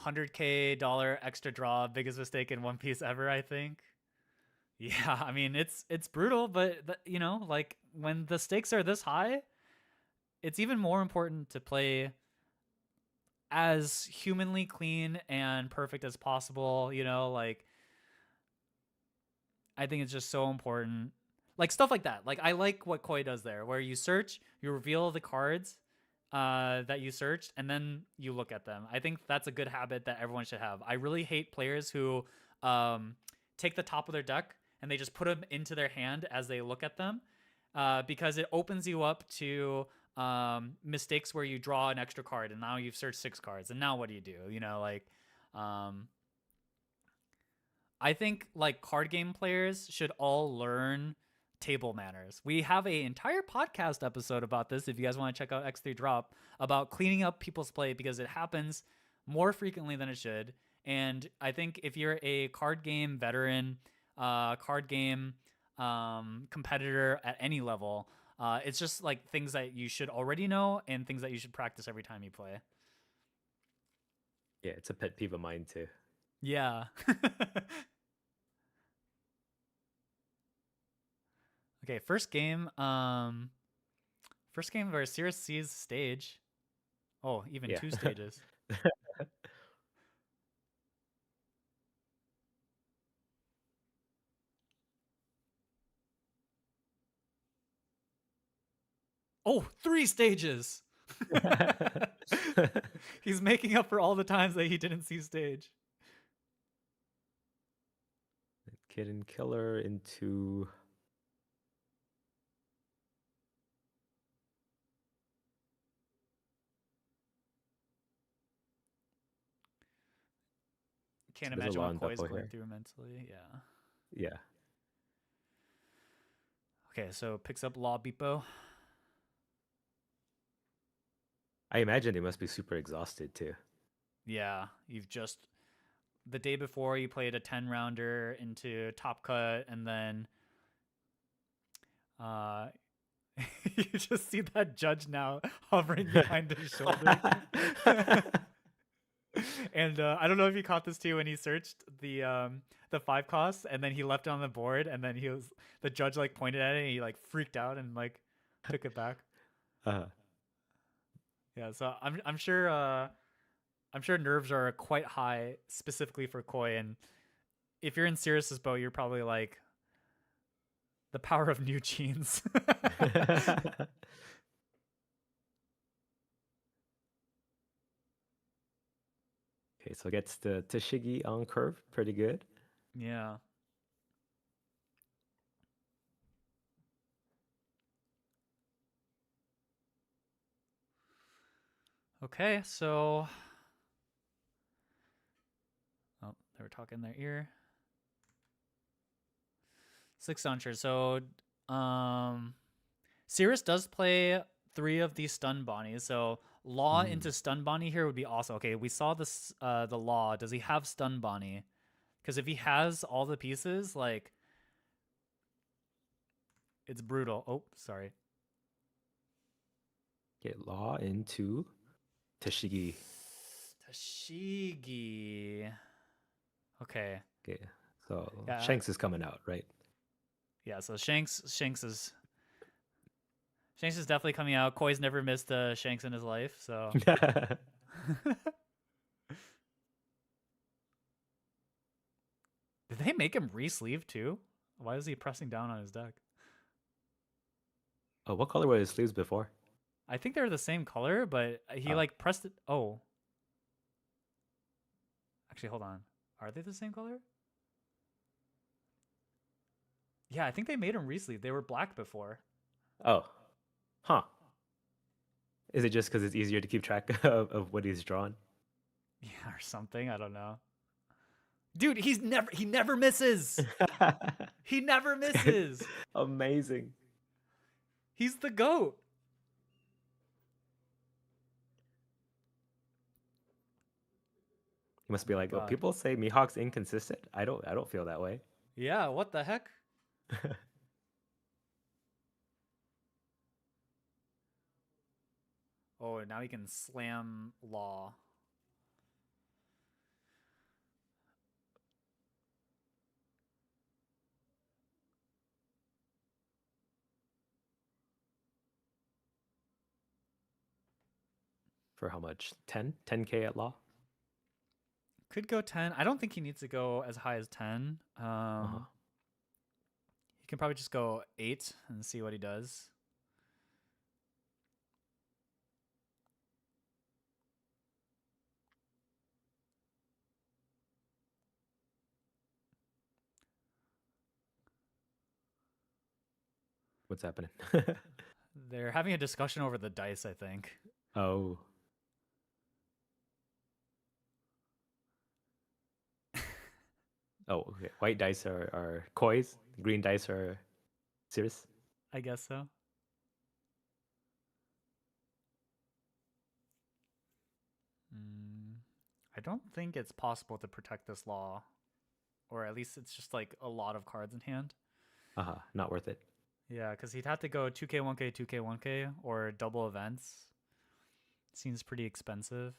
$100K extra draw, biggest mistake in One Piece ever, I think. Yeah, I mean it's brutal, but like when the stakes are this high, it's even more important to play as humanly clean and perfect as possible. Like I think it's just so important. Like stuff like that. Like I like what Koi does there, where you search, you reveal the cards that you searched, and then you look at them. I think that's a good habit that everyone should have. I really hate players who take the top of their deck and they just put them into their hand as they look at them, because it opens you up to mistakes where you draw an extra card and now you've searched 6 cards, and now what do? I think like card game players should all learn table manners. We have an entire podcast episode about this if you guys want to check out X3 Drop, about cleaning up people's play, because it happens more frequently than it should. And I think if you're a card game veteran, card game competitor at any level, it's just like things that you should already know and things that you should practice every time you play. Yeah, it's a pet peeve of mine too. Yeah. Okay, first game where Cirrus sees stage. Oh, even Yeah. 2 stages. Oh, 3 stages. He's making up for all the times that he didn't see stage. Kitten Killer into Can't there's a imagine lot what on Koi's Depot going here. through mentally. Yeah. Yeah. Okay, so picks up Law Beepo. I imagine they must be super exhausted too. Yeah, you've just the day before you played a 10 rounder into Top Cut, and then you just see that judge now hovering behind his shoulder. And I don't know if you caught this too when he searched the 5 costs, and then he left it on the board, and then the judge like pointed at it, and he like freaked out and like took it back. Uh, Yeah, so I'm sure nerves are quite high specifically for Koi, and if you're in Sirius's boat, you're probably like the power of new genes. okay, so gets the Tashigi on curve, pretty good. Yeah. Okay, so they were talking in their ear. 6 launchers. So Sirius does play 3 of these stun Bonnies. So Law into stun Bonnie here would be awesome. Okay, we saw this the Law. Does he have stun Bonnie? Because if he has all the pieces, like it's brutal. Oh, sorry. Get Law into Tashigi. Tashigi. Okay. Okay, so Yeah. Shanks is coming out, right? Yeah, so Shanks is definitely coming out. Koi's never missed Shanks in his life, so did they make him re-sleeve too? Why is he pressing down on his deck? Oh, what color were his sleeves before? I think they're the same color, but he Oh. like pressed it. Oh, actually, hold on. Are they the same color? Yeah, I think they made him re-sleeve. They were black before. Oh, huh. Is it just because it's easier to keep track of what he's drawn? Yeah, or something. I don't know. Dude, he never misses. He never misses. Amazing. He's the GOAT. He must be like, oh, God. people say Mihawk's inconsistent. I don't feel that way. Yeah, what the heck? Oh, and now he can slam Law. For how much? 10? 10K at Law? Could go 10. I don't think he needs to go as high as 10. He can probably just go 8 and see what he does. What's happening? They're having a discussion over the dice, I think. Oh. Oh, okay. White dice are Koi's. Green dice are Sirius. I guess so. I don't think it's possible to protect this Law. Or at least it's just like a lot of cards in hand. Not worth it. Yeah, because he'd have to go 2K, 1K, 2K, 1K, or double events. Seems pretty expensive.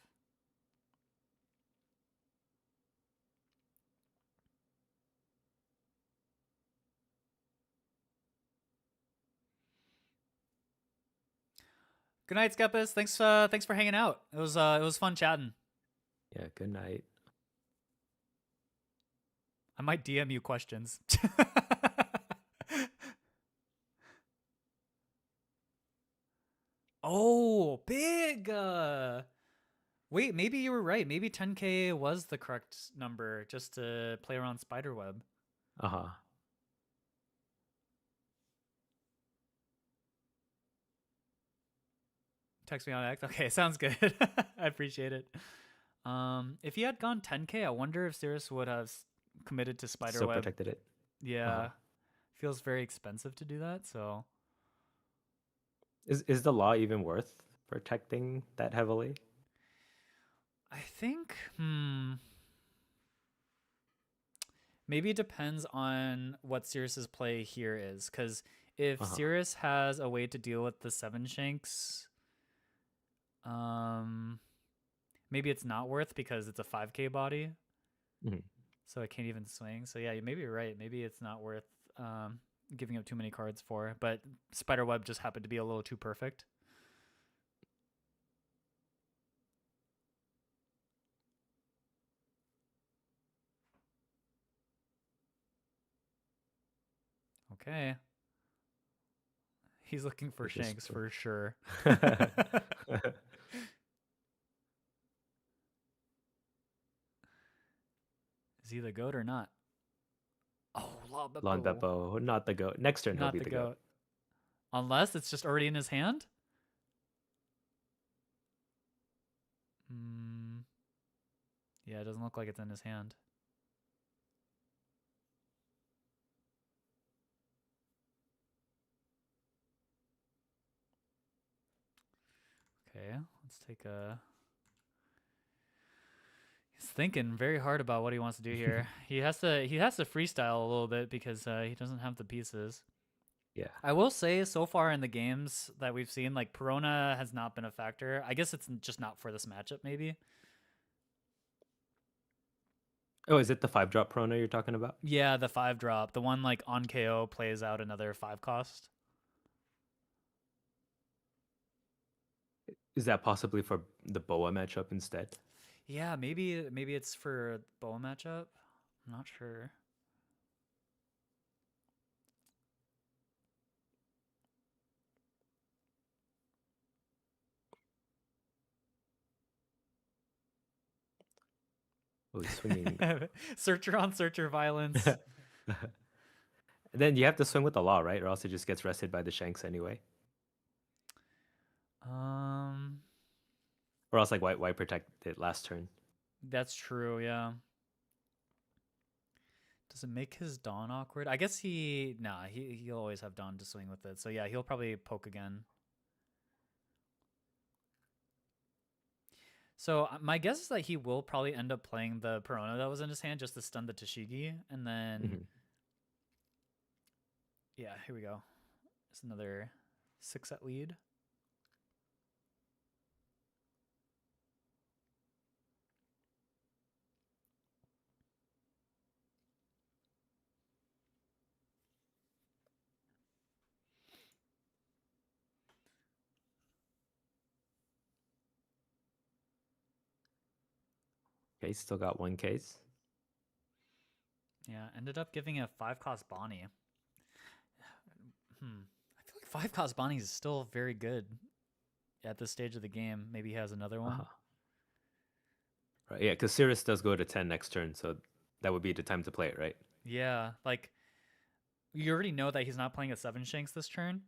Good night, Skepis. Thanks for hanging out. It was fun chatting. Yeah, good night. I might DM you questions. Oh, big. Wait, maybe you were right. Maybe 10K was the correct number just to play around Spiderweb. Uh-huh. Text me on X. Okay, sounds good. I appreciate it. If he had gone 10K, I wonder if Cirrus would have committed to Still Spiderweb. protected it. Yeah, feels very expensive to do that. So Is the law even worth protecting that heavily? I think, maybe it depends on what Cirrus's play here is. Because if Cirrus has a way to deal with the 7 Shanks, maybe it's not worth because it's a 5K body. So it can't even swing. So yeah, maybe you're right. Maybe it's not worth giving up too many cards for. But Spiderweb just happened to be a little too perfect. Okay. He's looking for Shanks for sure. Is he the goat or not? Oh, Lon Beppo, not the goat. Next turn, he'll Not be the the goat. goat. Unless it's just already in his hand? Yeah, it doesn't look like it's in his hand. Okay, let's take a... He's thinking very hard about what he wants to do here. he has to freestyle a little bit because he doesn't have the pieces. Yeah. I will say so far in the games that we've seen, like Perona has not been a factor. I guess it's just not for this matchup, maybe. Oh, is it the 5-drop Prono you're talking about? Yeah, the 5-drop. The one like on KO plays out another 5 cost. Is that possibly for the Boa matchup instead? Yeah, maybe it's for Boa matchup. I'm not sure. Oh, he's swinging. Searcher on searcher violence. Then you have to swing with the law, right? Or else it just gets rested by the Shanks anyway. Or else, like, why protect it last turn? That's true, yeah. Does it make his Dawn awkward? I guess he'll always have Dawn to swing with it. So yeah, he'll probably poke again. So my guess is that he will probably end up playing the Perona that was in his hand just to stun the Tashigi. And then, yeah, here we go. It's another 6-set lead. Okay, still got 1 case. Yeah, ended up giving a 5-cost Bonnie. I feel like 5-cost Bonnie is still very good at this stage of the game. Maybe he has another one. Right, yeah, because Cirrus does go to 10 next turn, so that would be the time to play it, right? Yeah, like you already know that he's not playing a 7 Shanks this turn.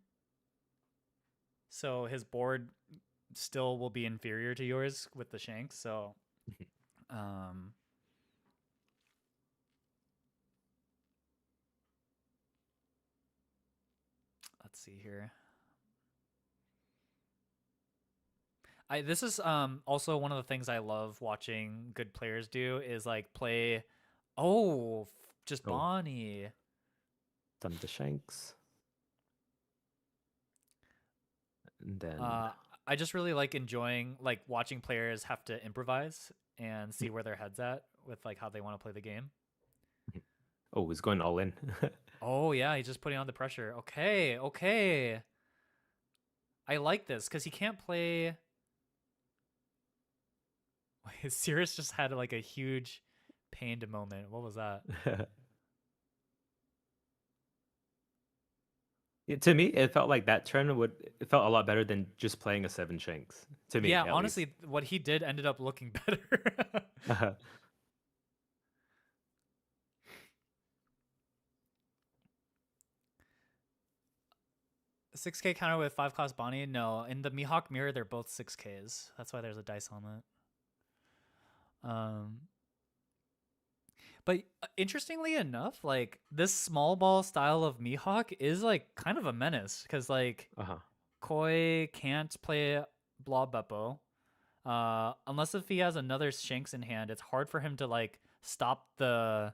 So his board still will be inferior to yours with the Shanks, so let's see here. This is also one of the things I love watching good players do is like play just Bonnie. Stun the Shanks. And then I just really like enjoying like watching players have to improvise and see where their head's at with like how they want to play the game. Oh, he's going all in. Oh yeah, he's just putting on the pressure. Okay. I like this because he can't play. Cirrus just had like a huge pained moment. What was that? Yeah, to me, it felt like that turn it felt a lot better than just playing a 7 Shanks. To me, Yeah, at honestly, what he did ended up looking better. least. 6K counter with 5 cost Bonnie? No, in the Mihawk mirror, they're both 6Ks. That's why there's a dice helmet. But interestingly enough, like this small ball style of Mihawk is like kind of a menace because like Koi can't play Blob Beppo. Unless if he has another Shanks in hand, it's hard for him to like stop the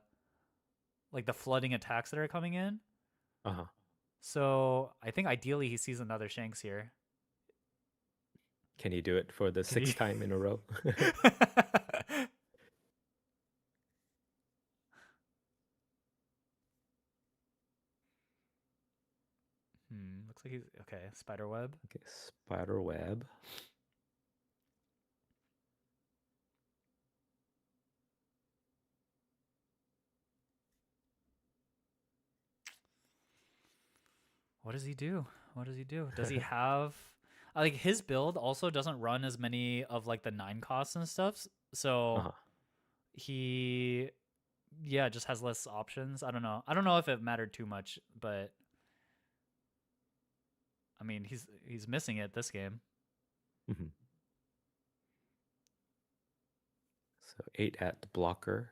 flooding attacks that are coming in. So I think ideally he sees another Shanks here. Can he do it for the sixth time in a row? Looks like he's okay. Spiderweb. Okay, spiderweb. What does he do? What does he do? Does he have like his build also doesn't run as many of like the 9 costs and stuff. So he just has less options. I don't know. I don't know if it mattered too much, but I mean, he's missing it this game. So 8 at the blocker.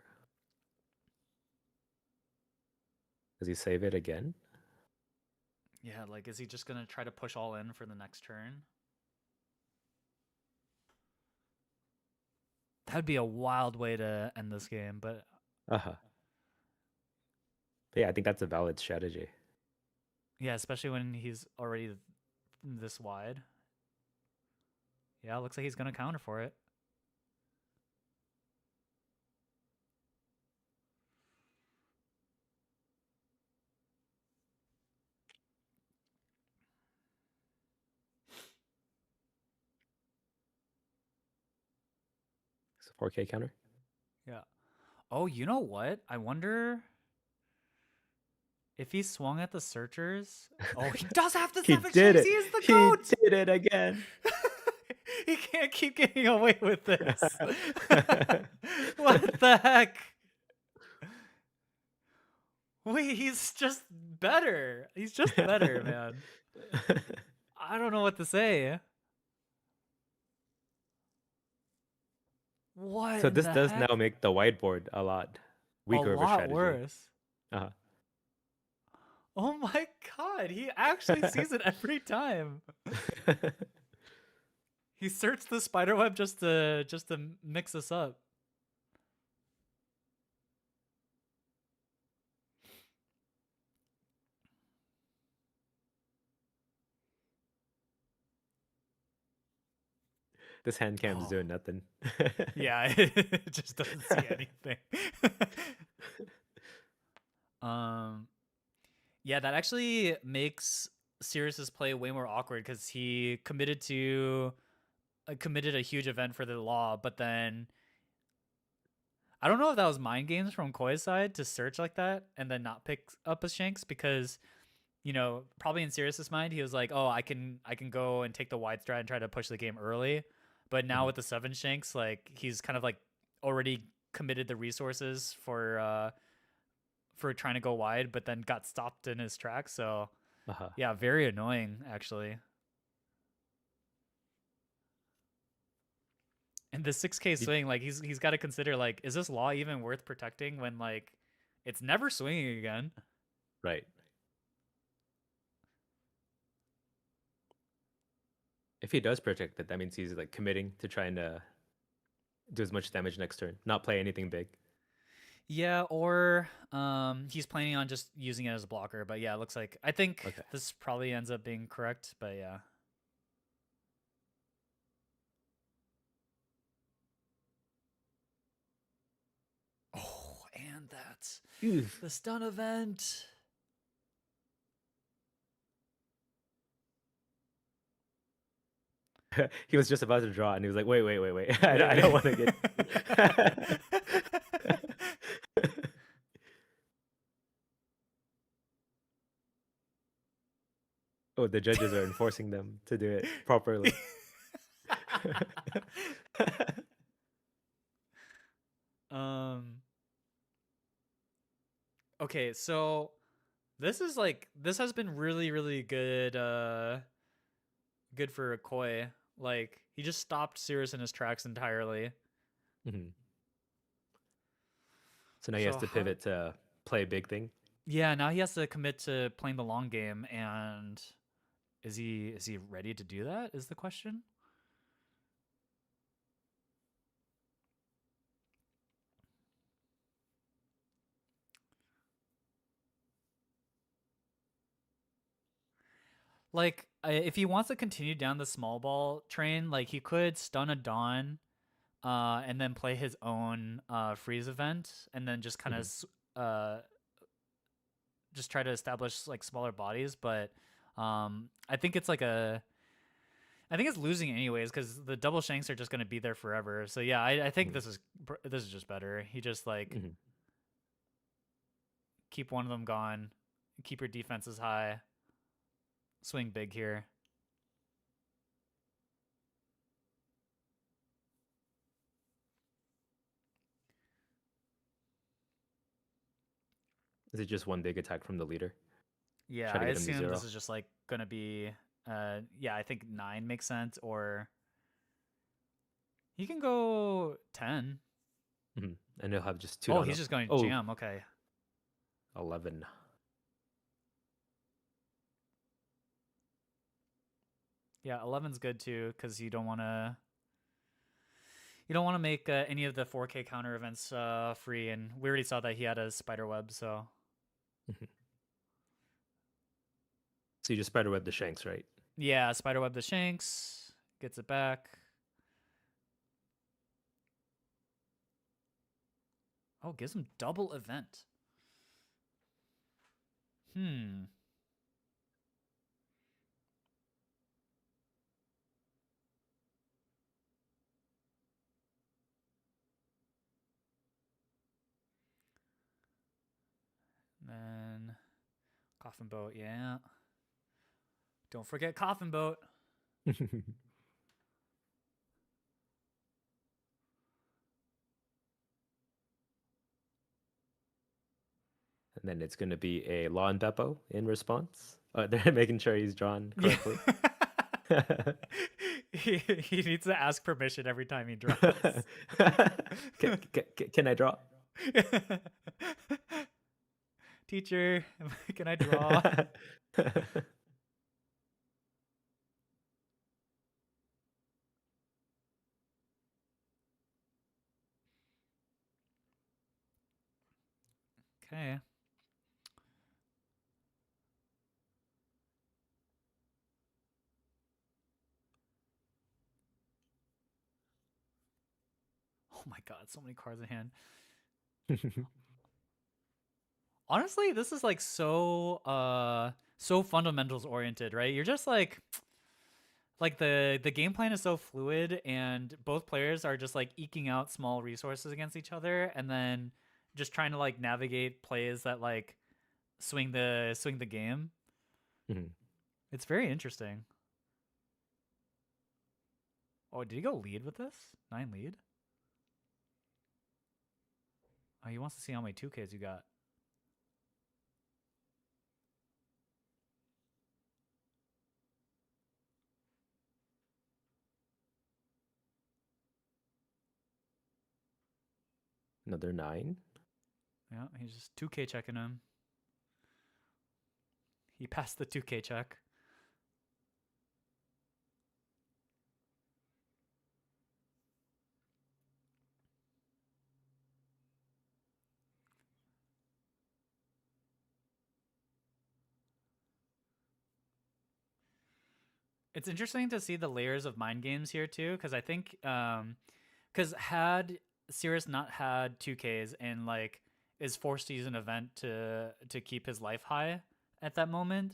Does he save it again? Yeah, like is he just gonna try to push all in for the next turn? That'd be a wild way to end this game, but yeah, I think that's a valid strategy. Yeah, especially when he's already this wide. Yeah, looks like he's gonna counter for it. It's a 4K counter. Yeah. Oh, you know what? I wonder if he swung at the searchers. Oh, he does have the 7 Shanks. He is the goat. He did it again. He can't keep getting away with this. What the heck? Wait, he's just better. He's just better, man. I don't know what to say. What? So this does now make the whiteboard a lot weaker of a strategy. Worse. Oh my god, he actually sees it every time. He searched the spiderweb just to mix us up. This hand cam's doing nothing. Yeah, it just doesn't see anything. Yeah, that actually makes Sirius's play way more awkward because he committed a huge event for the law, but then I don't know if that was mind games from Koi's side to search like that and then not pick up a Shanks because, you know, probably in Sirius's mind he was like, oh, I can go and take the wide strat and try to push the game early, but now with the 7 Shanks, like he's kind of like already committed the resources for trying to go wide, but then got stopped in his tracks. So yeah, very annoying actually. And the 6K swing, like he's got to consider like, is this law even worth protecting when like it's never swinging again? Right. If he does protect it, that means he's like committing to trying to do as much damage next turn, not play anything big. Yeah, or he's planning on just using it as a blocker. But yeah, it looks like I think this probably ends up being correct. But yeah. Oh, and that's the stun event. He was just about to draw, and he was like, "Wait! I don't want to get." Oh, the judges are enforcing them to do it properly. Okay, so This has been really really good good for Koi. Like he just stopped Cirrus in his tracks entirely. Hmm. So now he has So to pivot to play a big thing. yeah, now he has to commit to playing the long game, and is he ready to do that? Is the question. Like if he wants to continue down the small ball train, like he could stun a Dawn, and then play his own freeze event, and then just kind of uh just try to establish like smaller bodies. But I think it's like I think it's losing anyways because the double shanks are just going to be there forever. So yeah, I think this is just better. He just like Hmm. keep one of them gone, keep your defenses high, swing big here. Is it just one big attack from the leader? Yeah, Try to I get him to assume 0. this is just like gonna be yeah, I think 9 makes sense, or he can go 10. Hmm. And he'll have just 2 Oh, down he's up. just going Oh, jam. Okay. 11. Yeah, 11's good too because you don't want to make any of the 4K counter events free, and we already saw that he had a spider web, so Mhm. So you just spiderweb the shanks, right? yeah, spider web the shanks, gets it back. Oh, gives him double event. Hmm. Then coffin boat, yeah. Don't forget coffin boat. And then it's going to be a Law and Beppo in response. They're making sure he's drawn correctly. he needs to ask permission every time he draws. Can I draw? Teacher, can I draw? Okay. Oh my god, so many cards in hand. Honestly, this is like so fundamentals oriented, right? You're just like the game plan is so fluid, and both players are just like eking out small resources against each other, and then just trying to like navigate plays that like swing the game. Mhm. It's very interesting. Oh, did he go lead with this? 9 lead? Oh, he wants to see how many 2Ks you got. Another 9. Yeah, he's just 2K checking him. He passed the 2K check. It's interesting to see the layers of mind games here too, because I think because had Cirrus not had 2Ks and like is forced to use an event to keep his life high at that moment,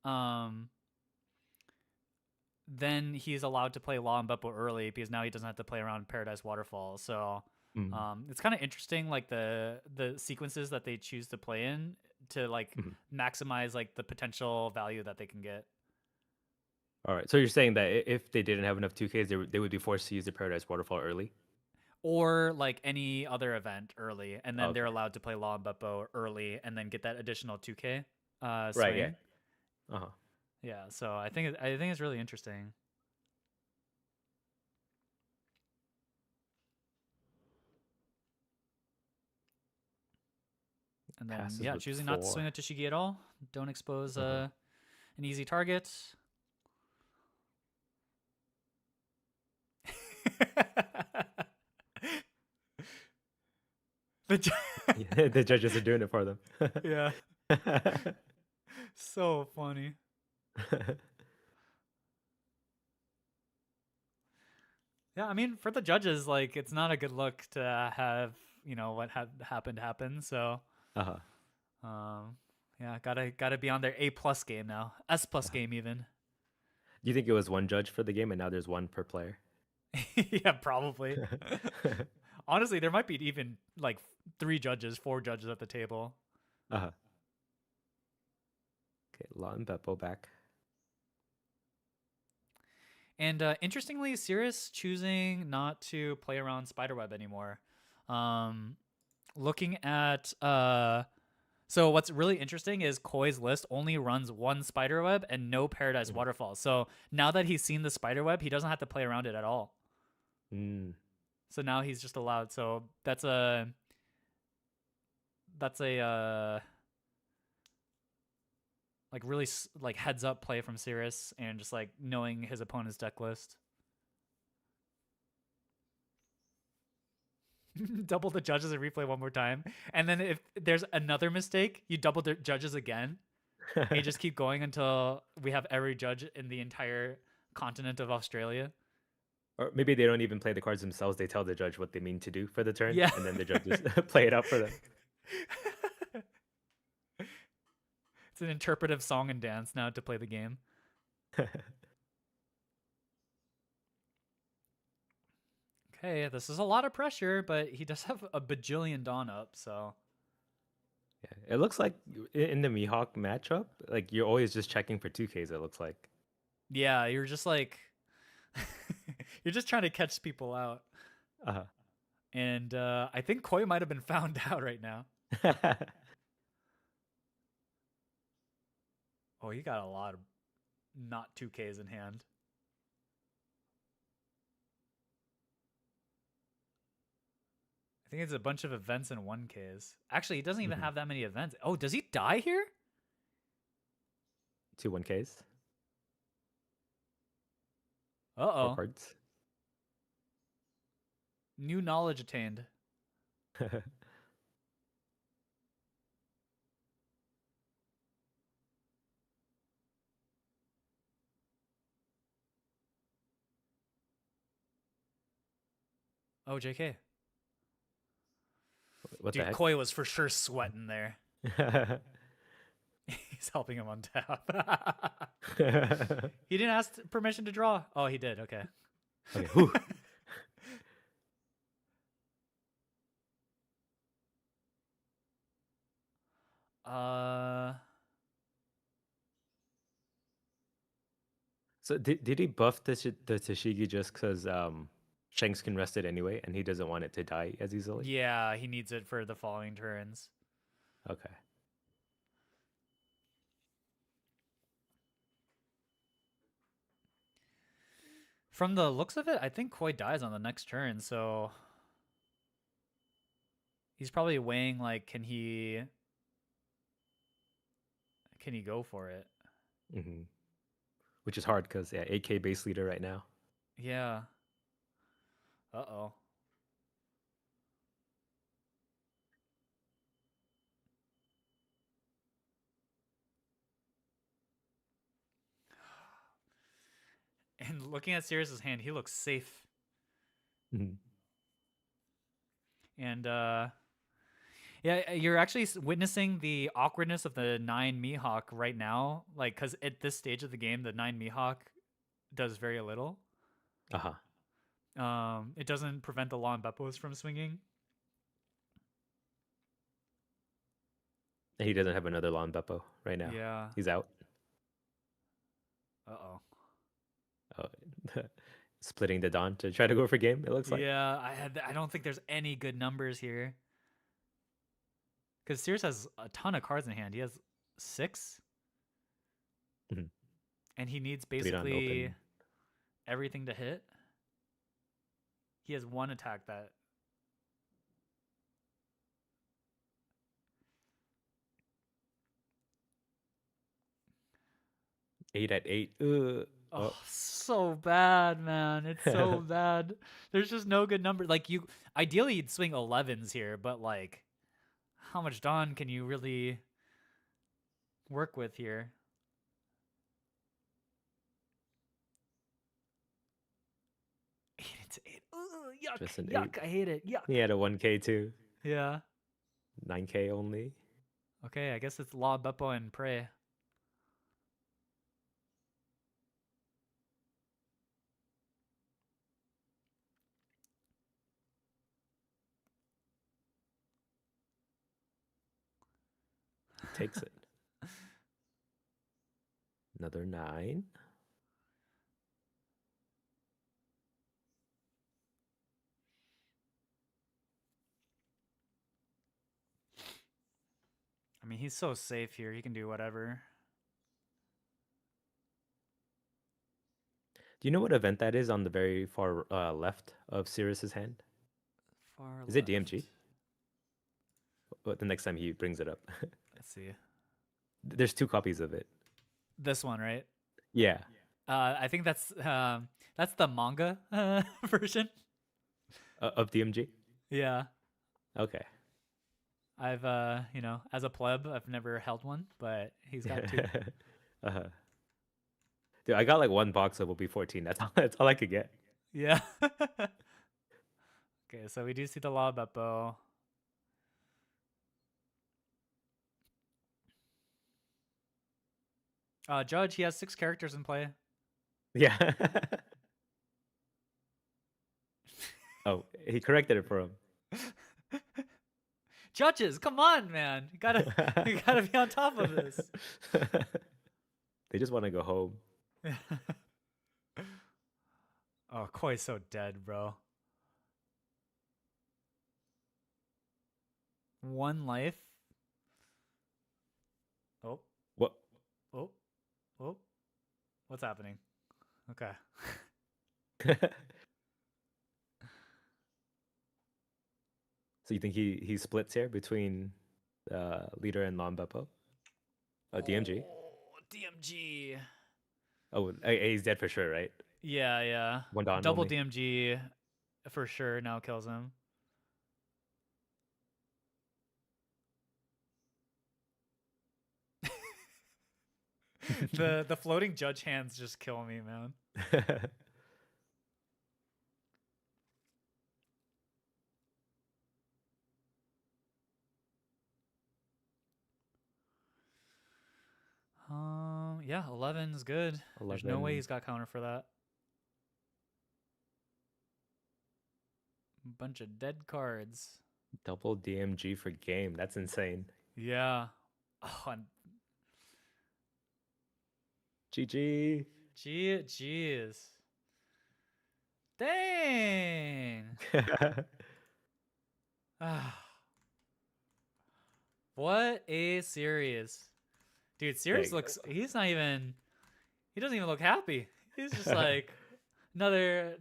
um, then he's allowed to play Law and Beppo early because now he doesn't have to play around Paradise Waterfall. So it's kind of interesting, like the sequences that they choose to play in to like maximize like the potential value that they can get. All right. So you're saying that if they didn't have enough 2Ks, they would be forced to use the Paradise Waterfall early? Or like any other event early, and then they're Okay. allowed to play Law and Beppo early and then get that additional 2K. Right. swing. Yeah. Uh-huh. Yeah, so I think it's really interesting. And then Passes yeah, with choosing not to 4. swing at Toshigi at all. Don't expose Uh-huh. an easy target. the ju- Yeah, the judges are doing it for them. yeah, so funny. Yeah, I mean, for the judges, like it's not a good look to have what had happened happen. So, Uh-huh. yeah, gotta be on their A+ game now, S+ Uh-huh. game even. Do you think it was one judge for the game and now there's one per player? Yeah, probably. Honestly, there might be even like 3 judges, 4 judges at the table. Uh-huh. Okay, Lon Beppo back. And interestingly, Cirrus choosing not to play around Spiderweb anymore. Looking at so what's really interesting is Koi's list only runs 1 Spiderweb and no Paradise Mhm. Waterfall. So now that he's seen the Spiderweb, he doesn't have to play around it at all. Mm. So now he's just allowed. So that's a like really like heads up play from Cirrus and just like knowing his opponent's deck list. Double the judges and replay one more time, and then if there's another mistake, you double the judges again, and you just keep going until we have every judge in the entire continent of Australia. Or maybe they don't even play the cards themselves. They tell the judge what they mean to do for the turn, Yeah. and then the judges play it out for them. It's an interpretive song and dance now to play the game. Okay, this is a lot of pressure, but he does have a bajillion Dawn up, so Yeah, it looks like in the Mihawk matchup, like you're always just checking for 2Ks, it looks like. yeah, you're just like you're just trying to catch people out. Uh-huh. And I think Koi might have been found out right now. Oh, he got a lot of not 2Ks in hand. I think it's a bunch of events and 1Ks. Actually, he doesn't even Mhm. have that many events. Oh, does he die here? 2 1Ks. Four Uh-oh. cards. New knowledge attained. Oh, JK. What Dude, the Koi was for sure sweating there. heck? He's helping him on tap. He didn't ask permission to draw. Oh, he did. Okay. Okay, whew. Uh, So did he buff the Tashigi just because Shanks can rest it anyway, and he doesn't want it to die as easily? yeah, he needs it for the following turns. Okay. From the looks of it, I think Koi dies on the next turn, so he's probably weighing like can he go for it? Hmm. Which is hard because yeah, AK base leader right now. Yeah. Uh-oh. And looking at Sirius's hand, he looks safe. Mhm. And yeah, you're actually witnessing the awkwardness of the 9 Mihawk right now, like cuz at this stage of the game the 9 Mihawk does very little. Uh-huh. It doesn't prevent the Lawn Beppos from swinging. And he doesn't have another Lon Beppo right now. Yeah. He's out. Uh-oh. Oh, splitting the Dawn to try to go for game, it looks like. Yeah, I don't think there's any good numbers here. Cuz Sirius has a ton of cards in hand. He has 6, Mhm. and he needs 3 to basically open. everything to hit. He has one attack that. Eight at 8. Oh, Oh. so bad, man. It's so bad. There's just no good number. Like, you ideally you'd swing 11s here, but like, how much Dawn can you really work with here? Eight into 8. Ugh, yuck, Just an yuck. 8. I hate it. Yuck. He had a 1k too. Yeah. 9k only. Okay, I guess it's Law, Beppo, and Prey. Takes it. Another 9. I mean, he's so safe here. He can do whatever. Do you know what event that is on the very far left of Sirius's hand? Far Is it left. DMG? But the next time he brings it up. Let's see. There's 2 copies of it. This one, right? Yeah. I think that's the manga version. Of DMG? Yeah. Okay. I've as a pleb, I've never held one, but he's got 2. uh-huh. Dude, I got like 1 box of OP14. That's all I could get. Yeah. Okay, so we do see the Law Beppo. Judge, he has 6 characters in play. Yeah. Oh, he corrected it for him. Judges, come on, man. You gotta be on top of this. They just want to go home. Oh, Koi's so dead, bro. 1 life. Oh, What? oh, oh. What's happening? Okay. So you think he splits here between leader and Beppo? Oh, DMG. Oh, DMG. Oh, he's dead for sure, right? Yeah, yeah. 1 Dawn Double only. DMG for sure now kills him. The floating judge hands just kill me, man. Yeah, 11's good. There's no way 11. he's got counter for that. Bunch of dead cards. Double DMG for game. That's insane. Yeah. Oh, and GG. jeez. Dang. What a series. Dude, Sirius Hey. looks, he doesn't even look happy. He's just like, another,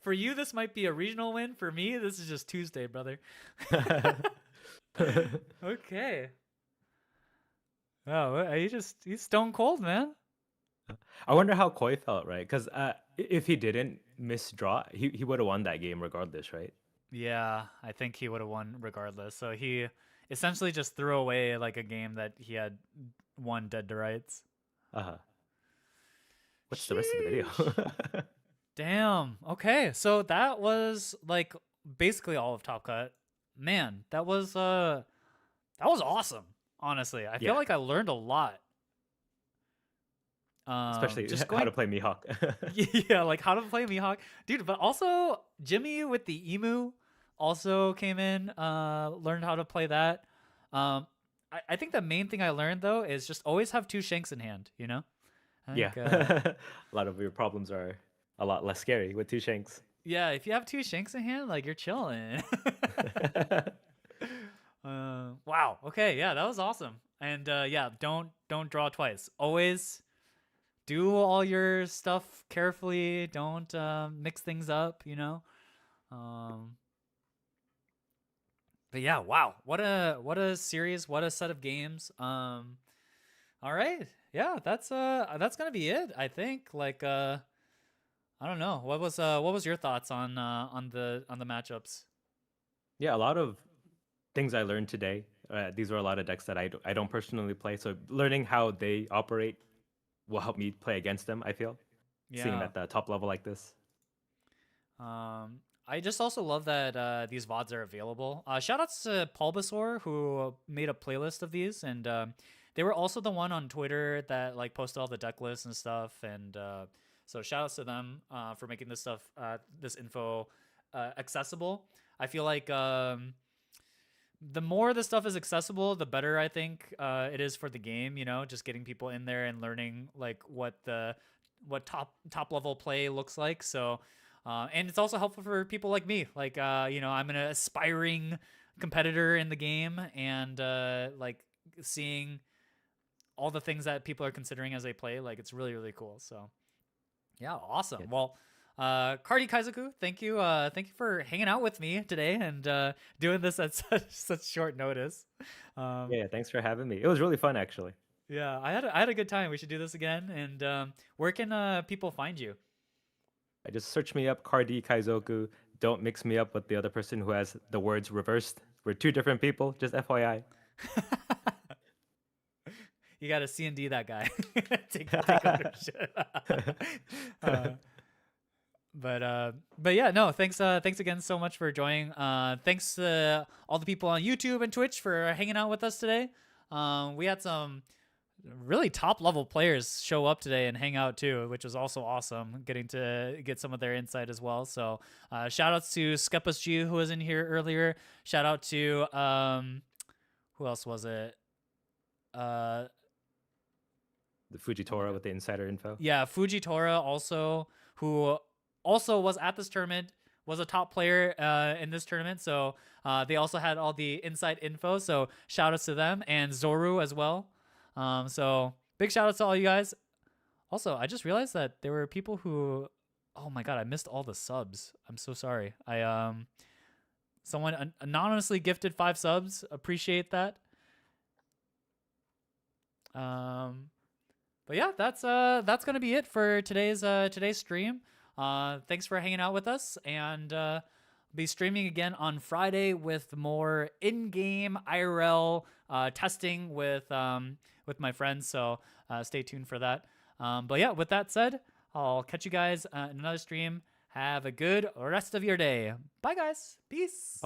for you, this might be a regional win. For me, this is just Tuesday, brother. Okay. Oh, he's stone cold, man. I wonder how Koi felt, right? Because if he didn't misdraw, he would have won that game regardless, right? Yeah, I think he would have won regardless. So he essentially just threw away like a game that he had won dead to rights. Uh-huh. What's the rest of the video? Damn. Okay, so that was like basically all of Top Cut. Man, that was awesome. Honestly, I feel Yeah. like I learned a lot. Especially just how to play Mihawk. Yeah, like how to play Mihawk, dude. But also Jimmy with the emu also came in, learned how to play that. I think the main thing I learned though is just always have 2 shanks in hand. You know. I Yeah. think, A lot of your problems are a lot less scary with 2 shanks. yeah, if you have 2 shanks in hand, like you're chilling. Wow. Okay. Yeah, that was awesome. And yeah, don't draw twice. Always do all your stuff carefully. Don't mix things up, you know. But yeah, wow, what a series, what a set of games. All right, yeah, that's gonna be it. I think. Like, I don't know. What was your thoughts on the matchups? Yeah, a lot of things I learned today. These were a lot of decks that I don't personally play, so learning how they operate will help me play against them. I feel seeing them Yeah. at the top level like this. I just also love that these VODs are available. Shout outs to Pulbasaur who made a playlist of these, and they were also the one on Twitter that like posted all the deck lists and stuff. And so shout outs to them for making this stuff, this info accessible. I feel like the more the stuff is accessible, the better I think it is for the game. You know, just getting people in there and learning like what top level play looks like. So. And it's also helpful for people like me. Like, you know, I'm an aspiring competitor in the game, and like seeing all the things that people are considering as they play, like it's really, really cool. So, yeah, awesome. Yeah. Well, Kardi Kaizoku, thank you for hanging out with me today and doing this at such short notice. Yeah, thanks for having me. It was really fun, actually. Yeah, I had a good time. We should do this again. And where can people find you? I just search me up, Kardi Kaizoku. Don't mix me up with the other person who has the words reversed. We're two different people, just FYI. You got to C&D that guy. take ownership. But yeah, no, thanks again so much for joining. Thanks to all the people on YouTube and Twitch for hanging out with us today. We had some really top level players show up today and hang out too, which was also awesome, getting to get some of their insight as well. So shout outs to Skepus G, who was in here earlier. Shout out to who else was it? The Fujitora with the insider info. Yeah, Fujitora also, who also was at this tournament, was a top player in this tournament. So they also had all the inside info. So shout outs to them, and Zoru as well. So big shout outs to all you guys. Also, I just realized that there were people who, oh my God, I missed all the subs. I'm so sorry. Someone anonymously gifted 5 subs. Appreciate that. But yeah, that's gonna be it for today's stream. Thanks for hanging out with us, and be streaming again on Friday with more in-game IRL testing with my friends. So stay tuned for that. But yeah, with that said, I'll catch you guys in another stream. Have a good rest of your day. Bye, guys. Peace.